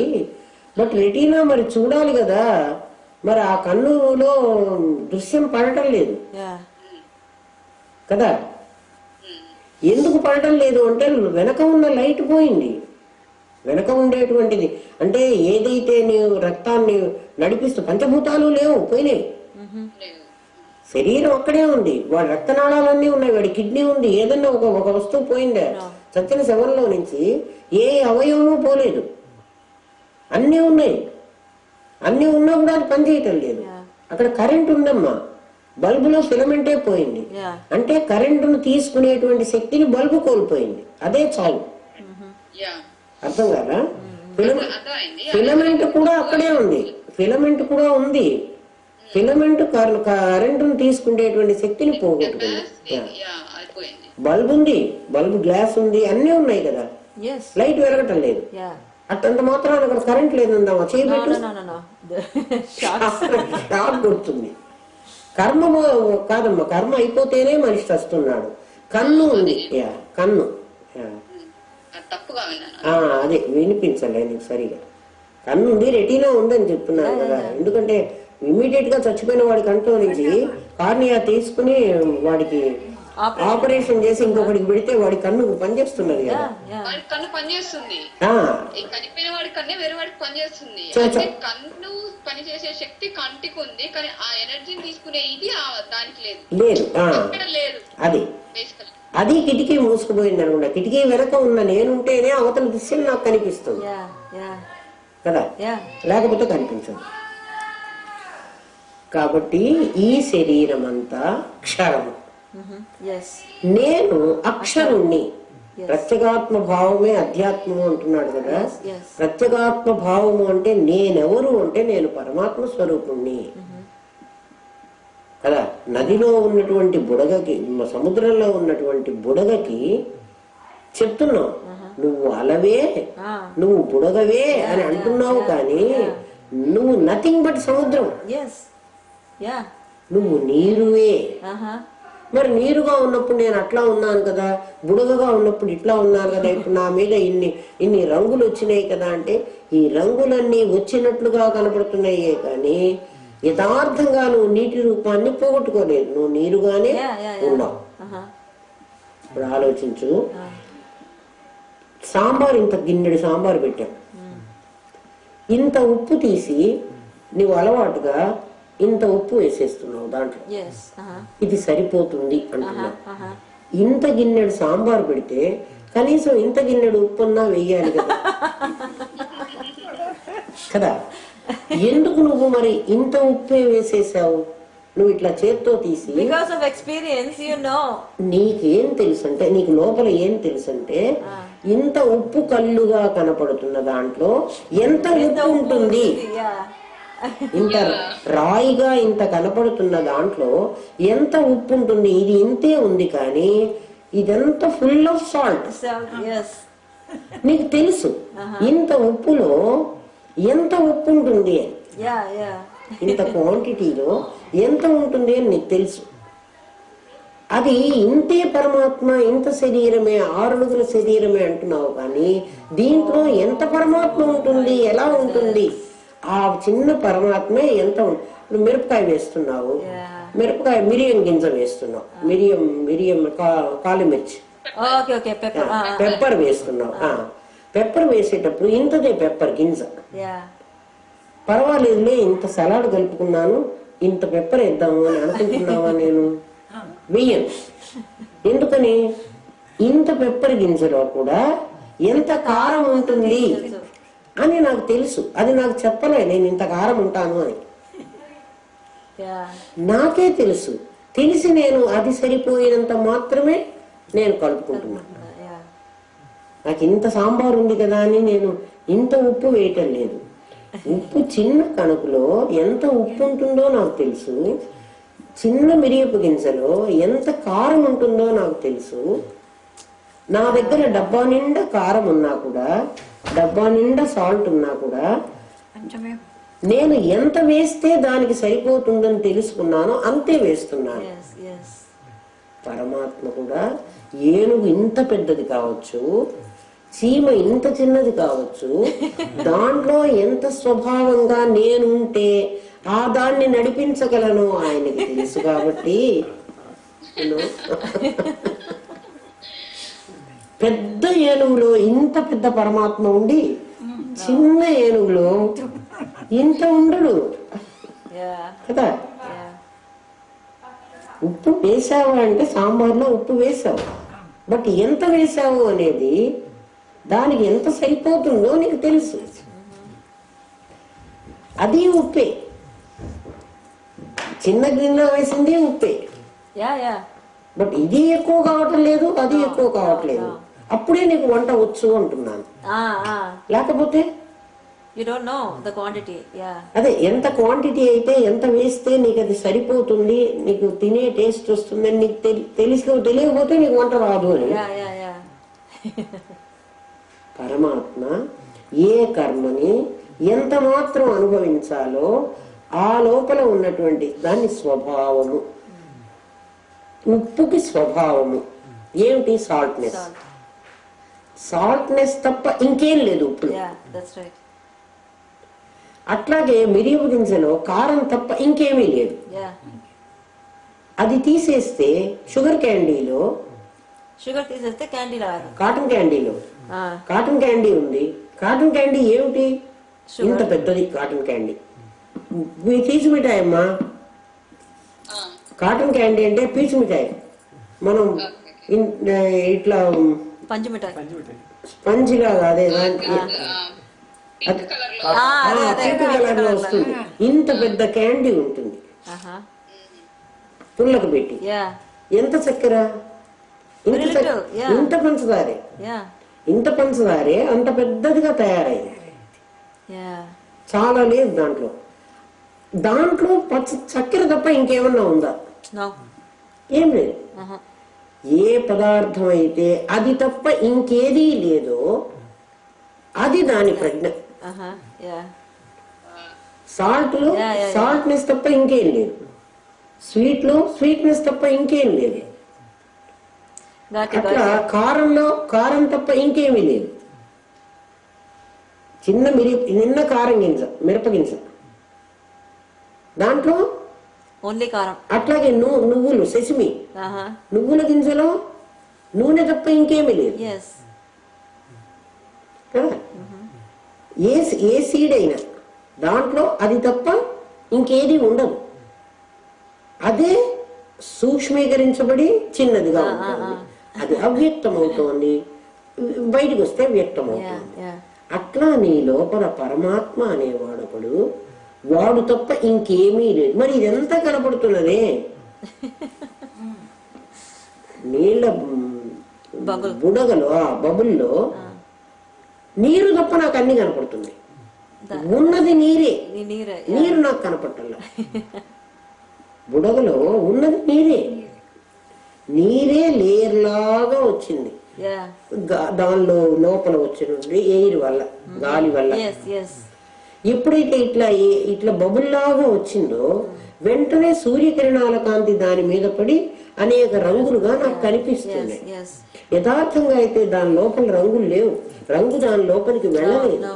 బట్ రెటీనా మరి చూడాలి కదా, మరి ఆ కన్నులో దృశ్యం పడటం లేదు Yeah. కదా. ఎందుకు పడటం లేదు అంటే వెనక ఉన్న లైట్ పోయింది. వెనక ఉండేటువంటిది అంటే ఏదైతే నీవు రక్తాన్ని నడిపిస్తూ పంచభూతాలు లేవు, పోయినాయి. శరీరం ఒక్కడే ఉంది, వాడి రక్తనాళాలన్నీ ఉన్నాయి, వాడి కిడ్నీ ఉంది. ఏదన్నా ఒక వస్తువు పోయిందా? చచ్చిన శవంలో నుంచి ఏ అవయవము పోలేదు, అన్నీ ఉన్నాయి. అన్నీ ఉన్నా కూడా అది పనిచేయటం లేదు. అక్కడ కరెంట్ ఉందమ్మా, బల్బులో ఫిలమెంటే పోయింది. Yeah. అంటే కరెంటును తీసుకునేటువంటి శక్తిని బల్బు కోల్పోయింది. అదే చాలు. అర్థం కదా? ఫిలమెంట్ కూడా అక్కడే ఉంది, ఫిలమెంట్ కూడా ఉంది. ఫిలమెంట్ కరెంటును తీసుకునేటువంటి శక్తిని పోగొట్టుకుంది. బల్బ్ ఉంది, బల్బ్ గ్లాస్ ఉంది, అన్నీ ఉన్నాయి కదా. Yes. లైట్ వెలగటం లేదు. Yeah. అట్టంత మాత్రం అక్కడ కరెంట్ లేదందామా, చేయబెట్టు. No. షాక్ కొడుతుంది. కర్మ కాదమ్మా, కర్మ అయిపోతేనే మనిషి వస్తున్నాడు. కన్ను ఉంది, కన్ను. తప్పుగా విన్నాను. అదే వినిపించలే నీకు సరిగా. కన్ను ఉంది, రెటీనా ఉందని చెప్తున్నాను కదా. ఎందుకంటే ఇమీడియట్ గా చచ్చిపోయిన వాడి కంట్లో నుంచి కార్నియా తీసుకుని వాడికి ఆపరేషన్ చేసి ఇంకొకటికి పెడితే వాడి కన్ను పనిచేస్తున్నది కదా. వాడి కన్ను పనిచేస్తుంది, చనిపోయిన వాడి కన్నే వేరే వాడికి పనిచేస్తుంది. కన్ను పనిచేసే శక్తి కంటికి ఉంది, కానీ ఆ ఎనర్జీని తీసుకునే ఇది దానికి లేదు. అది కిటికీ మూసుకుపోయింది అనుకుంటా. కిటికీ వెనక ఉన్న నేనుంటేనే అవతల దృశ్యం నాకు కనిపిస్తుంది కదా, లేకపోతే కనిపించదు. కాబట్టి ఈ శరీరం అంతా క్షరము. నేను అక్షరుణ్ణి. ప్రత్యేగాత్మ భావమే అధ్యాత్మము అంటున్నాడు కదా. ప్రత్యేగాత్మ భావము అంటే నేనెవరు అంటే నేను పరమాత్మ స్వరూపుణ్ణి కదా. నదిలో ఉన్నటువంటి బుడగకి, సముద్రంలో ఉన్నటువంటి బుడగకి చెప్తున్నావు, నువ్వు అలవే, నువ్వు బుడగవే అని అంటున్నావు, కానీ నువ్వు నథింగ్ బట్ సముద్రం. నువ్వు నీరువే. మరి నీరుగా ఉన్నప్పుడు నేను అట్లా ఉన్నాను కదా, బుడగగా ఉన్నప్పుడు ఇట్లా ఉన్నాను కదా, ఇప్పుడు నా మీద ఇన్ని రంగులు వచ్చినాయి కదా అంటే ఈ రంగులన్నీ వచ్చినట్లుగా కనబడుతున్నాయే కానీ యథార్థంగా నువ్వు నీటి రూపాన్ని పోగొట్టుకోలేదు, నువ్వు నీరుగానే ఉన్నావు. ఇప్పుడు ఆలోచించు, సాంబార్ ఇంత గిన్నెడు సాంబార్ పెట్టాం, ఇంత ఉప్పు తీసి నువ్వు అలవాటుగా ఇంత ఉప్పు వేసేస్తున్నావు దాంట్లో, ఇది సరిపోతుంది అంటున్నావు. ఇంత గిన్నెడు సాంబార్ పెడితే కనీసం ఇంత గిన్నెడు ఉప్పు అన్నా వెయ్యాలి కదా కదా. ఎందుకు నువ్వు మరి ఇంత ఉప్పే వేసేసావు? నువ్వు ఇట్లా చేత్తో తీసి, because of experience you know, నీకేం తెలుసు అంటే, నీకు లోపల ఏం తెలుసు అంటే, ఇంత ఉప్పు కళ్ళుగా కనపడుతున్న దాంట్లో ఎంత ఉప్పు ఉంటుంది, ఇంత రాయిగా ఇంత కనపడుతున్న దాంట్లో ఎంత ఉప్పు ఉంటుంది, ఇది ఇంతే ఉంది కానీ ఇదంతా ఫుల్ ఆఫ్ సాల్ట్. నీకు తెలుసు ఇంత ఉప్పులో ఎంత ఉప్పు ఉంటుంది, ఇంత క్వాంటిటీలో ఎంత ఉంటుంది అని నీకు తెలుసు. అది ఇంతే పరమాత్మ, ఇంత శరీరమే, 6 అడుగుల శరీరమే అంటున్నావు, కానీ దీంట్లో ఎంత పరమాత్మ ఉంటుంది, ఎలా ఉంటుంది ఆ చిన్న పరమాత్మే ఎంత మిరపకాయ వేస్తున్నావు, మిరపకాయ మిరియం గింజ వేస్తున్నావు, మిరియం కాలిమిర్చి పెప్పర్ వేస్తున్నావు. పెప్పర్ వేసేటప్పుడు ఇంతదే పెప్పర్ గింజ, పర్వాలేదులే ఇంత సలాడ్ కలుపుకున్నాను ఇంత పెప్పర్ వేద్దాము అని అనుకుంటున్నావా? నేను వెయ్యను. ఎందుకని? ఇంత పెప్పర్ గింజలో కూడా ఎంత కారం ఉంటుంది అని నాకు తెలుసు. అది నాకు చెప్పలే నేను ఇంత కారం ఉంటాను అని, నాకే తెలుసు. తెలిసి నేను అది సరిపోయినంత మాత్రమే నేను కలుపుకుంటున్నాను. నాకు ఇంత సాంబార్ ఉంది కదా అని నేను ఇంత ఉప్పు వేయటం లేదు. ఉప్పు చిన్న కణుకులో ఎంత ఉప్పు ఉంటుందో నాకు తెలుసు, చిన్న మిరియపు గింజలో ఎంత కారం ఉంటుందో నాకు తెలుసు. నా దగ్గర డబ్బా నిండా కారం ఉన్నా కూడా, డబ్బా నిండా సాల్ట్ ఉన్నా కూడా నేను ఎంత వేస్తే దానికి సరిపోతుందని తెలుసుకున్నానో అంతే వేస్తున్నాను. పరమాత్మ కూడా ఏనుగు ఇంత పెద్దది కావచ్చు, చీమ ఇంత చిన్నది కావచ్చు, దాంట్లో ఎంత స్వభావంగా నేనుంటే ఆ దాన్ని నడిపించగలను ఆయనకి తెలుసు. కాబట్టి పెద్ద ఏనుగులో ఇంత పెద్ద పరమాత్మ ఉండి చిన్న ఏనుగులో ఇంత ఉండడు కదా. ఉప్పు వేసావు అంటే సాంబార్లో ఉప్పు వేసావు, బట్ ఎంత వేసావు అనేది దానికి ఎంత సరిపోతుందో నీకు తెలుసు. అది ఉప్పే, చిన్న గిన్నెలో వేసింది ఉప్పే, బట్ ఇది ఎక్కువ కావటం లేదు, అది ఎక్కువ కావట్లేదు. అప్పుడే నీకు వంట వచ్చు అంటున్నాను. లేకపోతే అదే ఎంత క్వాంటిటీ అయితే ఎంత వేస్తే నీకు అది సరిపోతుంది, నీకు తినే టేస్ట్ వస్తుంది అని నీకు తెలియకపోతే నీకు వంట రాదు అని. పరమాత్మ ఏ కర్మని ఎంత మాత్రం అనుభవించాలో ఆ లోపల ఉన్నటువంటి దాని స్వభావము. ఉప్పుకి స్వభావము ఏమిటి? సాల్ట్నెస్. సాల్ట్నెస్ తప్ప ఇంకేం లేదు ఉప్పులో. అట్లాగే మిరియపు గింజలో కారం తప్ప ఇంకేమీ లేదు. అది తీసేస్తే షుగర్ క్యాండీలో, కాటన్ క్యాండీలో కాటన్ క్యాండీ ఉంది. కాటన్ క్యాండీ ఏమిటి? ఇంత పెద్దది కాటన్ క్యాండీ. పీచు మిఠాయి అమ్మా, కాటన్ క్యాండీ అంటే పీచు మిఠాయి. మనం ఇట్లా స్పంజిగా అదే పింక్ కలర్ లో వస్తుంది. ఇంత పెద్ద క్యాండీ ఉంటుంది పుల్లకు పెట్టి. ఎంత చక్కెర, ఇంత పంచదారే, ఇంత పంచదారే అంత పెద్దదిగా తయారైంది. చాలా లేదు దాంట్లో. దాంట్లో చక్కెర తప్ప ఇంకేమన్నా ఉందా? ఏం లేదు. ఏ పదార్థం అయితే అది తప్ప ఇంకేదీ లేదో అది దాని ప్రజ్ఞ. సాల్ట్ లో సాల్ట్నెస్ తప్ప ఇంకేం లేదు, స్వీట్ లో స్వీట్నెస్ తప్ప ఇంకేం లేదు. అట్లా కారంలో కారం తప్ప ఇంకేమీ లేదు. నిన్న కారం గింజ, మిరప గింజ, దాంట్లో ఓన్లీ కారం. అట్లాగే నువ్వులు, సెసిమి, నువ్వుల గింజలో నూనె తప్ప ఇంకేమీ లేదు. ఏ సీడ్ అయినా దాంట్లో అది తప్ప ఇంకేది ఉండదు. అదే సూక్ష్మీకరించబడి చిన్నదిగా ఉంటుంది. అది అవ్యక్తం అవుతోంది, బయటకు వస్తే వ్యక్తం అవుతుంది. అట్లా నీ లోపల పరమాత్మ అనేవాడొకడు, వాడు తప్ప ఇంకేమీ లేదు. మరి ఇదంతా కనపడుతున్నదే నీళ్ళ బుడగలో, ఆ బబుల్లో నీరు తప్ప నాకు అన్ని కనపడుతుంది. ఉన్నది నీరే, నీరు నాకు కనపడటంలా. బుడగలో ఉన్నది నీరే, నీరే లేర్లాగా వచ్చింది. దానిలో లోపల వచ్చినటువంటి ఎయిర్ వల్ల, గాలి వల్ల. ఎప్పుడైతే ఇట్లా బబుల్లాగా వచ్చిందో వెంటనే సూర్యకిరణాల కాంతి దాని మీద పడి అనేక రంగులుగా నాకు కనిపిస్తుంది. యథార్థంగా అయితే దాని లోపల రంగులు లేవు, రంగు దాని లోపలికి వెళ్ళలేదు.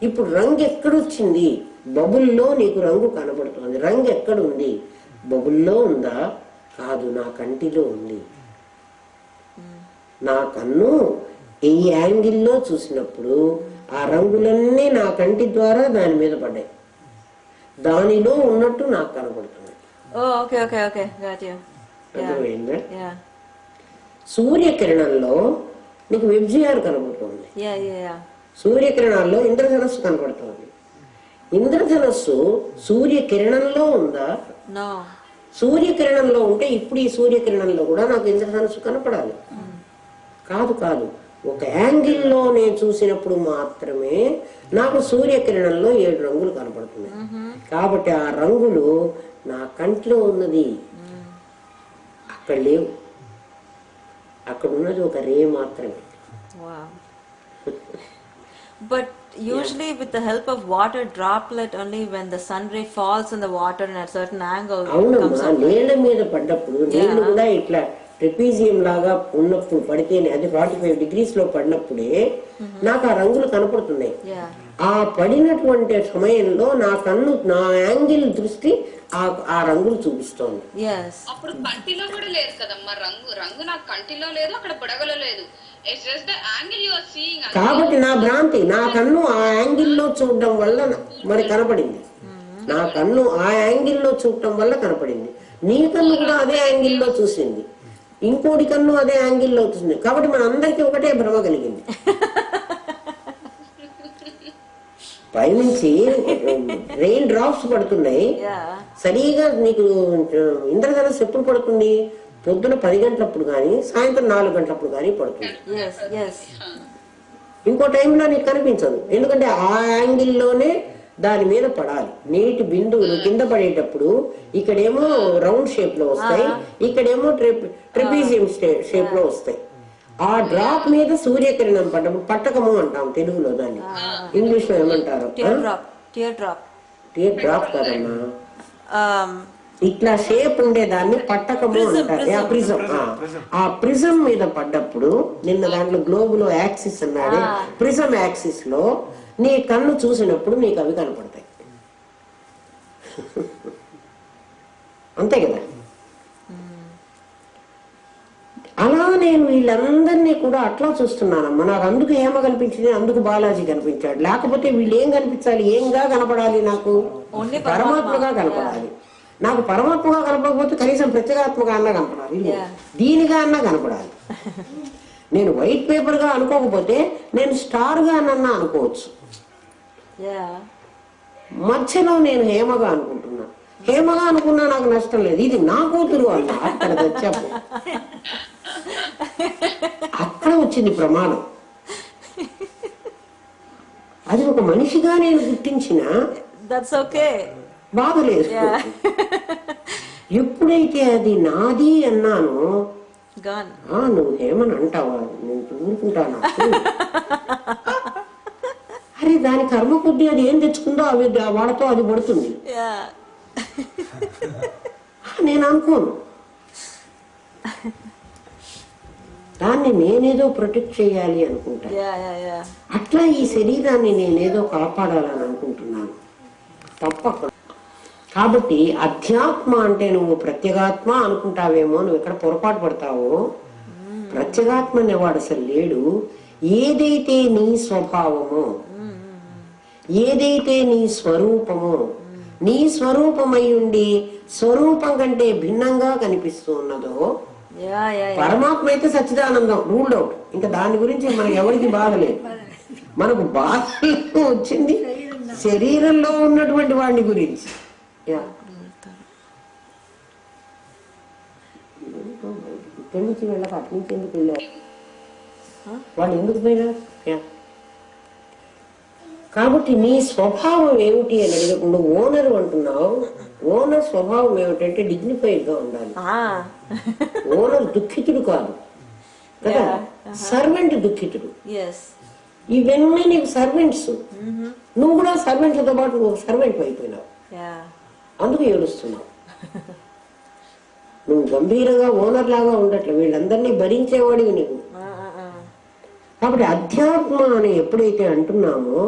ఇప్పుడు రంగు ఎక్కడొచ్చింది బబుల్లో నీకు రంగు కనబడుతుంది. రంగు ఎక్కడుంది? బబుల్లో ఉందా? కాదు, నా కంటిలో ఉంది. నా కన్ను ఈ యాంగిల్లో చూసినప్పుడు ఆ రంగులన్నీ నా కంటి ద్వారా దాని మీద పడ్డాయి. దానిలో ఉన్నట్టు నాకు కనబడుతుంది. అర్థమైందా? సూర్యకిరణంలో నీకు వెబ్జిఆర్ కనబడుతుంది. సూర్యకిరణాల్లో ఇంద్రధనస్సు కనబడుతుంది. ఇంద్రధనస్సు సూర్యకిరణంలో ఉందా? సూర్యకిరణంలో ఉంటే ఇప్పుడు ఈ సూర్యకిరణంలో కూడా నాకు ఇంద్రధనస్సు కనపడాలి. కాదు కాదు, ఒక యాంగిల్లో నేను చూసినప్పుడు మాత్రమే నాకు సూర్యకిరణంలో 7 రంగులు కనపడుతున్నాయి. కాబట్టి ఆ రంగులు నా కంటిలో ఉన్నది, అక్కడ లేవు. అక్కడ ఉన్నది ఒక రే మాత్రమే. But usually with the help of water droplet only, when the sun ray falls in the water in a certain angle, అవునమ్మా, నీళ్ళ మీద పడ్డప్పుడు నీళ్లు కూడా ఇట్లా ట్రెపీజియం లాగా ఉన్నప్పుడు పడితేనే, అది 45 degrees లో పడినప్పుడే నాకు ఆ రంగులు కనపడుతున్నాయి. ఆ పడినటువంటి సమయంలో నా కన్ను, నా యాంగిల్ దృష్టి ఆ రంగులు చూపిస్తోంది. అప్పుడు కంటిలో కూడా లేదు కదమ్మా రంగు. రంగు నాకు కంటిలో లేదు, అక్కడ బుడగలో లేదు. కాబట్టి నా భ్రాంతి, నా కన్ను ఆ యాంగిల్లో చూడడం వల్ల మరి కనపడింది. నా కన్ను ఆ యాంగిల్లో చూడటం వల్ల కనపడింది. నీ కన్ను కూడా అదే యాంగిల్లో చూసింది, ఇంకోటి కన్ను అదే యాంగిల్లో చూసింది. కాబట్టి మన అందరికీ ఒకటే భ్రమ కలిగింది. పైనుంచి రెయిన్ డ్రాప్స్ పడుతున్నాయి. సరిగా నీకు ఇంద్రధనస్సు ఎప్పుడు పడుతుంది? పొద్దున 10 గంటలప్పుడు కానీ, సాయంత్రం 4 గంటలప్పుడు కానీ పడుతుంది. ఇంకో టైంలో నీకు కనిపించదు, ఎందుకంటే ఆ యాంగిల్లోనే దాని మీద పడాలి. నీటి బిందువులు కింద పడేటప్పుడు ఇక్కడేమో రౌండ్ షేప్ లో వస్తాయి, ఇక్కడేమో ట్రెపీజియం షేప్ లో వస్తాయి. ఆ డ్రాప్ మీద సూర్యకిరణం పడ్డప్పుడు పట్టకము అంటాం తెలుగులో, దాన్ని ఇంగ్లీష్ లో ఏమంటారు? టియర్ డ్రాప్ కదమ్మా, ఇట్లా షేప్ ఉండేదాన్ని పట్టకము అంటారు. ప్రిజం. ఆ ప్రిజం మీద పడ్డప్పుడు, నిన్న దాంట్లో గ్లోబ్ లో యాక్సిస్ అన్నాడు, ప్రిజం యాక్సిస్ లో నీ కన్ను చూసినప్పుడు నీకు అవి కనపడతాయి. అంతే కదా? అలా నేను వీళ్ళందరినీ కూడా అట్లా చూస్తున్నానమ్మా. నాకు అందుకు హేమ కనిపించింది, అందుకు బాలాజీ కనిపించాడు. లేకపోతే వీళ్ళు ఏం కనిపించాలి? ఏంగా కనపడాలి? నాకు పరమాత్మగా కనపడాలి. నాకు పరమాత్మగా కనపడకపోతే కనీసం ప్రత్యేగాత్మగా అన్నా కనపడాలి, దీనిగా అన్నా కనపడాలి. నేను వైట్ పేపర్ గా అనుకోకపోతే నేను స్టార్ గా అన్నా అనుకోవచ్చు. మధ్యలో నేను హేమగా అనుకుంటున్నా. హేమగా అనుకున్నా నాకు నష్టం లేదు, ఇది నా కూతురు అన్న. అక్కడ వచ్చాము, అక్కడ వచ్చింది ప్రమాణం. అది ఒక మనిషిగా నేను గుర్తించిన బాధ లేదు. ఎప్పుడైతే అది నాది అన్నాను, నువ్వు హేమని అంటావా, నేను ఊరుకుంటాను. అరే దాని కర్మ కొద్ది అది ఏం తెచ్చుకుందో అవి వాడతో అది పడుతుంది. నేను అనుకోను, దాన్ని నేనేదో ప్రొటెక్ట్ చేయాలి అనుకుంటా. అట్లా ఈ శరీరాన్ని నేనేదో కాపాడాలని అనుకుంటున్నాను. తప్పకుండా. కాబట్టి అధ్యాత్మ అంటే నువ్వు ప్రత్యేగాత్మ అనుకుంటావేమో, నువ్వు ఎక్కడ పొరపాటు పడతావో. ప్రత్యేగాత్మ అనేవాడు అసలు లేడు. ఏదైతే నీ స్వభావమో, ఏదైతే నీ స్వరూపమో, నీ స్వరూపమై ఉండి స్వరూపం కంటే భిన్నంగా కనిపిస్తూ ఉన్నదో, పరమాత్మ అయితే సచ్చిదానందం, రూల్డ్ అవుట్. ఇంకా దాని గురించి మనకి ఎవరికి బాధ లేదు. మనకు బాధ వచ్చింది శరీరంలో ఉన్నటువంటి వాడిని గురించి. ఇక్కడి నుంచి వెళ్ళక అటు నుంచి ఎందుకు వెళ్ళారు వాళ్ళు, ఎందుకు పోయినారు? కాబట్టి నీ స్వభావం ఏమిటి అని అడగకుండా ఓనర్ అంటున్నావు. ఓనర్ స్వభావం ఏమిటంటే డిగ్నిఫైడ్ గా ఉండాలి. ఓనర్ దుఃఖితుడు కాదు కదా, సర్వెంట్ దుఃఖితుడు. ఇవన్నీ నీకు సర్వెంట్స్. నువ్వు కూడా సర్వెంట్లతో పాటు ఒక సర్వెంట్ అయిపోయినావు, అందుకు ఏడుస్తున్నావు. నువ్వు గంభీరంగా ఓనర్ లాగా ఉండట్లే, వీళ్ళందరినీ భరించేవాడివి నీకు. కాబట్టి అధ్యాత్మ అని ఎప్పుడైతే అంటున్నామో,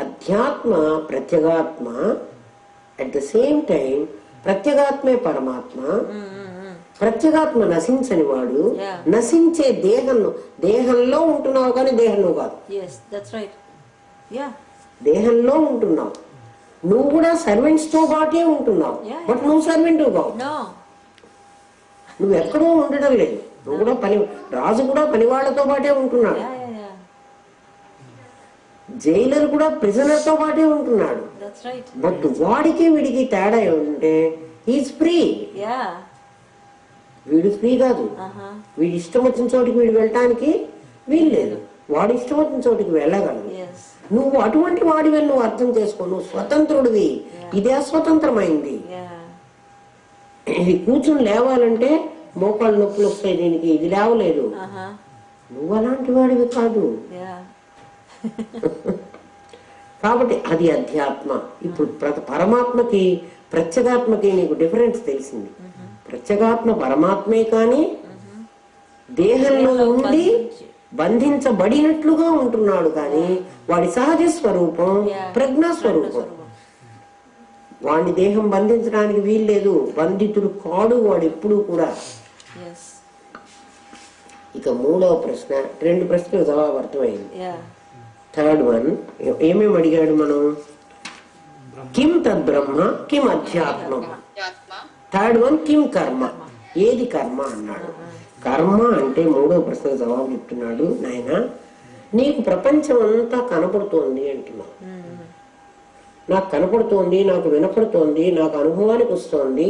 అధ్యాత్మ ప్రత్యేగాత్మ, అట్ ద సేమ్ టైం ప్రత్యేగాత్మే పరమాత్మ. ప్రత్యేగాత్మ నశించని వాడు, నశించే దేహంలో ఉంటున్నావు కానీ దేహంలో కాదు. దేహంలో ఉంటున్నావు, నువ్వు కూడా సర్వెంట్స్ తో పాటే ఉంటున్నావు, బట్ నువ్వు సర్వెంట్ కావు. నువ్వు ఎక్కడో ఉండడం లేదు, నువ్వు కూడా రాజు కూడా పనివాళ్లతో పాటే ఉంటున్నాడు, జైలర్ కూడా ప్రిజనర్ తో పాటే ఉంటున్నాడు. బట్ వాడికి వీడికి తేడా ఏమంటే హీస్ ఫ్రీ. వీడు ఫ్రీ కాదు. వీడి ఇష్టం వచ్చిన చోటికి వీడు వెళ్ళటానికి వీలు లేదు, వాడి ఇష్టం వచ్చిన చోటికి వెళ్ళగలడు. నువ్వు అటువంటి వాడివి నువ్వు అర్థం చేసుకో, నువ్వు స్వతంత్రుడివి. ఇదే స్వతంత్రమైంది. ఇది కూర్చుని లేవాలంటే మోకాళ్ళు నొప్పులు వస్తాయి దీనికి, ఇది లేవలేదు. నువ్వు అలాంటి వాడివి కాదు. కాబట్టి అది అధ్యాత్మ. ఇప్పుడు పరమాత్మకి ప్రత్యేగాత్మకి నీకు డిఫరెన్స్ తెలిసింది. ప్రత్యేగాత్మ పరమాత్మే కానీ దేహంలో ఉండి బంధించబడినట్లుగా ఉంటున్నాడు, కానీ వాడి సహజ స్వరూపం ప్రజ్ఞా స్వరూపం. వాడి దేహం బంధించడానికి వీల్లేదు, బంధితుడు కాడు వాడు ఎప్పుడు కూడా. ఇక మూడవ ప్రశ్న, 2 ప్రశ్నలు జవాబు అర్థమైంది. థర్డ్ వన్ ఏమేమి అడిగాడు మనం? కిం తద్బ్రహ్మ, కిం అధ్యాత్మం. థర్డ్ వన్ కిం కర్మ, ఏది కర్మ అన్నాడు. కర్మ అంటే మూడవ ప్రశ్న జవాబు చెప్తున్నాడు. నాయన, నీకు ప్రపంచం అంతా కనపడుతోంది అంటున్నావు. నాకు కనపడుతోంది, నాకు వినపడుతోంది, నాకు అనుభవానికి వస్తోంది.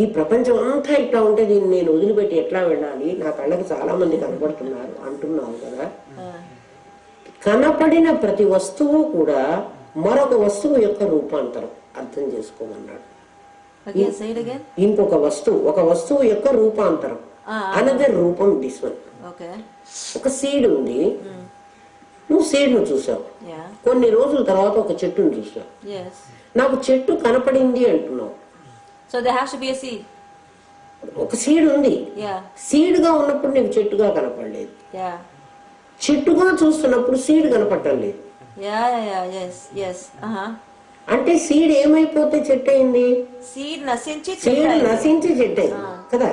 ఈ ప్రపంచం అంతా ఇట్లా ఉంటే దీన్ని నేను వదిలిపెట్టి ఎట్లా వెళ్ళాలి, నా కళ్ళకి చాలా మంది కనపడుతున్నారు అంటున్నావు కదా. కనపడిన ప్రతి వస్తువు కూడా మరొక వస్తువు యొక్క రూపాంతరం, అర్థం చేసుకోమన్నాడు. ఇంకొక వస్తువు, ఒక వస్తువు యొక్క రూపాంతరం, అనదర్ రూపం దిస్ వన్. ఒక సీడ్ ఉంది, నువ్వు సీడ్ ను చూసావు. కొన్ని రోజుల తర్వాత ఒక చెట్టును చూసావు. నాకు చెట్టు కనపడింది అంటున్నావు. ఒక సీడ్ ఉంది, సీడ్ గా ఉన్నప్పుడు నీకు చెట్టుగా కనపడలేదు. చెట్టుగా చూస్తున్నప్పుడు సీడ్ కనపడటం లేదు. అంటే సీడ్ ఏమైపోతే చెట్టు అయింది? సీడ్ నశించి చెట్టు అయింది కదా.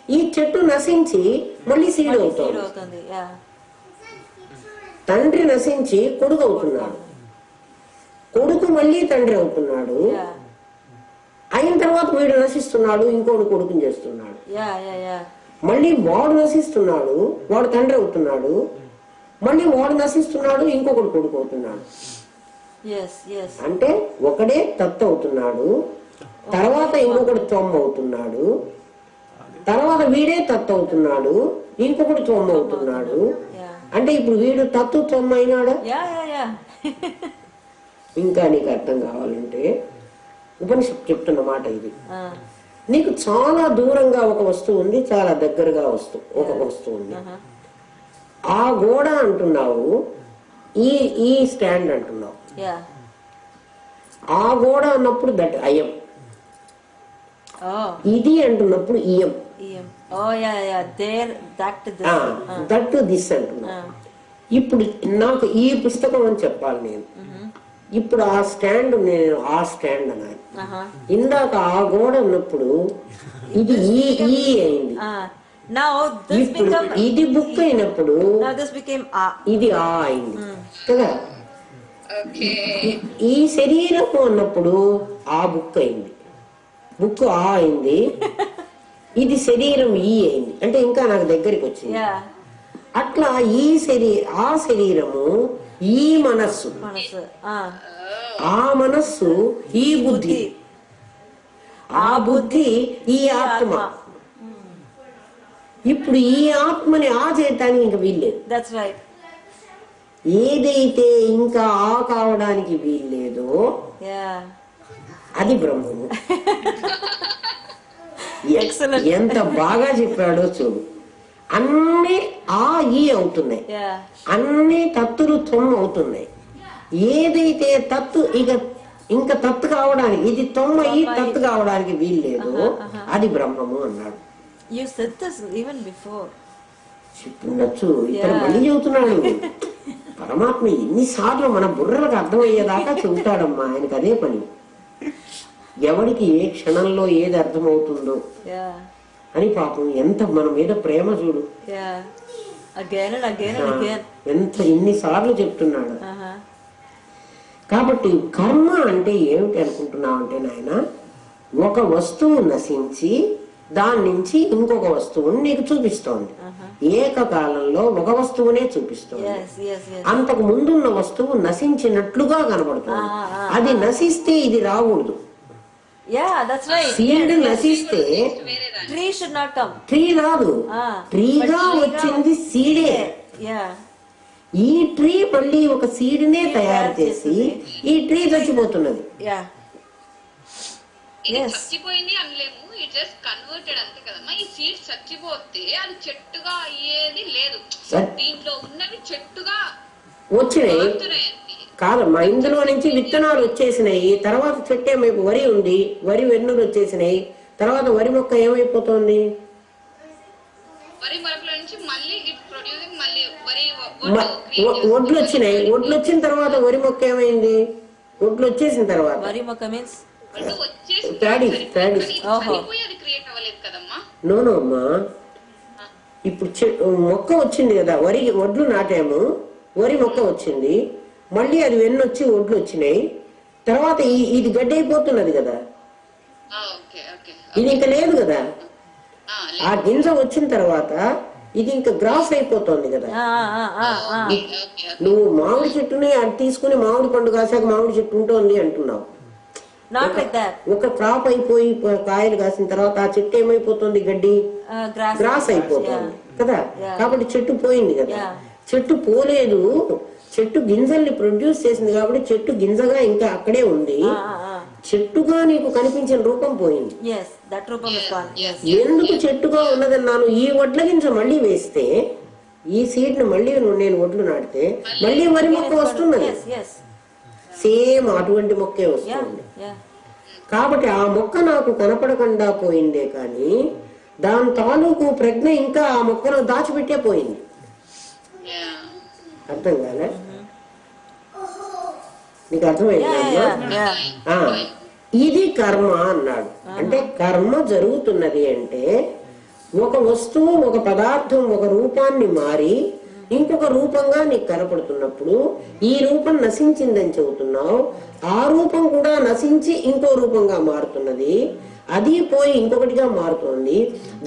ఈ చెట్టు నశించి మళ్ళీ సీడ్ అవుతుంది. తండ్రి నశించి కొడుకు అవుతున్నాడు, కొడుకు మళ్ళీ తండ్రి అవుతున్నాడు. అయిన తర్వాత వీడు నశిస్తున్నాడు, ఇంకోడు కొడుకుని చేస్తున్నాడు. మళ్ళీ వాడు నశిస్తున్నాడు, వాడు తండ్రి అవుతున్నాడు. మళ్ళీ వాడు నశిస్తున్నాడు, ఇంకొకడు కొడుకు అవుతున్నాడు. అంటే ఒకడే తత్తు అవుతున్నాడు, తర్వాత ఇంకొకటి తొమ్మ అవుతున్నాడు, తర్వాత వీడే తత్తు అవుతున్నాడు, ఇంకొకటి తొమ్మ అవుతున్నాడు. అంటే ఇప్పుడు వీడు తత్తు తొమ్మ అయినాడా? ఇంకా నీకు అర్థం కావాలంటే ఉపనిషత్తు చెప్తున్న మాట ఇది. నీకు చాలా దూరంగా ఒక వస్తువు ఉంది, చాలా దగ్గరగా ఒక వస్తువు ఉంది. ఆ గోడ అంటున్నావు, ఈ స్టాండ్ అంటున్నావు. ఆ గోడ అన్నప్పుడు దట్ అయం, ఇది అంటున్నప్పుడు ఇయం, దట్ దిస్ అంటున్నావు. ఇప్పుడు నాకు ఈ పుస్తకం అని చెప్పాలి నేను. ఇప్పుడు ఆ స్టాండ్ నేను ఆ స్టాండ్ అన్నాను. ఇందాక ఆ గోడ ఉన్నప్పుడు ఇది ఈ అయింది. ఇప్పుడు ఇది బుక్ అయినప్పుడు ఇది ఆ అయింది కదా. ఈ శరీరము అన్నప్పుడు ఆ బుక్ అయింది, బుక్ ఆ అయింది. ఇది శరీరం ఈ అయింది, అంటే ఇంకా నాకు దగ్గరికి వచ్చింది. అట్లా ఆ శరీరము ఈ మనస్సు, ఆ మనస్సు ఈ బుద్ధి, ఆ బుద్ధి ఈ ఆత్మ. ఇప్పుడు ఈ ఆత్మని ఆ చేయటానికి ఇంకా వీల్లేదు. ఏదైతే ఇంకా ఆ కావడానికి వీల్లేదో అది బ్రహ్మము. ఎంత బాగా చెప్పాడో చూడు. అన్ని ఆ ఈ అవుతున్నాయి, అన్ని తత్తులు తొమ్మ అవుతున్నాయి. ఏదైతే తత్తు ఇంకా తత్తు కావడానికి, ఇది తొమ్మ ఈ తత్తు కావడానికి వీల్లేదు, అది బ్రహ్మము అన్నాడు. చెప్తుండొచ్చు, ఇక్కడ మళ్ళీ చెబుతున్నాడు. పరమాత్మ ఎన్నిసార్లు మన బుర్రలకు అర్థమయ్యేదాకా చెబుతాడమ్మా, ఆయనకు అదే పని. ఎవరికి ఏ క్షణంలో ఏది అర్థమవుతుందో Yeah. అని పాపం ఎంత మన మీద ప్రేమ చూడు. Yeah. Again and again and again. ఎంత ఎన్నిసార్లు చెప్తున్నాడు. Uh-huh. కాబట్టి కర్మ అంటే ఏమిటి అనుకుంటున్నావు అంటే నాయన, ఒక వస్తువు నశించి దాని నుంచి ఇంకొక వస్తువుని నీకు చూపిస్తోంది. ఏకకాలంలో ఒక వస్తువునే చూపిస్తోంది. Yes, yes, yes. అంతకు ముందున్న వస్తువు నశించినట్లుగా కనబడుతుంది. అది నశిస్తే ఇది రాకూడదు. Yeah, that's right. సీడ్ నశిస్తే Tree should not come. Tree రాదు. ట్రీగా వచ్చింది సీడే. Yeah. ఈ ట్రీ మళ్ళీ ఒక సీడ్ నే తయారు చేసి ఈ ట్రీ చచ్చిపోతున్నది. Yeah. ఇది చచ్చిపోయింది అనలేము, ఇట్ జస్ట్ కన్వర్టెడ్ అంతే కదమ్మా. ఈ సీడ్ చచ్చిపోతే అది చెట్టుగా అయ్యేది లేదు, దీంట్లో ఉన్నవి చెట్టుగా వచ్చినాయి మారుతున్నాయంతే. కాదమ్మా, ఇందులో నుంచి విత్తనాలు వచ్చేసినాయి. తర్వాత చెట్టే మీకు వరి ఉంది, వరి వెన్నులు వచ్చేసినాయి. తర్వాత వరి మొక్క ఏమైపోతుంది? వరి మొలకల నుంచి మళ్ళీ ఇట్ ప్రొడ్యూసింగ్ మళ్ళీ వరి ఒడ్లు వచ్చినాయి. ఒడ్లు వచ్చిన తర్వాత వరి మొక్క ఏమైంది? ఒడ్లు వచ్చేసిన తర్వాత Wari moka means? నోనో అమ్మా, ఇప్పుడు మొక్క వచ్చింది కదా, వడ్లు నాటాము, వరి మొక్క వచ్చింది, మళ్ళీ అది వెన్నొచ్చి ఒడ్లు వచ్చినాయి. తర్వాత ఇది గడ్డి అయిపోతున్నది కదా, ఇది ఇంకా లేదు కదా. ఆ గింజ వచ్చిన తర్వాత ఇది ఇంకా గ్రాస్ అయిపోతుంది కదా. నువ్వు మామిడి చెట్టుని అది తీసుకుని మామిడి పండు కాసాక మామిడి చెట్టు ఉంటుంది అంటున్నావు. ఒక క్రాప్ అయిపోయి కాయలు కాసిన తర్వాత ఆ చెట్టు ఏమైపోతుంది? గడ్డి గ్రాస్ అయిపోతుంది కదా. కాబట్టి చెట్టు పోయింది కదా. చెట్టు పోలేదు, చెట్టు గింజల్ని ప్రొడ్యూస్ చేసింది కాబట్టి చెట్టు గింజగా ఇంకా అక్కడే ఉంది. చెట్టుగా నీకు కనిపించిన రూపం పోయింది. ఎందుకు చెట్టుగా ఉన్నదన్నాను? ఈ వడ్ల గింజ మళ్ళీ వేస్తే, ఈ సీడ్ ను మళ్ళీ నేను వడ్లు నాటితే మళ్ళీ వరి మొక్క వస్తున్నది. సేమ్ అటువంటి మొక్కే వస్తుంది. కాబట్టి ఆ మొక్క నాకు కనపడకుండా పోయిందే కానీ దాని తాలూకు ప్రజ్ఞ ఇంకా ఆ మొక్కను దాచిపెట్టే పోయింది. అర్థం కాలే? నీకు అర్థమైందా? ఇది కర్మ అన్నాడు. అంటే కర్మ జరుగుతున్నది అంటే ఒక వస్తువు, ఒక పదార్థం ఒక రూపాన్ని మారి ఇంకొక రూపంగా నీకు కనపడుతున్నప్పుడు ఈ రూపం నశించిందని చెబుతున్నావు. ఆ రూపం కూడా నశించి ఇంకో రూపంగా మారుతున్నది. అది పోయి ఇంకొకటిగా మారుతోంది.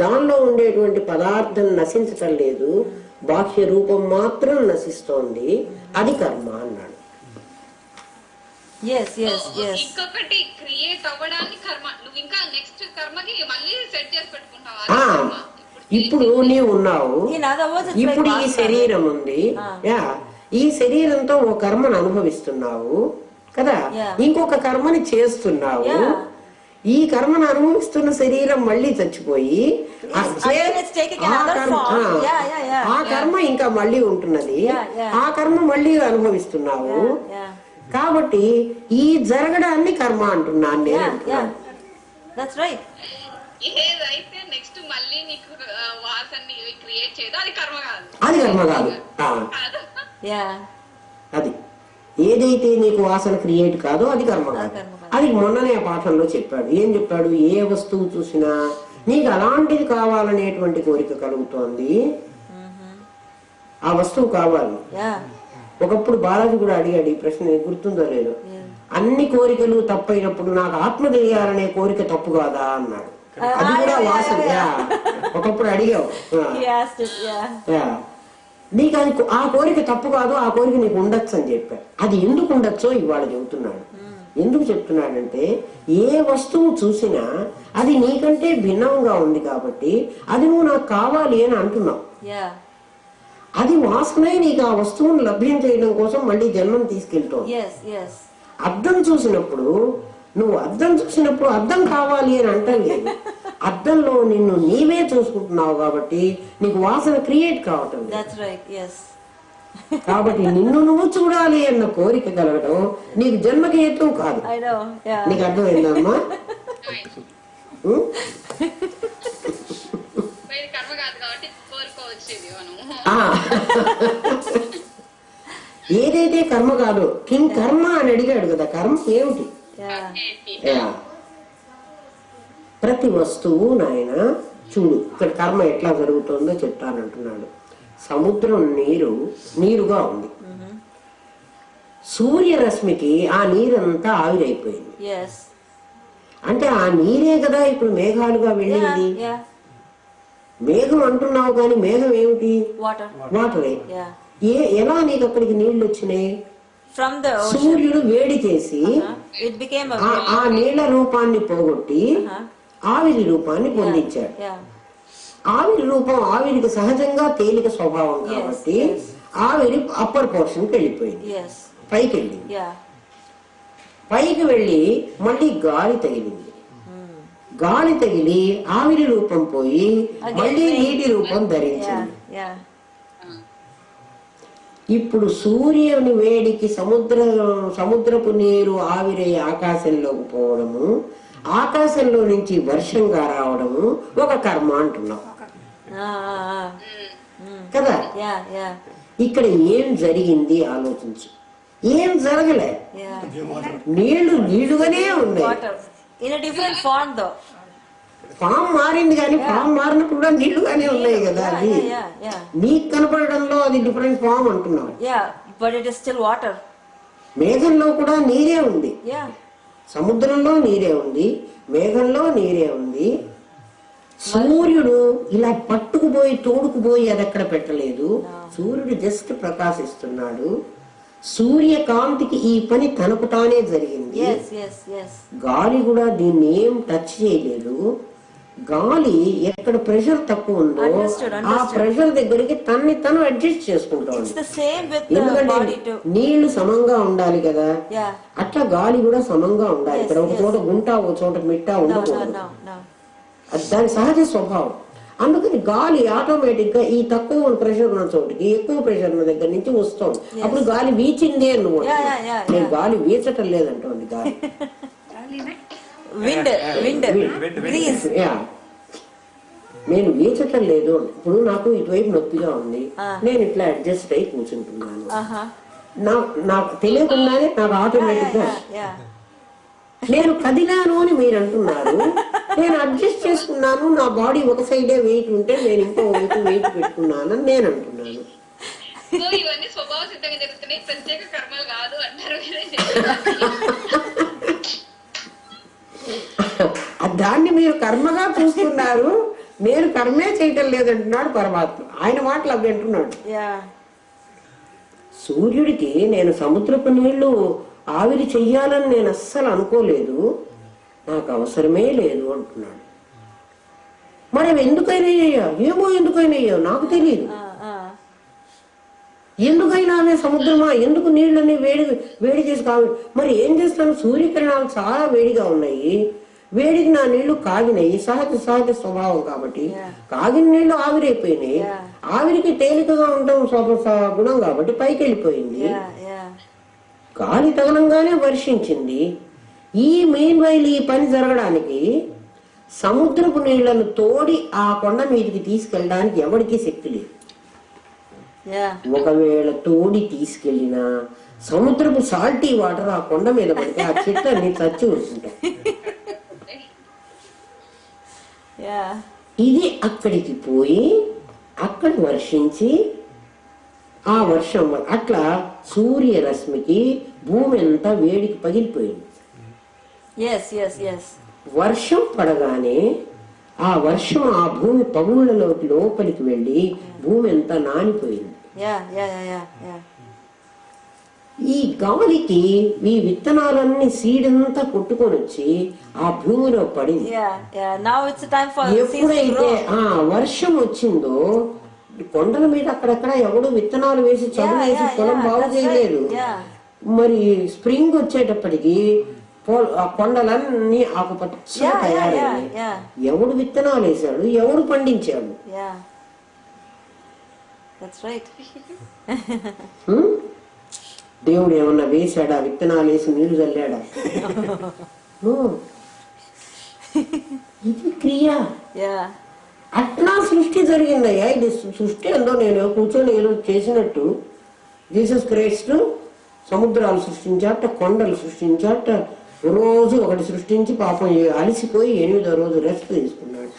దానిలో ఉండేటువంటి పదార్థం నశించటం లేదు, బాహ్య రూపం మాత్రం నశిస్తోంది. అది కర్మ అన్నాడు. ఇంకొకటి క్రియేట్ అవ్వడానికి కర్మ. నువ్వు ఇంకా నెక్స్ట్ కర్మకి మళ్ళీ సెట్ చేసి పెట్టుకుంటావా? ఇప్పుడు నీవు ఉన్నావు, ఇప్పుడు ఈ శరీరం ఉంది, ఈ శరీరంతో ఓ కర్మను అనుభవిస్తున్నావు కదా, ఇంకొక కర్మని చేస్తున్నావు. ఈ కర్మను అనుభవిస్తున్న శరీరం మళ్ళీ చచ్చిపోయి ఆ కర్మ ఇంకా మళ్ళీ ఉంటున్నది. ఆ కర్మ మళ్ళీ అనుభవిస్తున్నావు. కాబట్టి ఈ జరగడాన్ని కర్మ అంటున్నాను నేను అంటున్నాను. ఏదైతే నెక్స్ట్ మళ్ళీ నీకు వాసనని క్రియేట్ చేయదు, అది కర్మ కాదు. అది కర్మ కాదు. అది ఏదైతే నీకు వాసన క్రియేట్ కాదో అది కర్మ కాదు. అది మొన్ననే పాఠంలో చెప్పాడు. ఏం చెప్పాడు? ఏ వస్తువు చూసినా నీకు అలాంటిది కావాలనేటువంటి కోరిక కలుగుతోంది, ఆ వస్తువు కావాలి. ఒకప్పుడు బాలాజీ కూడా అడిగాడు ఈ ప్రశ్న, గుర్తుందో లేదో. అన్ని కోరికలు తప్పైనప్పుడు నాకు ఆత్మ తెలియాలనే కోరిక తప్పు కాదా అన్నాడు. అది కూడా వాసన. ఒకప్పుడు అడిగావు, నీకు అది ఆ కోరిక తప్పు కాదు, ఆ కోరిక నీకు ఉండొచ్చు అని చెప్పాడు. అది ఎందుకు ఉండొచ్చో ఇవాళ చెబుతున్నాడు. ఎందుకు చెప్తున్నాడంటే ఏ వస్తువు చూసినా అది నీకంటే భిన్నంగా ఉంది కాబట్టి అది నువ్వు నాకు కావాలి అని అంటున్నావు. అది వాసనే నీకు ఆ వస్తువును లభ్యం చేయడం కోసం మళ్ళీ జన్మం తీసుకెళ్తావు. అద్దం చూసినప్పుడు నువ్వు అద్దం కావాలి అని అంటాం లేదు. అద్దంలో నిన్ను నీవే చూసుకుంటున్నావు కాబట్టి నీకు వాసన క్రియేట్ కావటం లేదు. కాబట్టి నిన్ను నువ్వు చూడాలి అన్న కోరిక కలగడం నీకు జన్మకి హేతు కాదు. నీకు అర్థమైందమ్మా? కర్మ కాదు, కిం కర్మ అని అడిగాడు కదా, కర్మ ఏమిటి? ప్రతి వస్తువు నాయన చూడు, ఇక్కడ కర్మ ఎట్లా జరుగుతుందో చెప్తానంటున్నాడు. సముద్రం నీరుగా ఉంది. సూర్యరశ్మికి ఆ నీరంతా ఆవిరైపోయింది. అంటే ఆ నీరే కదా ఇప్పుడు మేఘాలుగా వెళ్ళింది. మేఘం అంటున్నావు కానీ మేఘం ఏమిటి? వాటరే. ఎలా నీకు అక్కడికి నీళ్లు వచ్చినాయి? సూర్యుడు వేడి చేసి ఆ నీళ్ల రూపాన్ని పోగొట్టి ఆవిరి రూపాన్ని పొందించాడు. ఆవిరి రూపం ఆవిరికి సహజంగా తేలిక స్వభావం కాబట్టి ఆవిరి అప్పర్ పోర్షన్ కి వెళ్ళిపోయింది, పైకి వెళ్ళింది. పైకి వెళ్ళి మళ్ళీ గాలి తగిలింది. గాలి తగిలి ఆవిరి రూపం పోయి మళ్ళీ నీటి రూపం ధరించింది. ఇప్పుడు సూర్యుని వేడికి సముద్రపు నీరు ఆవిరై ఆకాశంలోకి పోవడము, ఆకాశంలో నుంచి వర్షంగా రావడము ఒక కర్మ అంటున్నాం కదా. ఇక్కడ ఏం జరిగింది ఆలోచించు. ఏం జరగలే, నీళ్లుగానే ఉన్నాయి. ఫామ్ మారింది కానీ ఫామ్ మారినప్పుడు కూడా నీళ్లుగానే ఉన్నాయి కదా. అది నీకు కనపడడంలో అది డిఫరెంట్ ఫామ్ అంటున్నావు. మేఘంలో కూడా నీరే ఉంది, సముద్రంలో నీరే ఉంది, మేఘంలో నీరే ఉంది. సూర్యుడు ఇలా పట్టుకుపోయి తోడుకుపోయి అది ఎక్కడ పెట్టలేదు. సూర్యుడు జస్ట్ ప్రకాశిస్తున్నాడు. సూర్యకాంతికి ఈ పని తనకు తానే జరిగింది. గాలి కూడా దీన్ని ఏం టచ్ చేయలేదు. గాలి ఎక్కడ ప్రెషర్ తక్కువ ఉందో ఆ ప్రెషర్ దగ్గరికి తన్ని తను అడ్జస్ట్ చేసుకుంటాడు. ఎందుకంటే నీళ్లు సమంగా ఉండాలి కదా, అట్లా గాలి కూడా సమంగా ఉండాలి. ఇక్కడ ఒక చోట గుంట, ఒక చోట మిట్ట ఉండకూడదు. అది దాని సహజ స్వభావం. అందుకని గాలి ఆటోమేటిక్ గా ఈ తక్కువ ప్రెషర్ ఉన్న చోటికి ఎక్కువ ప్రెషర్ ఉన్న దగ్గర నుంచి వస్తుంది. అప్పుడు గాలి వీచింది అని నేను గాలి వీచటం లేదంటోంది. గాలి నేను వీచటం లేదు. ఇప్పుడు నాకు ఇటువైపు నొప్పిగా ఉంది, నేను ఇట్లా అడ్జస్ట్ అయి కూర్చుంటున్నాను. నాకు తెలియకుండానే నాకు ఆటోమేటిక్ గా నేను కదిలాను అని మీరు అంటున్నారు. నేను అడ్జస్ట్ చేసుకున్నాను, నా బాడీ ఒక సైడే వెయిట్ ఉంటే నేను ఇంకో వైపు వెయిట్ పెట్టుకున్నాను అని నేను అంటున్నాను. ఇవన్నీ స్వభావ సిద్ధంగా జరుగుతున్నాయి, ప్రత్యేక కర్మలు కాదు అంటారు. దాన్ని మీరు కర్మగా చూస్తున్నారు, నేను కర్మే చేయటం లేదంటున్నాడు పరమాత్మ. ఆయన మాటలు అవి అంటున్నాడు. సూర్యుడికి నేను సముద్రపు నీళ్లు ఆవిరి చెయ్యాలని నేను అస్సలు అనుకోలేదు, నాకు అవసరమే లేదు అంటున్నాడు. మరి అవి ఎందుకైనా ఏమో, ఎందుకైనా నాకు తెలియదు. ఎందుకైనా అవే సముద్రమా, ఎందుకు నీళ్ళని వేడి చేసి కావి. మరి ఏం చేస్తాను, సూర్యకిరణాలు చాలా వేడిగా ఉన్నాయి, వేడికి నా నీళ్లు కాగినాయి. సహజ స్వభావం కాబట్టి కాగిన నీళ్లు ఆవిరైపోయినాయి. ఆవిరికి తేలికగా ఉండడం గుణం కాబట్టి పైకి వెళ్ళిపోయింది. గాలి తగలంగానే వర్షించింది. ఈ మెయిన్ వైల్ ఈ పని జరగడానికి సముద్రపు నీళ్లను తోడి ఆ కొండ మీదకి తీసుకెళ్ళడానికి ఎవరికి శక్తి లేదు. ఒకవేళ తోడి తీసుకెళ్లినా సముద్రపు సాల్టీ వాటర్ ఆ కొండ మీద పడితే ఆ చెట్లన్నీ చచ్చి ఉంటుంటాయి. ఇది అక్కడికి పోయి అక్కడ వర్షించి ఆ వర్షం అట్లా సూర్యరశ్మికి భూమి అంతా వేడికి పగిలిపోయింది. వర్షం పడగానే ఆ వర్షం ఆ భూమి పగుళ్లలోకి లోపలికి వెళ్లి భూమి అంతా నానిపోయింది. ఈ గాలికి ఈ విత్తనాలన్నీ సీడంతా కొట్టుకొని వచ్చి ఆ భూమిలో పడింది. ఎప్పుడైతే ఆ వర్షం వచ్చిందో కొండల మీద అక్కడక్కడ ఎవడు విత్తనాలు వేసి చదువు వేసి పొలం బాగు చేయలేదు. మరి స్ప్రింగ్ వచ్చేటప్పటికి ఆ కొండలన్నీ ఆకుపచ్చగా తయారయ్యాయి. ఎవడు విత్తనాలు వేశాడు, ఎవడు పండించాడు? దేవుడు ఏమన్నా వేశాడా, విత్తనాలు వేసి నీళ్లు చల్లాడా? ఇది క్రియ. అట్లా సృష్టి జరిగిందయ్యా. ఇది సృష్టి ఎందో నేను కూర్చొని ఏదో చేసినట్టు జీసస్ క్రైస్ట్ సముద్రాలు సృష్టించాట, కొండలు సృష్టించాట, రోజు ఒకటి సృష్టించి పాపం అలసిపోయి 8వ రోజు రెస్ట్ తీసుకున్నాడు.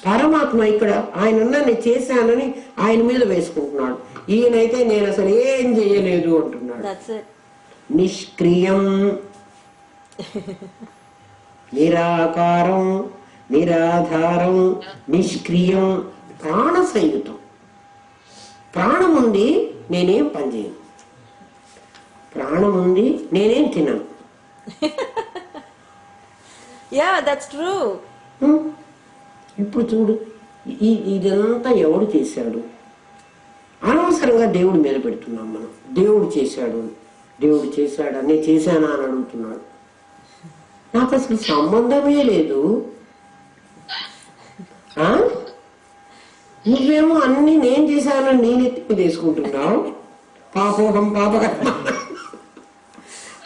పరమాత్మ ఇక్కడ ఆయన నేను చేశానని ఆయన మీద వేసుకుంటున్నాడు. ఈయనైతే నేను అసలు ఏం చేయలేదు అంటున్నాడు. నిష్క్రియం, నిరాకారం, నిరాధారం, నిష్క్రియం, ప్రాణ సంయుతం. ప్రాణం ఉంది, నేనేం పని చేయను. ప్రాణం ఉంది, నేనేం తినను. ఇప్పుడు చూడు, ఇదంతా ఎవడు చేశాడు? అనవసరంగా దేవుడి మీద పెడుతున్నాం మనం. దేవుడు చేశాడు, దేవుడు చేశాడా, నేను చేశానా అని అడుగుతున్నాడు. నాకు అసలు సంబంధమే లేదు. నువ్వేమో అన్ని నేను చేశానని నేనెత్తి తీసుకుంటున్నావు. పాపోహం పాపకర్మ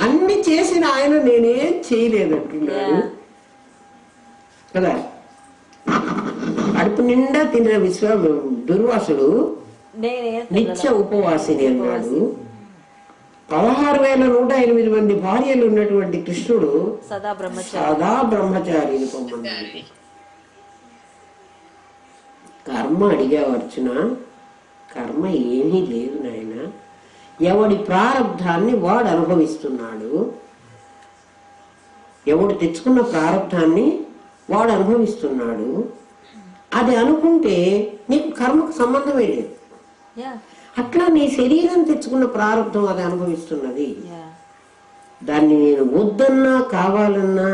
అన్ని చేసిన ఆయన నేనేం చేయలేదంటున్నాడు కదా. కడుపు నిండా తిన్న దుర్వాసుడు నిత్య ఉపవాసిని అన్నాడు. 16,108 మంది భార్యలు ఉన్నటువంటి కృష్ణుడు సదా బ్రహ్మచారిని పొమ్మన్నాడు. కర్మ అడిగావు అర్జున, కర్మ ఏమీ లేదు నాయన. ఎవడి ప్రారంధాన్ని వాడు అనుభవిస్తున్నాడు. ఎవడు తెచ్చుకున్న ప్రారంధాన్ని వాడు అనుభవిస్తున్నాడు. అది అనుకుంటే నీకు కర్మకు సంబంధమే లేదు. అట్లా నీ శరీరం తెచ్చుకున్న ప్రారంధం అది అనుభవిస్తున్నది. దాన్ని నేను వద్దన్నా కావాలన్నా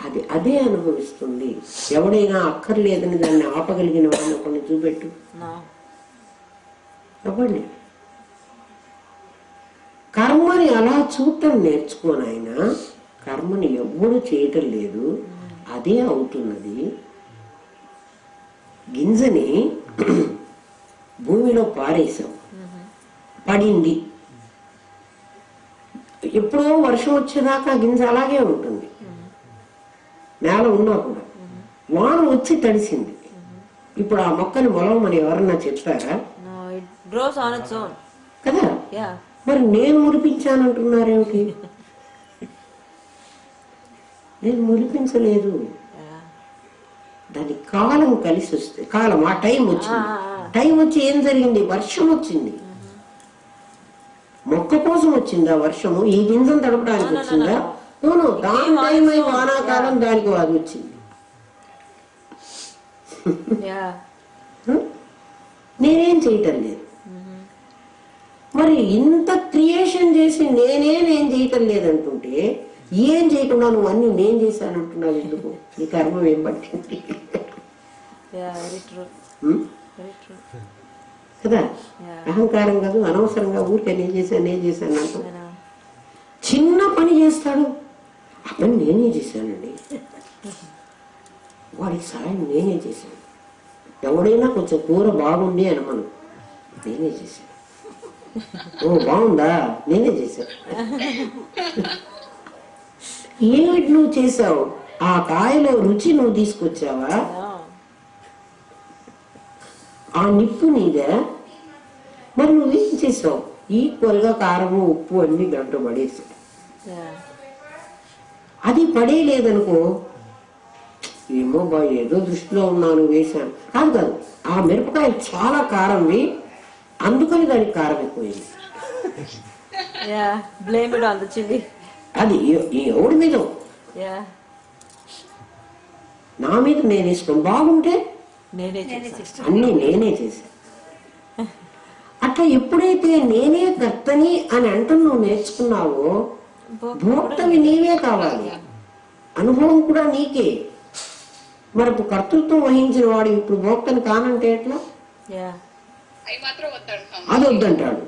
అది అదే అనుభవిస్తుంది. ఎవడైనా అక్కర్లేదని దాన్ని ఆపగలిగిన వాళ్ళని కొన్ని చూపెట్టు. ఎవరిని కర్మని అలా చూడటం నేర్చుకోనైనా, కర్మని ఎవ్వడూ చేయటం లేదు, అదే అవుతున్నది. గింజని భూమిలో పారేసాం, పడింది. ఎప్పుడో వర్షం వచ్చేదాకా గింజ అలాగే ఉంటుంది, నేల ఉన్నా కూడా. వాన వచ్చి తడిసింది. ఇప్పుడు ఆ మొక్కని మొలవమని ఎవరన్నా చెప్తారా? కదా. మరి నేను మురిపించానంటున్నారేమిటి? నేను మురిపించలేదు. దాని కాలం కలిసి వస్తే, కాలం ఆ టైం వచ్చింది. టైం వచ్చి ఏం జరిగింది? వర్షం వచ్చింది. మొక్క కోసం వచ్చిందా వర్షము? ఈ గింజను తడపడానికి వచ్చిందా? దాని టైం అయి వానాకాలం దానికి అది వచ్చింది. నేనేం చేయటం లేదు. మరి ఇంత క్రియేషన్ చేసి నేనేం చేయటం లేదంటుంటే, ఏం చేయకుండా నువ్వు అన్ని నేను చేశానంటున్నావు ఎందుకు? నీ కర్మం ఏం పట్టింది కదా. అహంకారం కాదు, అనవసరంగా ఊరికే నేను చేశాను అంటూ చిన్న పని చేస్తాడు. ఆ పని నేనే చేశానండి, వాడికి సాయం నేనే చేశాను. ఎవడైనా కొంచెం కూర బాగుంది అని మనం నేనే చేశాను. ఓ బాగుందా, నేనే చేశాను. ఏమిటి నువ్వు చేసావు? ఆ కాయలో రుచి నువ్వు తీసుకొచ్చావా? ఆ నిప్పు నీదే. మరి నువ్వేం చేసావు? ఈక్వల్ గా కారము ఉప్పు అన్ని దాంట్లో పడేసావు. అది పడేయలేదనుకో, ఏమో బా ఏదో దృష్టిలో ఉన్నాను వేశాను. కాదు, ఆ మిరపకాయ చాలా కారంవి, అందుకని దానికి కారం ఎక్కువైంది. అది ఎవడి మీద? నా మీద నేను ఇష్టం. బాగుంటే అన్ని నేనే చేశాను. అట్లా ఎప్పుడైతే నేనే కర్తని అని అంటూ నువ్వు నేర్చుకున్నావో, భోక్తవి నీవే కావాలి, అనుభవం కూడా నీకే. మరి కర్తృత్వం వహించిన వాడు ఇప్పుడు భోక్తని కానంటే ఎట్లా? అది వద్దంటాడు.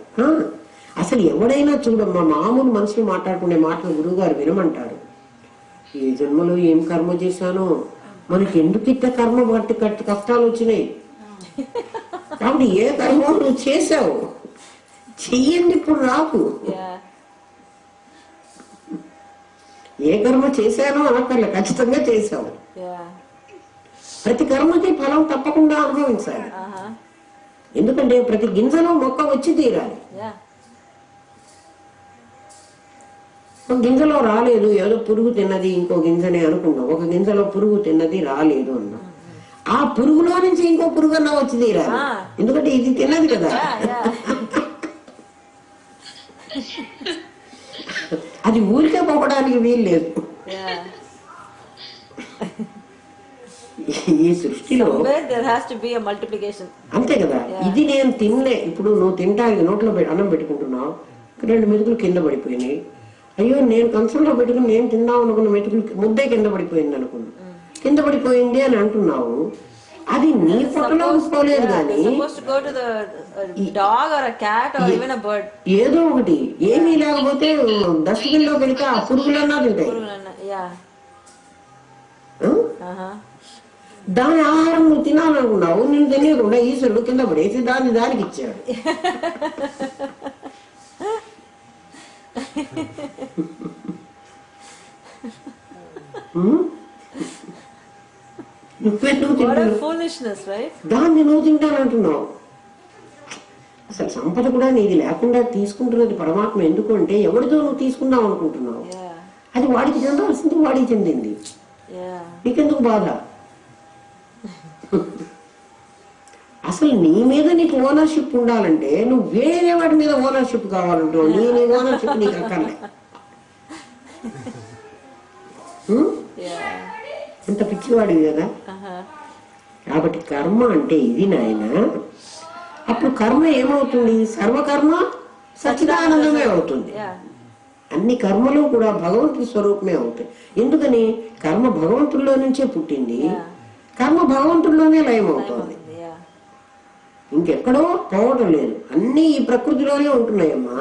అసలు ఎవడైనా చూడమ్మా, మామూలు మనుషులు మాట్లాడుకునే మాటలు గురువు గారు వినమంటారు. ఏ జన్మలో ఏం కర్మ చేశానో, మనకి ఎందుకు ఇంత కర్మ కట్టి కష్టాలు వచ్చినాయి. కాబట్టి ఏ కర్మ నువ్వు చేసావు, చెయ్యండి ఇప్పుడు రాకు. ఏ కర్మ చేశానో అనక్కర్లే, ఖచ్చితంగా చేశావు. ప్రతి కర్మకి ఫలం తప్పకుండా అనుభవించాలి. ఎందుకంటే ప్రతి గింజలో మొక్క వచ్చి తీరాలి. Yeah. ఒక గింజలో రాలేదు, ఏదో పురుగు తిన్నది ఇంకో గింజనే అనుకున్నాం. ఒక గింజలో పురుగు తిన్నది రాలేదు అన్నాం. ఆ పురుగులో నుంచి ఇంకో పురుగు అన్నా వచ్చి తీరాలి, ఎందుకంటే ఇది తిన్నది కదా. అది ఊరికే పోవడానికి వీలు లేదు. ఈ సృష్టిలో అంతే కదా. ఇది నేను తినలే, ఇప్పుడు నువ్వు తింటానికి నోట్లో అన్నం పెట్టుకుంటున్నావు, 2 మెతుకులు కింద పడిపోయినాయి. అయ్యో నేను కంచంలో పెట్టుకుని నేను తిందాం అనుకున్న మెతుకులు ముద్దే కింద పడిపోయింది అనుకున్నా, కింద పడిపోయింది అని అంటున్నావు. అది నీ పొట్టలో ఉంచుకోలేదు కానీ ఏదో ఒకటి ఏమీ లేకపోతే డస్ట్బిన్ లో పెడితే ఆ పురుగులన్నా తింటాయి. దాని ఆహారం నువ్వు తినాలనుకున్నావు, నేను తెలియకుండా ఈశ్వరుడు కింద పడేసి దానికి ఇచ్చాడు. దాన్ని నువ్వు తింటానంటున్నావు. అసలు సంపద కూడా నీది లేకుండా తీసుకుంటున్నది పరమాత్మ. ఎందుకు అంటే ఎవరితో నువ్వు తీసుకుందాం అనుకుంటున్నావు, అది వాడికి చెందాల్సింది వాడికి చెందింది, నీకెందుకు బాధ? అసలు నీ మీద నీకు ఓనర్షిప్ ఉండాలంటే నువ్వు వేరే వాటి మీద ఓనర్షిప్ కావాలంటావు. నీ ఓనర్షిప్ నీకు అక్కర్లే. అంత పిచ్చివాడివి కదా. కాబట్టి కర్మ అంటే ఇది నాయన. అప్పుడు కర్మ ఏమవుతుంది? సర్వకర్మ సచ్చిదానందమే అవుతుంది. అన్ని కర్మలు కూడా భగవంతుడి స్వరూపమే అవుతాయి. ఎందుకని? కర్మ భగవంతుల్లో నుంచే పుట్టింది, కర్మ భగవంతుల్లోనే లయం అవుతుంది, ఇంకెక్కడో పోవడం లేదు. అన్ని ఈ ప్రకృతిలోనే ఉంటున్నాయమ్మా,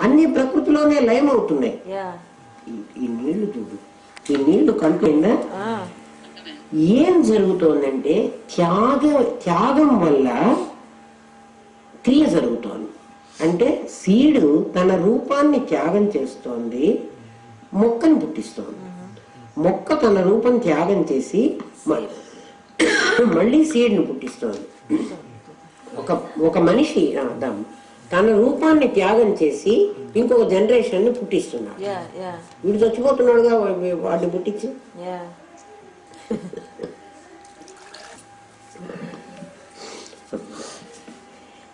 అన్ని ప్రకృతిలోనే లయం అవుతున్నాయి. ఈ నీళ్లు చూడు, ఈ నీళ్లు కంటుందా? ఏం జరుగుతోందంటే త్యాగం వల్ల క్రియ జరుగుతోంది. అంటే సీడు తన రూపాన్ని త్యాగం చేస్తోంది, మొక్కను పుట్టిస్తోంది. మొక్క తన రూపం త్యాగం చేసి మళ్ళీ సీడ్ను పుట్టిస్తోంది. ఒక మనిషి తన రూపాన్ని త్యాగం చేసి ఇంకొక జనరేషన్ ని పుట్టిస్తున్నాడు. వీడు చచ్చిపోతున్నాడుగా, వాడిని పుట్టించి.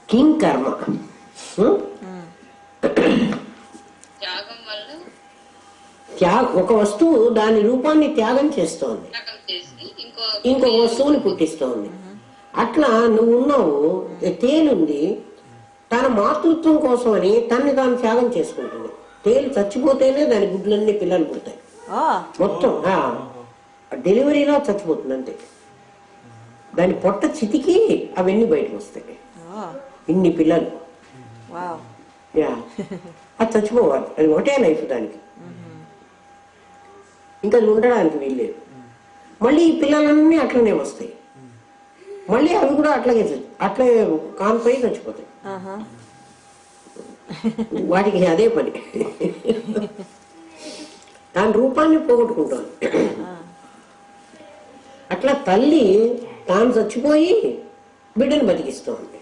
కిం కర్మ ఒక వస్తువు దాని రూపాన్ని త్యాగం చేస్తోంది, ఇంకొక వస్తువుని పుట్టిస్తోంది. అట్లా నువ్వు ఉన్నావు. తేలుంది, తన మాతృత్వం కోసం అని తన్ని తాను త్యాగం చేసుకుంటుంది. తేలు చచ్చిపోతేనే దాని గుడ్లన్నీ పిల్లలు పుడతాయి. మొత్తం డెలివరీలో చచ్చిపోతుంది అంతే. దాని పొట్ట చితికి అవన్నీ బయటకు వస్తాయి, ఇన్ని పిల్లలు. అది చచ్చిపోవాలి, అది ఒకటే లైఫ్ దానికి, ఇంకా అది ఉండడానికి వీల్లేదు. మళ్ళీ ఈ పిల్లలన్నీ అట్లనే వస్తాయి, మళ్ళీ అవి కూడా అట్లే కాన్పోయి చచ్చిపోతాయి. వాటికి అదే పని, దాని రూపాన్ని పోగొట్టుకుంటాను. అట్లా తల్లి తాను చచ్చిపోయి బిడ్డను బతికిస్తోంది.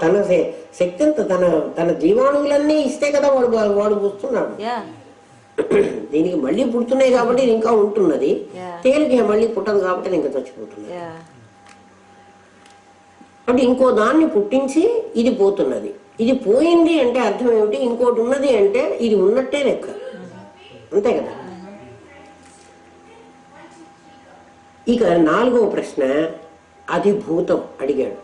తన శక్తి అంతా తన జీవాణువులన్నీ ఇస్తే కదా వాడు వస్తున్నాడు. దీనికి మళ్ళీ పుడుతున్నాయి కాబట్టి ఇది ఇంకా ఉంటున్నది, తేలికి మళ్ళీ పుట్టదు కాబట్టి ఇంకా చచ్చిపోతున్నది. అంటే ఇంకో దాన్ని పుట్టించి ఇది పోతున్నది. ఇది పోయింది అంటే అర్థం ఏమిటి? ఇంకోటి ఉన్నది అంటే ఇది ఉన్నట్టే లెక్క, అంతే కదా. ఇక 4వ ప్రశ్న అధిభూతం అడిగాడు.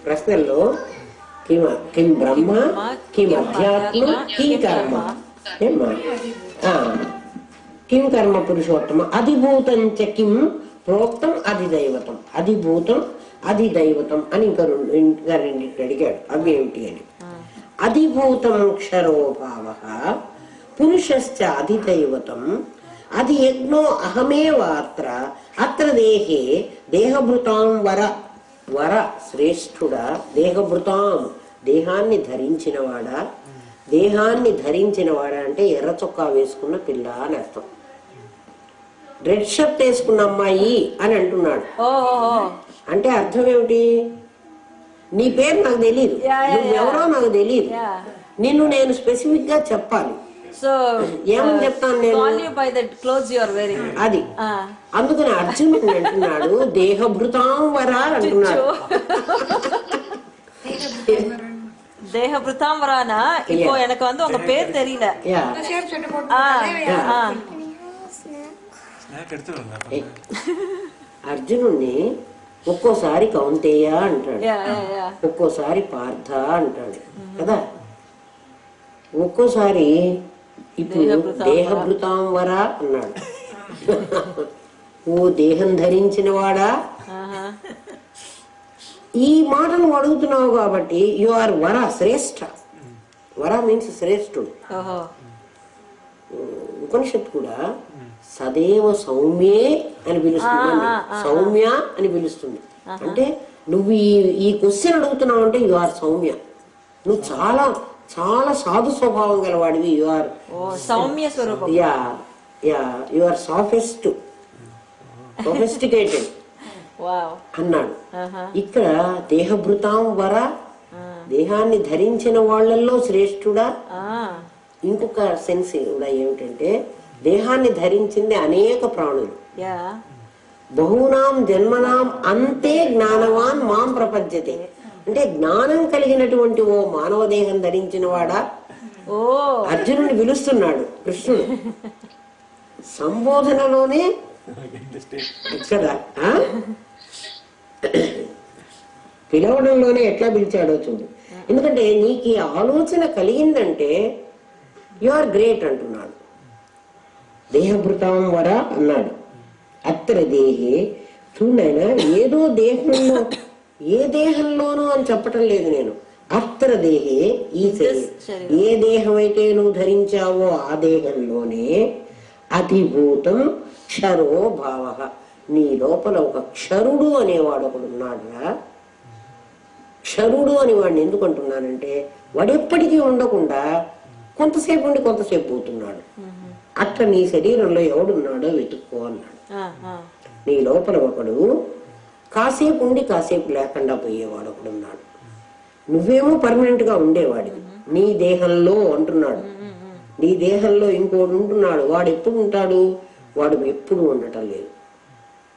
ప్రశ్నల్లో కిం బ్రహ్మ, కిం అధ్యాత్మ, కిం కర్మ. కిం కర్మ పురుషోత్తమ, అధిభూతం చ కిం ప్రోక్తం అధిదైవతం. అధిభూతం అధిదైవతం అని ఇంకా రెండింటి అడిగాడు. అవి ఏమిటి అని. అధిభూతం క్షరోభావ పురుషశ్చ అధిదైవతం అధి యజ్ఞో అహమేవ అత్ర దేహే దేహభృతాం వర శ్రేష్ఠుడా. దేహభృతాం దేహాన్ని ధరించినవాడా. దేహాన్ని ధరించినవాడా అంటే ఎర్ర చొక్కా వేసుకున్న పిల్ల అని అర్థం. రెడ్ షర్ట్ వేసుకున్న అమ్మాయి అని అంటున్నాడు. ఓహో, అంటే అర్థం ఏమిటి? నీ పేరు నాకు తెలియదు, నువ్వెవరో నాకు తెలియదు, నిన్ను నేను స్పెసిఫిక్ గా చెప్పాలి. సో ఏమని చెప్తాను నేను? call you by the clothes you are wearing. అది అందుకని అర్జునుడు అంటున్నాడు దేహభృతాం వరా అంటున్నాడు. தேகபிருத்தாம்பரானா இப்போ எனக்கு வந்து உங்க பேர் தெரியல. అర్జునుడిని ఒక్కోసారి కౌంతేయ అంటాడు, ఒక్కోసారి పార్థ అంటాడు కదా, ఒక్కోసారి ఇప్పుడు దేహభృతాం వరా అన్నాడు. ఓ దేహం ధరించిన వాడా, ఈ మాటను అడుగుతున్నావు కాబట్టి యు ఆర్ వర, శ్రేష్ఠ. వర మీన్స్ శ్రేష్ఠుడు. ఉపనిషత్తు కూడా సదేవ సౌమ్యే అని పిలుస్తుంది, సౌమ్య అని పిలుస్తుంది. అంటే నువ్వు ఈ క్వశ్చన్ అడుగుతున్నావు అంటే యు ఆర్ సౌమ్య, నువ్వు చాలా చాలా సాధు స్వభావం గలవాడివి, యు ఆర్ సౌమ్య స్వరూపం. యు ఆర్ సాఫెస్ట్, సోఫిస్టికేటెడ్ అన్నాడు. ఇక్కడ దేహభృతాం వర, దేహాన్ని ధరించిన వాళ్ళల్లో శ్రేష్ఠుడా. ఇంకొక సెన్స్ కూడా ఏమిటంటే దేహాన్ని ధరించింది అనేక ప్రాణులు. బహూనాం జన్మనాం అంతే జ్ఞానవాన్ మాం ప్రపంచతే. అంటే జ్ఞానం కలిగినటువంటి ఓ మానవ దేహం ధరించిన వాడా అర్జునుడిని పిలుస్తున్నాడు కృష్ణుడు. సంబోధనలోనే ఇక్కడ పిలవడంలోనే ఎట్లా పిలిచాడో చూడు. ఎందుకంటే నీకు ఈ ఆలోచన కలిగిందంటే యు ఆర్ గ్రేట్ అంటున్నాడు. దేహభృతాం వర అన్నాడు. అత్ర దేహే చూడైనా ఏదో దేహంలో, ఏ దేహంలోనూ అని చెప్పటం లేదు నేను. అత్ర దేహే ఈ శరీరం, ఏ దేహం అయితే నువ్వు ధరించావో ఆ దేహంలోనే అధిభూతం క్షరో భావ, నీ లోపల ఒక క్షరుడు అనేవాడు ఒకడు ఉన్నాడురా. క్షరుడు అని వాడిని ఎందుకు అంటున్నానంటే వాడు ఎప్పటికీ ఉండకుండా కొంతసేపు ఉండి కొంతసేపు పోతున్నాడు. అట్లా నీ శరీరంలో ఎవడున్నాడో వెతుక్కో అన్నాడు. నీ లోపల ఒకడు కాసేపు ఉండి కాసేపు లేకుండా పోయేవాడు ఒకడున్నాడు. నువ్వేమో పర్మనెంట్ గా ఉండేవాడివి నీ దేహంలో అంటున్నాడు. నీ దేహంలో ఇంకోడు ఉంటున్నాడు. వాడు ఎప్పుడు ఉంటాడు? వాడు ఎప్పుడు ఉండటం లేదు,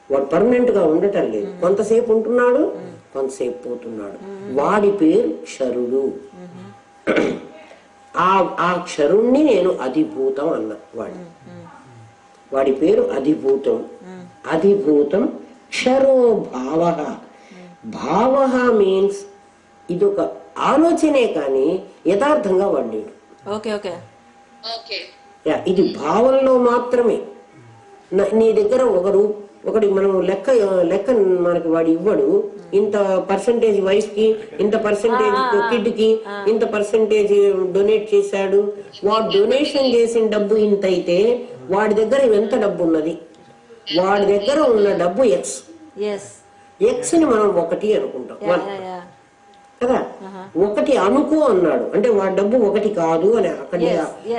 వాడు పర్మనెంట్ గా ఉండటం లేదు. కొంతసేపు ఉంటున్నాడు, కొంతసేపు పోతున్నాడు. వాడి పేరు క్షరుడు. ఆ క్షరుణ్ణి నేను అధిభూతం అన్నా. వాడి పేరు అధిభూతం. అధిభూతం క్షరో భావ. భావ మీన్స్ ఇదొక ఆలోచనే కానీ యథార్థంగా వాడు. ఇది భావంలో మాత్రమే. నీ దగ్గర ఒకటి మనం లెక్క మనకి వాడు ఇవ్వడు. ఇంత పర్సంటేజ్ వైఫ్ కి, ఇంత పర్సంటేజ్ కిడ్ కి, ఇంత పర్సంటేజ్ డొనేట్ చేశాడు. వాడు డొనేషన్ చేసిన డబ్బు ఇంత అయితే వాడి దగ్గర ఎంత డబ్బు ఉన్నది? వాడి దగ్గర ఉన్న డబ్బు ఎక్స్. ఎక్స్ ని మనం ఒకటి అనుకుంటాం కదా. ఒకటి అనుకో అన్నాడు అంటే వాడి డబ్బు ఒకటి కాదు అని. అక్కడ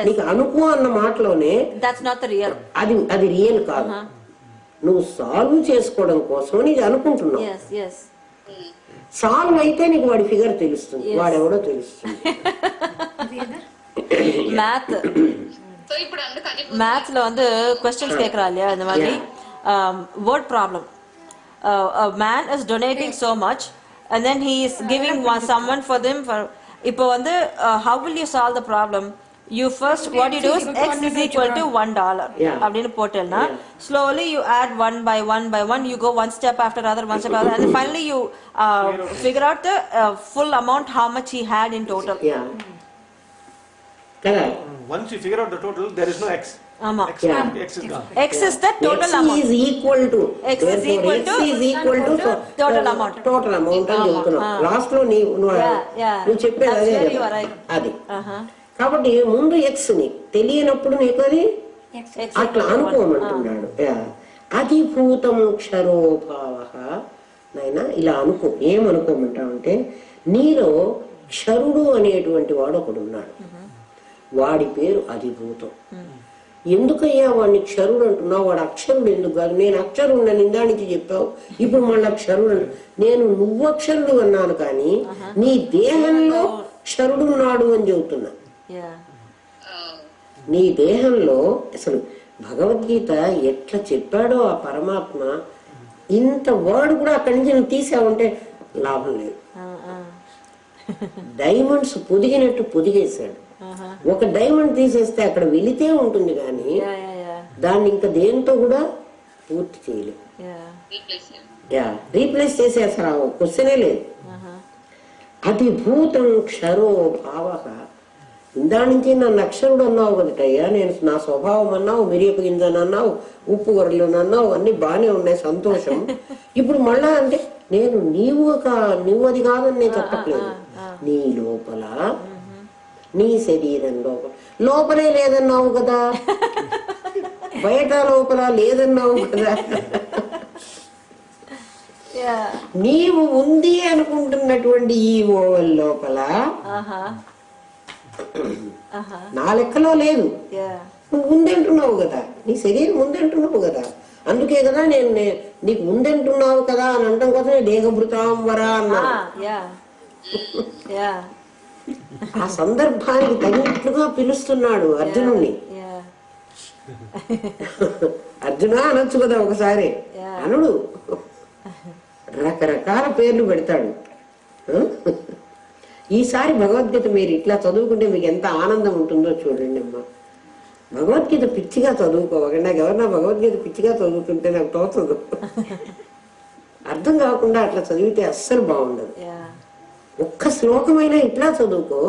నీకు అనుకో అన్న మాటలోనే అది రియల్ కాదు. నువ్వు సాల్వ్ చేసుకోవడం కోసం నీకు అనుకుంటున్నావు. సాల్వ్ అయితే నీకు వాడి ఫిగర్ తెలుస్తుంది, వాడెవడో తెలుస్తుంది. மேத்ஸ்ல வந்து क्वेश्चंस கேக்குறா இல்லையா இந்த மாதிரி word problem. A man is donating so much and then he is giving someone for them for இப்போ வந்து how will you solve the problem? You first what you do is x is equal to $1 அப்படினு போட்டேன்னா slowly you add one by one, you go one step after other, one step after, and then finally you figure out the full amount how much he had in total. Correct. Once you figure out the total, there is no x. X is gone. X is the total amount. X is equal to total amount. Total amount అని చెప్తున్నావు. Last లో నువ్వు చెప్పేది అదే అది. కాబట్టి ముందు X ని తెలియనప్పుడు నీకు అది అట్లా అనుకోమంటున్నాడు. అధిభూతం క్షరోభావ. నాయనా ఇలా అనుకో. ఏమనుకోమంటావంటే నీలో క్షరుడు అనేటువంటి వాడు ఒకడు ఉన్నాడు. వాడి పేరు అధిభూతం. ఎందుకయ్యా వాడిని క్షరుడు అంటున్నావు, వాడు అక్షరుడు ఎందుకు కాదు? నేను అక్షరుడు నన్ను ఇందానికి చెప్పావు, ఇప్పుడు మళ్ళీ అక్షరుడు. నేను నువ్వు అక్షరుడు అన్నాను కానీ నీ దేహంలో క్షరుడు ఉన్నాడు అని చెబుతున్నా. నీ దేహంలో అసలు భగవద్గీత ఎట్లా చెప్పాడో ఆ పరమాత్మ, ఇంత వర్డ్ కూడా అక్కడి నుంచి నువ్వు తీసావంటే లాభం లేదు. డైమండ్స్ పొదిగినట్టు పొదిగేశాడు. ఒక డైమండ్ తీసేస్తే అక్కడ వెలితే ఉంటుంది కానీ దాన్ని ఇంకా దేంతో కూడా పూర్తి చేయలేదు. రీప్లేస్ చేసే అసలు క్వశ్చనే లేదు. అధిభూతం క్షరో భావ. ఇందా నుంచి నన్ను అక్షరుడు అన్నావు కదటయ్యా, నేను నా స్వభావం అన్నావు, మిరియపు గింజని అన్నావు, ఉప్పు గొర్రెలు అన్నావు, అన్ని బాగానే ఉన్నాయి, సంతోషం. ఇప్పుడు మళ్ళా అంటే నేను నీవు అది కాదని నేను చెప్పట్లేదు. నీ లోపల, నీ శరీరం లోపలే లేదన్నావు కదా, బయట లోపల లేదన్నావు కదా. నీవు ఉంది అనుకుంటున్నటువంటి ఈ ఓవల్ లోపల నా లెక్కలో లేదు. నువ్వు ఉందంటున్నావు కదా, నీ శరీరం ఉందంటున్నావు కదా, అందుకే కదా నేను నీకు ఉందంటున్నావు కదా అని అనడం కోసమే దేహభృతాంబర అన్నా. ఆ సందర్భానికి తగినట్లుగా పిలుస్తున్నాడు అర్జునుడిని. అర్జున అనొచ్చు కదా ఒకసారి, అనుడు రకరకాల పేర్లు పెడతాడు. ఈసారి భగవద్గీత మీరు ఇట్లా చదువుకుంటే మీకు ఎంత ఆనందం ఉంటుందో చూడండి అమ్మా. భగవద్గీత పిచ్చిగా చదువుకోవాలి. నాకు ఎవరన్నా భగవద్గీత పిచ్చిగా చదువుతుంటే నాకు తోచదు. అర్థం కాకుండా అట్లా చదివితే అస్సలు బాగుండదు. ఒక్క శ్లోకమైనా ఇట్లా చదువుకో,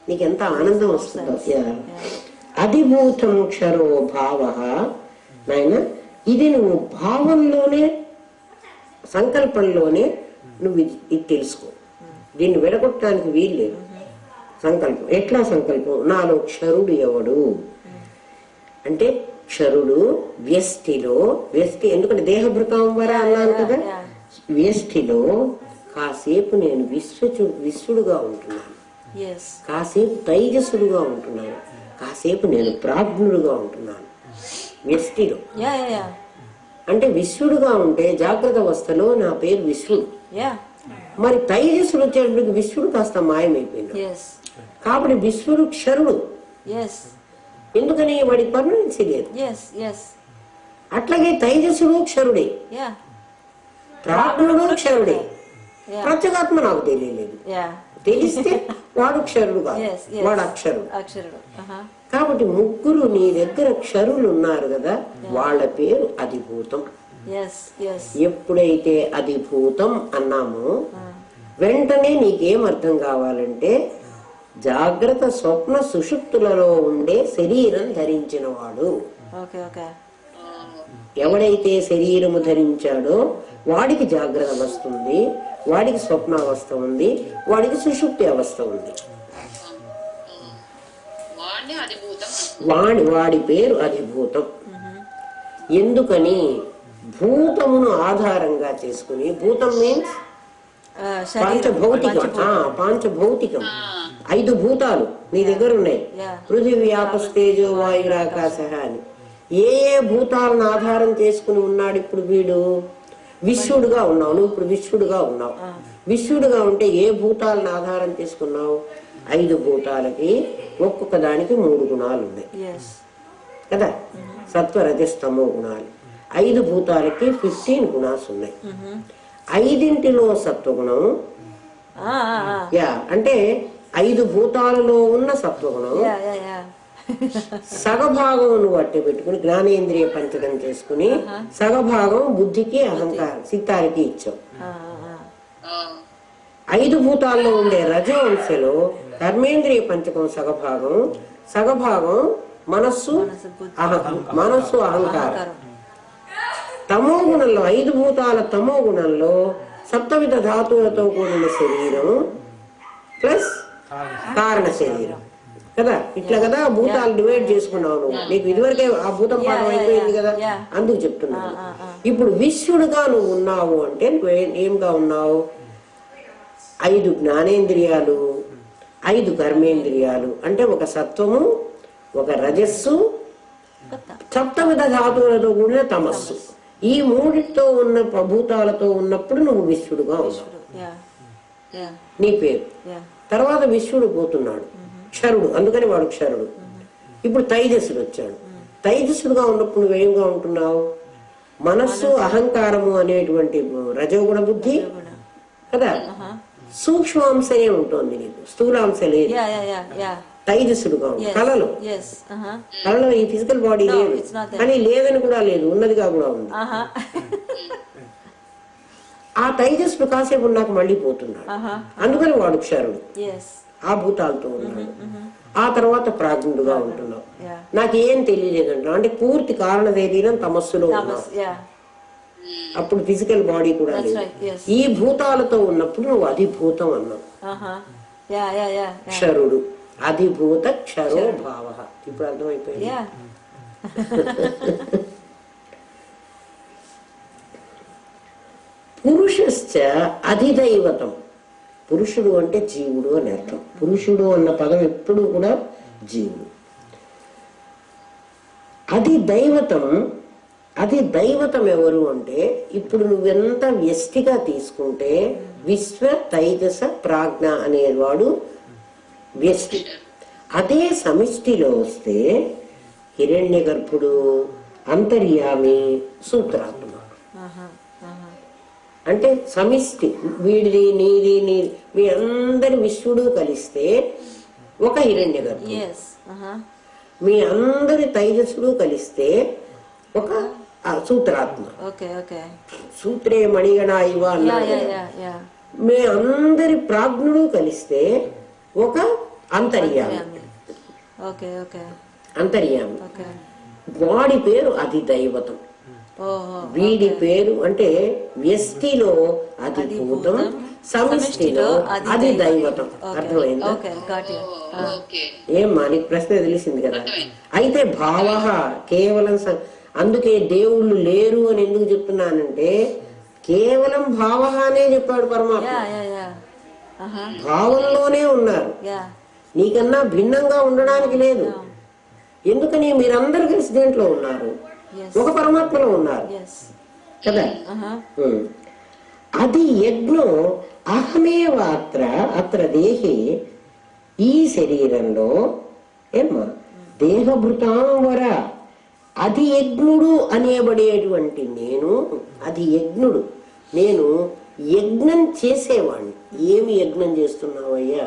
నీకెంత ఆనందం వస్తుందో. అధిభూతం క్షరో భావ. నాయన ఇది నువ్వు భావంలోనే, సంకల్పంలోనే నువ్వు ఇది తెలుసుకో. దీన్ని విడగొట్టడానికి వీల్లేదు. సంకల్పం ఎట్లా సంకల్పం? నాలో క్షరుడు ఎవడు అంటే క్షరుడు వ్యష్టిలో, వ్యష్టి ఎందుకంటే దేహభృతాంబర అన్నాను కదా, వ్యష్టిలో కాసేపు నేను విశ్వడుగా ఉంటున్నాను, కాసేపు తైజసుడుగా ఉంటున్నాను, కాసేపు నేను ప్రాజ్ఞుడుగా ఉంటున్నాను. వ్యష్టిలో అంటే విశ్వడుగా ఉంటే జాగ్రత్త అవస్థలో నా పేరు విశ్వడు. మరి తైజస్సుడు వచ్చేటప్పటికి విశ్వడు కాస్త మాయమైపోయింది. కాబట్టి విశ్వడు క్షరుడు. ఎందుకని? వాడి పర్మనెన్సీ లేదు. అట్లాగే తైజస్సుడు క్షరుడే, ప్రాజ్ఞుడు క్షరుడే, ప్రత్యేగాత్మ నాకు తెలియలేదు. తెలిస్తే వాడు క్షరుడు కాదు, వాడు అక్షరుడు. కాబట్టి ముగ్గురు నీ దగ్గర క్షరులు ఉన్నారు కదా, వాళ్ళ పేరు అధిభూతం. ఎప్పుడైతే అధిభూతం అన్నామో వెంటనే నీకేం అర్థం కావాలంటే జాగ్రత్త స్వప్న సుషుప్తులలో ఉండే శరీరం ధరించిన వాడు. ఎవడైతే శరీరము ధరించాడో వాడికి జాగ్రత్త అవస్థ ఉంది, వాడికి స్వప్నావస్థ ఉంది, వాడికి సుషుప్తి అవస్థ ఉంది. వాడి పేరు అధిభూతం. ఎందుకని? భూతమును ఆధారంగా చేసుకుని, భూతం మీన్స్ పాంచభౌతికం. 5 భూతాలు నీ దగ్గర ఉన్నాయి. పృథివీ ఆపస్తేజో వాయురాకాశ అని ఏ భూతాలను ఆధారం చేసుకుని ఉన్నాడు ఇప్పుడు వీడు? విశ్వడుగా ఉన్నావు నువ్వు. ఇప్పుడు విశ్వడుగా ఉన్నావు. విశ్వడుగా ఉంటే ఏ భూతాలను ఆధారం చేసుకున్నావు? 5 భూతాలకి ఒక్కొక్క దానికి 3 గుణాలు ఉన్నాయి కదా, సత్వరజస్తమో గుణాలు. 5 భూతాలకి 15 గుణాలు ఉన్నాయి. 5 సత్వగుణం, అంటే 5 భూతాలలో ఉన్న సత్వగుణం సగభాగం నువ్వు అట్టే పెట్టుకుని జ్ఞానేంద్రియ పంచకం చేసుకుని సగభాగం బుద్ధికి, అహంకారం, చిత్తానికి ఇచ్చావు. 5 భూతాల్లో ఉండే రజోంశలో కర్మేంద్రియ పంచకం సగభాగం మనస్సు, అహంకారం. తమో గుణంలో 5 భూతాల తమో గుణంలో సప్తవిధ ధాతువులతో కూడిన శరీరం ప్లస్ కారణ శరీరం కదా. ఇట్లా కదా భూతాలు డివైడ్ చేసుకున్నావు నువ్వు. నీకు ఇదివరకే ఆ భూతం పాఠం అయిపోయింది కదా, అందుకు చెప్తున్నాను. ఇప్పుడు విశ్వడుగా నువ్వు ఉన్నావు అంటే నువ్వు ఏంగా ఉన్నావు? 5 జ్ఞానేంద్రియాలు, 5 కర్మేంద్రియాలు, అంటే ఒక సత్వము, ఒక రజస్సు, సప్తవిధ ధాతువులతో కూడిన తమస్సు. ఈ మూడితో ఉన్న భూతాలతో ఉన్నప్పుడు నువ్వు విశ్వడుగా ఉన్నావు. నీ పేరు తర్వాత విశ్వడు పోతున్నాడు, క్షరుడు, అందుకని వాడు క్షరుడు. ఇప్పుడు తైజస్సుడు వచ్చాడు. తైజస్సుడుగా ఉన్నప్పుడు నువ్వేంగా ఉంటున్నావు? మనస్సు, అహంకారము అనేటువంటి రజోగుణ బుద్ధి కదా, సూక్ష్మాంశనే ఉంటుంది, నీకు స్థూలాంశ లేదు. తైజస్సుడుగా ఉంటుంది. కళలో ఈ ఫిజికల్ బాడీ లేదు, కానీ లేదని కూడా లేదు, ఉన్నదిగా కూడా ఉంది. ఆ తైజస్సుడు కాసేపు నాకు మళ్ళీ పోతున్నాడు, అందుకని వాడు క్షరుడు, ఆ భూతాలతో ఉన్నాడు. ఆ తర్వాత ప్రాజ్ఞుడుగా ఉంటున్నావు. నాకేం తెలియలేదంటున్నావు అంటే పూర్తి కారణ శరీరం తమస్సులో ఉన్నావు. అప్పుడు ఫిజికల్ బాడీ కూడా లేదు. ఈ భూతాలతో ఉన్నప్పుడు నువ్వు అధిభూతం అన్నావు. క్షరుడు, అధిభూత క్షరో భావ. ఇప్పుడు అర్థమైపోయింది. పురుషశ్చ అధిదైవతం. పురుషుడు అంటే జీవుడు అని అర్థం. పురుషుడు అన్న పదం ఎప్పుడు కూడా జీవుడు. అది దైవతం. అది దైవతం ఎవరు అంటే ఇప్పుడు నువ్వెంత వ్యష్టిగా తీసుకుంటే విశ్వ తైజస ప్రాజ్ఞ అనేవాడు వ్యష్టి. అదే సమిష్టిలో వస్తే హిరణ్య గర్భుడు, అంతర్యామి, సూత్రాత్మ. అంటే సమిష్టి, వీడిది నీది నీది, మీ అందరి విశ్వడు కలిస్తే ఒక హిరణ్య గర్భుడు, మీ అందరి తైజస్సుడు కలిస్తే ఒక సూత్రాత్మ. సూత్రే మణిగణ ఇవ అన్నారు. మీ అందరి ప్రాజ్ఞుడు కలిస్తే ఒక అంతర్యామి. అంతర్యామి వాడి పేరు అధిదైవతం. వీడి పేరు అంటే వ్యష్టిలో అధిభూతం, సమిష్టిలో అధిదైవతం. అర్థమైందా? ఏమ్మా నీకు ప్రశ్న తెలిసింది కదా. అయితే భావ కేవలం, అందుకే దేవుళ్ళు లేరు అని ఎందుకు చెప్తున్నానంటే కేవలం భావ అనే చెప్పాడు పరమాత్మ. భావంలోనే ఉన్నారు, నీకన్నా భిన్నంగా ఉండడానికి లేదు. ఎందుకని మీరందరూ కలిసి దేంట్లో ఉన్నారు? ఒక పరమాత్మలో ఉన్నారు కదా. అది యజ్ఞం అహమేవ అత్ర దేహే, ఈ శరీరంలో ఏమ్మా దేహభృతాంవర అది యజ్ఞుడు అనేబడేటువంటి నేను, అది యజ్ఞుడు, నేను యజ్ఞం చేసేవాడిని. ఏమి యజ్ఞం చేస్తున్నావయ్యా?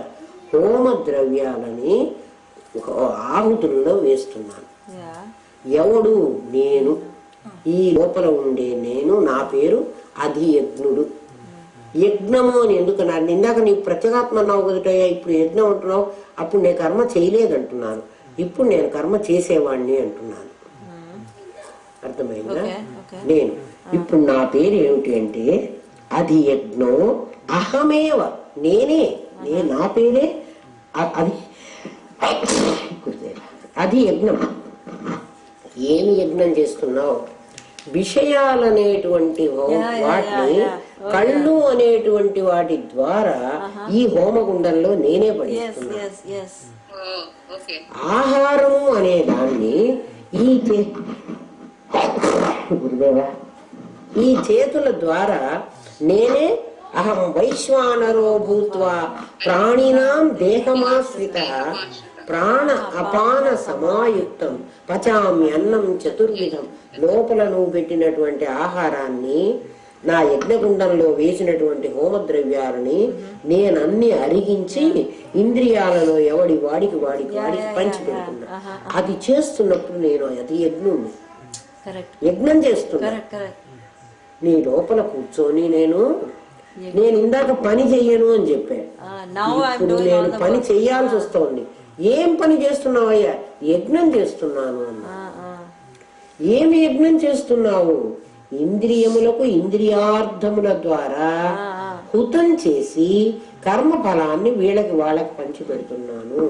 హోమ ద్రవ్యాలని ఆహుతుల్లో వేస్తున్నాను. ఎవడు? నేను. ఈ లోపల ఉండే నేను, నా పేరు అధియజ్ఞుడు. యజ్ఞము అని ఎందుకన్నారు? ఇందాక నీ ప్రత్యేగాత్మ అన్నావు కదటయ్యా, ఇప్పుడు యజ్ఞం అంటున్నావు. అప్పుడు నేను కర్మ చేయలేదంటున్నాను, ఇప్పుడు నేను కర్మ చేసేవాడిని అంటున్నాను. అర్థమైందా? నేను ఇప్పుడు నా పేరు ఏమిటి అంటే అది యజ్ఞం అహమేవ, నేనే, నేను, నా పేరే అది. అది యజ్ఞం. ఏమి యజ్ఞం చేస్తున్నావు? విషయాలనేటువంటి వాటిని కళ్ళు అనేటువంటి వాటి ద్వారా ఈ హోమగుండంలో నేనే పడిస్తున్నా. ఆహారము అనే దాన్ని ఈ చేతుల ద్వారా నేనే అహం వైశ్వానరో భూత్వా ప్రాణినాం దేహమాశ్రిత ప్రాణ అపాన సమాయుక్తం పచామి అన్నం చతుర్విధం. లోపల నువ్వు పెట్టినటువంటి ఆహారాన్ని, నా యజ్ఞగుండంలో వేసినటువంటి హోమద్రవ్యాలని నేనన్ని అరిగించి ఇంద్రియాలలో ఎవడి వాడికి పంచి పెడుతున్నా. అది చేస్తున్నప్పుడు నేను అది యజ్ఞుణ్ణి, యజ్ఞం చేస్తున్నా. నీ లోపల కూర్చొని నేను ఇందాక పని చెయ్యను అని చెప్పాను, ఇప్పుడు నేను పని చెయ్యాల్సి వస్తోంది. ఏం పని చేస్తున్నావయ్యా? యజ్ఞం చేస్తున్నాను అన్నా. ఏమి యజ్ఞం చేస్తున్నావు? ఇంద్రియములకు ఇంద్రియార్థముల ద్వారా హుతం చేసి కర్మ ఫలాన్ని వాళ్ళకి పంచి పెడుతున్నాను.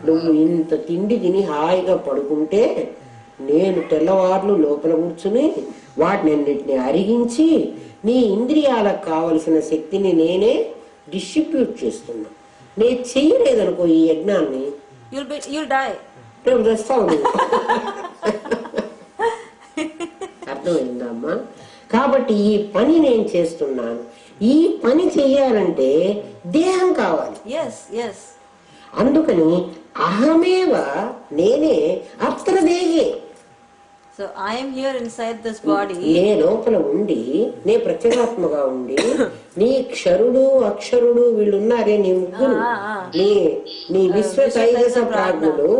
నువ్వు ఇంత తిండి తిని హాయిగా పడుకుంటే నేను తెల్లవార్లు లోపల కూర్చుని వాటినన్నిటిని అరిగించి నీ ఇంద్రియాలకు కావలసిన శక్తిని నేనే డిస్ట్రిబ్యూట్ చేస్తున్నా. నేను చెయ్యలేదనుకో ఈ యజ్ఞాన్ని, you'll die. రేపు తెస్తావు. అర్థమైందమ్మా? కాబట్టి ఈ పని నేను చేస్తున్నాను. ఈ పని చెయ్యాలంటే దేహం కావాలి. అందుకని అహమేవ, నేనే అత్ర దేహే. So I am here inside this body. నే లోపల ఉండి, నే ప్రత్యేగాత్మగా ఉండి, నీ క్షరుడు అక్షరుడు వీళ్ళున్నారే నీ ముగ్గురు, నీ విశ్వ తైజస ప్రాజ్ఞులు,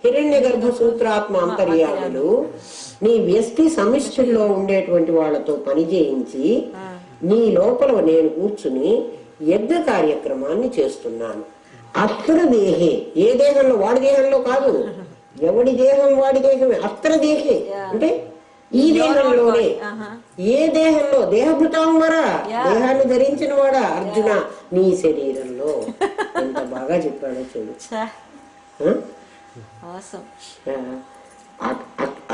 హిరణ్య గర్భ సూత్రాత్మ అంతర్యాములు, నీ వ్యష్టి సమిష్టిలో ఉండేటువంటి వాళ్ళతో పని చేయించి నీ లోపల నేను కూర్చుని యజ్ఞ కార్యక్రమాన్ని చేస్తున్నాను. అత్ర దేహే, ఏ దేహంలో? వాడి దేహంలో కాదు, ఎవడి దేహం వాడి దేహమే. అత్ర దేహే అంటే ఈ దేహంలోనే. ఏ దేహంలో? దేహభృతాంబరా, దేహాన్ని ధరించిన వాడా అర్జున, నీ శరీరంలో. ఎంత బాగా చెప్పాడో చూడు.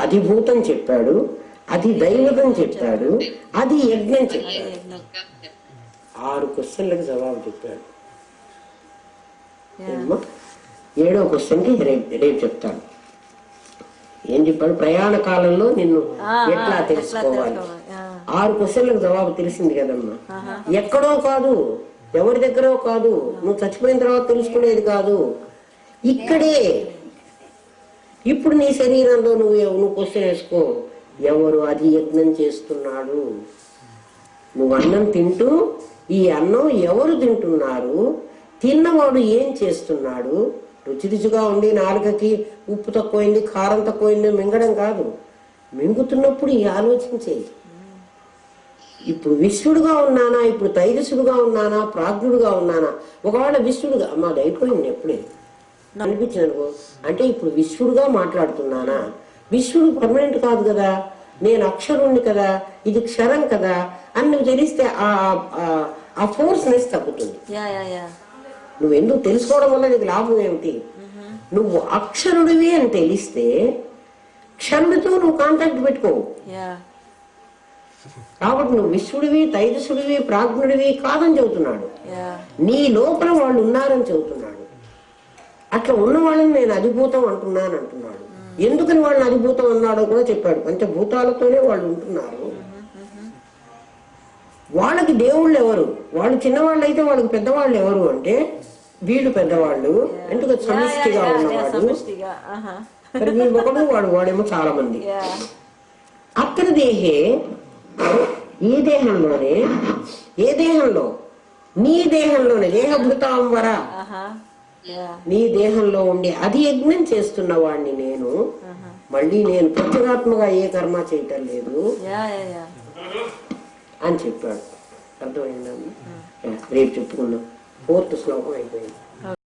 అధిభూతం చెప్పాడు, అది దైవతం చెప్పాడు, అది యజ్ఞం చెప్పాడు. 6 క్వశ్చన్లకు జవాబు చెప్పాడు. 7వ క్వశ్చన్కి రేపు చెప్తాను. ఏం చెప్పాడు? ప్రయాణ కాలంలో నిన్ను ఎట్లా తెలుసుకోవాలి. 6 క్వశ్చన్లకు జవాబు తెలిసింది కదమ్మా. ఎక్కడో కాదు, ఎవరి దగ్గరో కాదు, నువ్వు చచ్చిపోయిన తర్వాత తెలుసుకునేది కాదు, ఇక్కడే. ఇప్పుడు నీ శరీరంలో నువ్వు క్వశ్చన్ వేసుకో, ఎవరు అది యజ్ఞం చేస్తున్నాడు? నువ్వు అన్నం తింటూ ఈ అన్నం ఎవరు తింటున్నారు? తిన్నవాడు ఏం చేస్తున్నాడు? రుచి రుచిగా ఉండి నాలుకకి ఉప్పు తక్కువైంది, కారం తక్కువైంది మింగడం కాదు. మింగుతున్నప్పుడు ఈ ఆలోచించేది, ఇప్పుడు విశ్వడుగా ఉన్నానా, ఇప్పుడు తైజసుడుగా ఉన్నానా, ప్రాజ్ఞుడుగా ఉన్నానా? ఒకవేళ విశ్వడుగా, మాది అయిపోయింది ఎప్పుడే అనిపించింది అనుకో, అంటే ఇప్పుడు విశ్వడుగా మాట్లాడుతున్నానా? విశ్వడు పర్మనెంట్ కాదు కదా, నేను అక్షరుణ్ణి కదా, ఇది క్షరం కదా అని నువ్వు తెలిస్తే ఆ ఫోర్స్నెస్ తగ్గుతుంది. నువ్వు ఎందుకు తెలుసుకోవడం వల్ల నీకు లాభం ఏమిటి? నువ్వు అక్షరుడివి అని తెలిస్తే క్షరుడితో నువ్వు కాంటాక్ట్ పెట్టుకోవు. కాబట్టి నువ్వు విశ్వడివి, తైజసుడివి, ప్రాజ్ఞుడివి కాదని చెబుతున్నాడు. నీ లోపల వాళ్ళు ఉన్నారని చెబుతున్నాడు. అట్లా ఉన్న వాళ్ళని నేను అధిభూతం అంటున్నాను అంటున్నాడు. ఎందుకని వాళ్ళని అధిభూతం అన్నాడో కూడా చెప్పాడు. పంచభూతాలతోనే వాళ్ళు ఉంటున్నారు. వాళ్ళకి దేవుళ్ళు ఎవరు? వాళ్ళు చిన్నవాళ్ళు అయితే వాళ్ళకి పెద్దవాళ్ళు ఎవరు అంటే వీళ్ళు పెద్దవాళ్ళు. ఎందుకు సమిష్టిగా ఉన్నవాడు, మరి వీళ్ళు ఒకడు, వాడేమో చాలా మంది. అక్కడ దేహే, ఈ దేహంలోనే. ఏ దేహంలో? నీ దేహంలోనే. దేహభృతాంబర, నీ దేహంలో ఉండి అది యజ్ఞం చేస్తున్న వాడిని నేను. మళ్ళీ నేను ప్రత్యేగాత్మగా ఏ కర్మ చేయటం లేదు అని చెప్పాడు. అర్థమైందా? రేపు చెప్పుకుందాం. 4th శ్లోకం అయిపోయింది.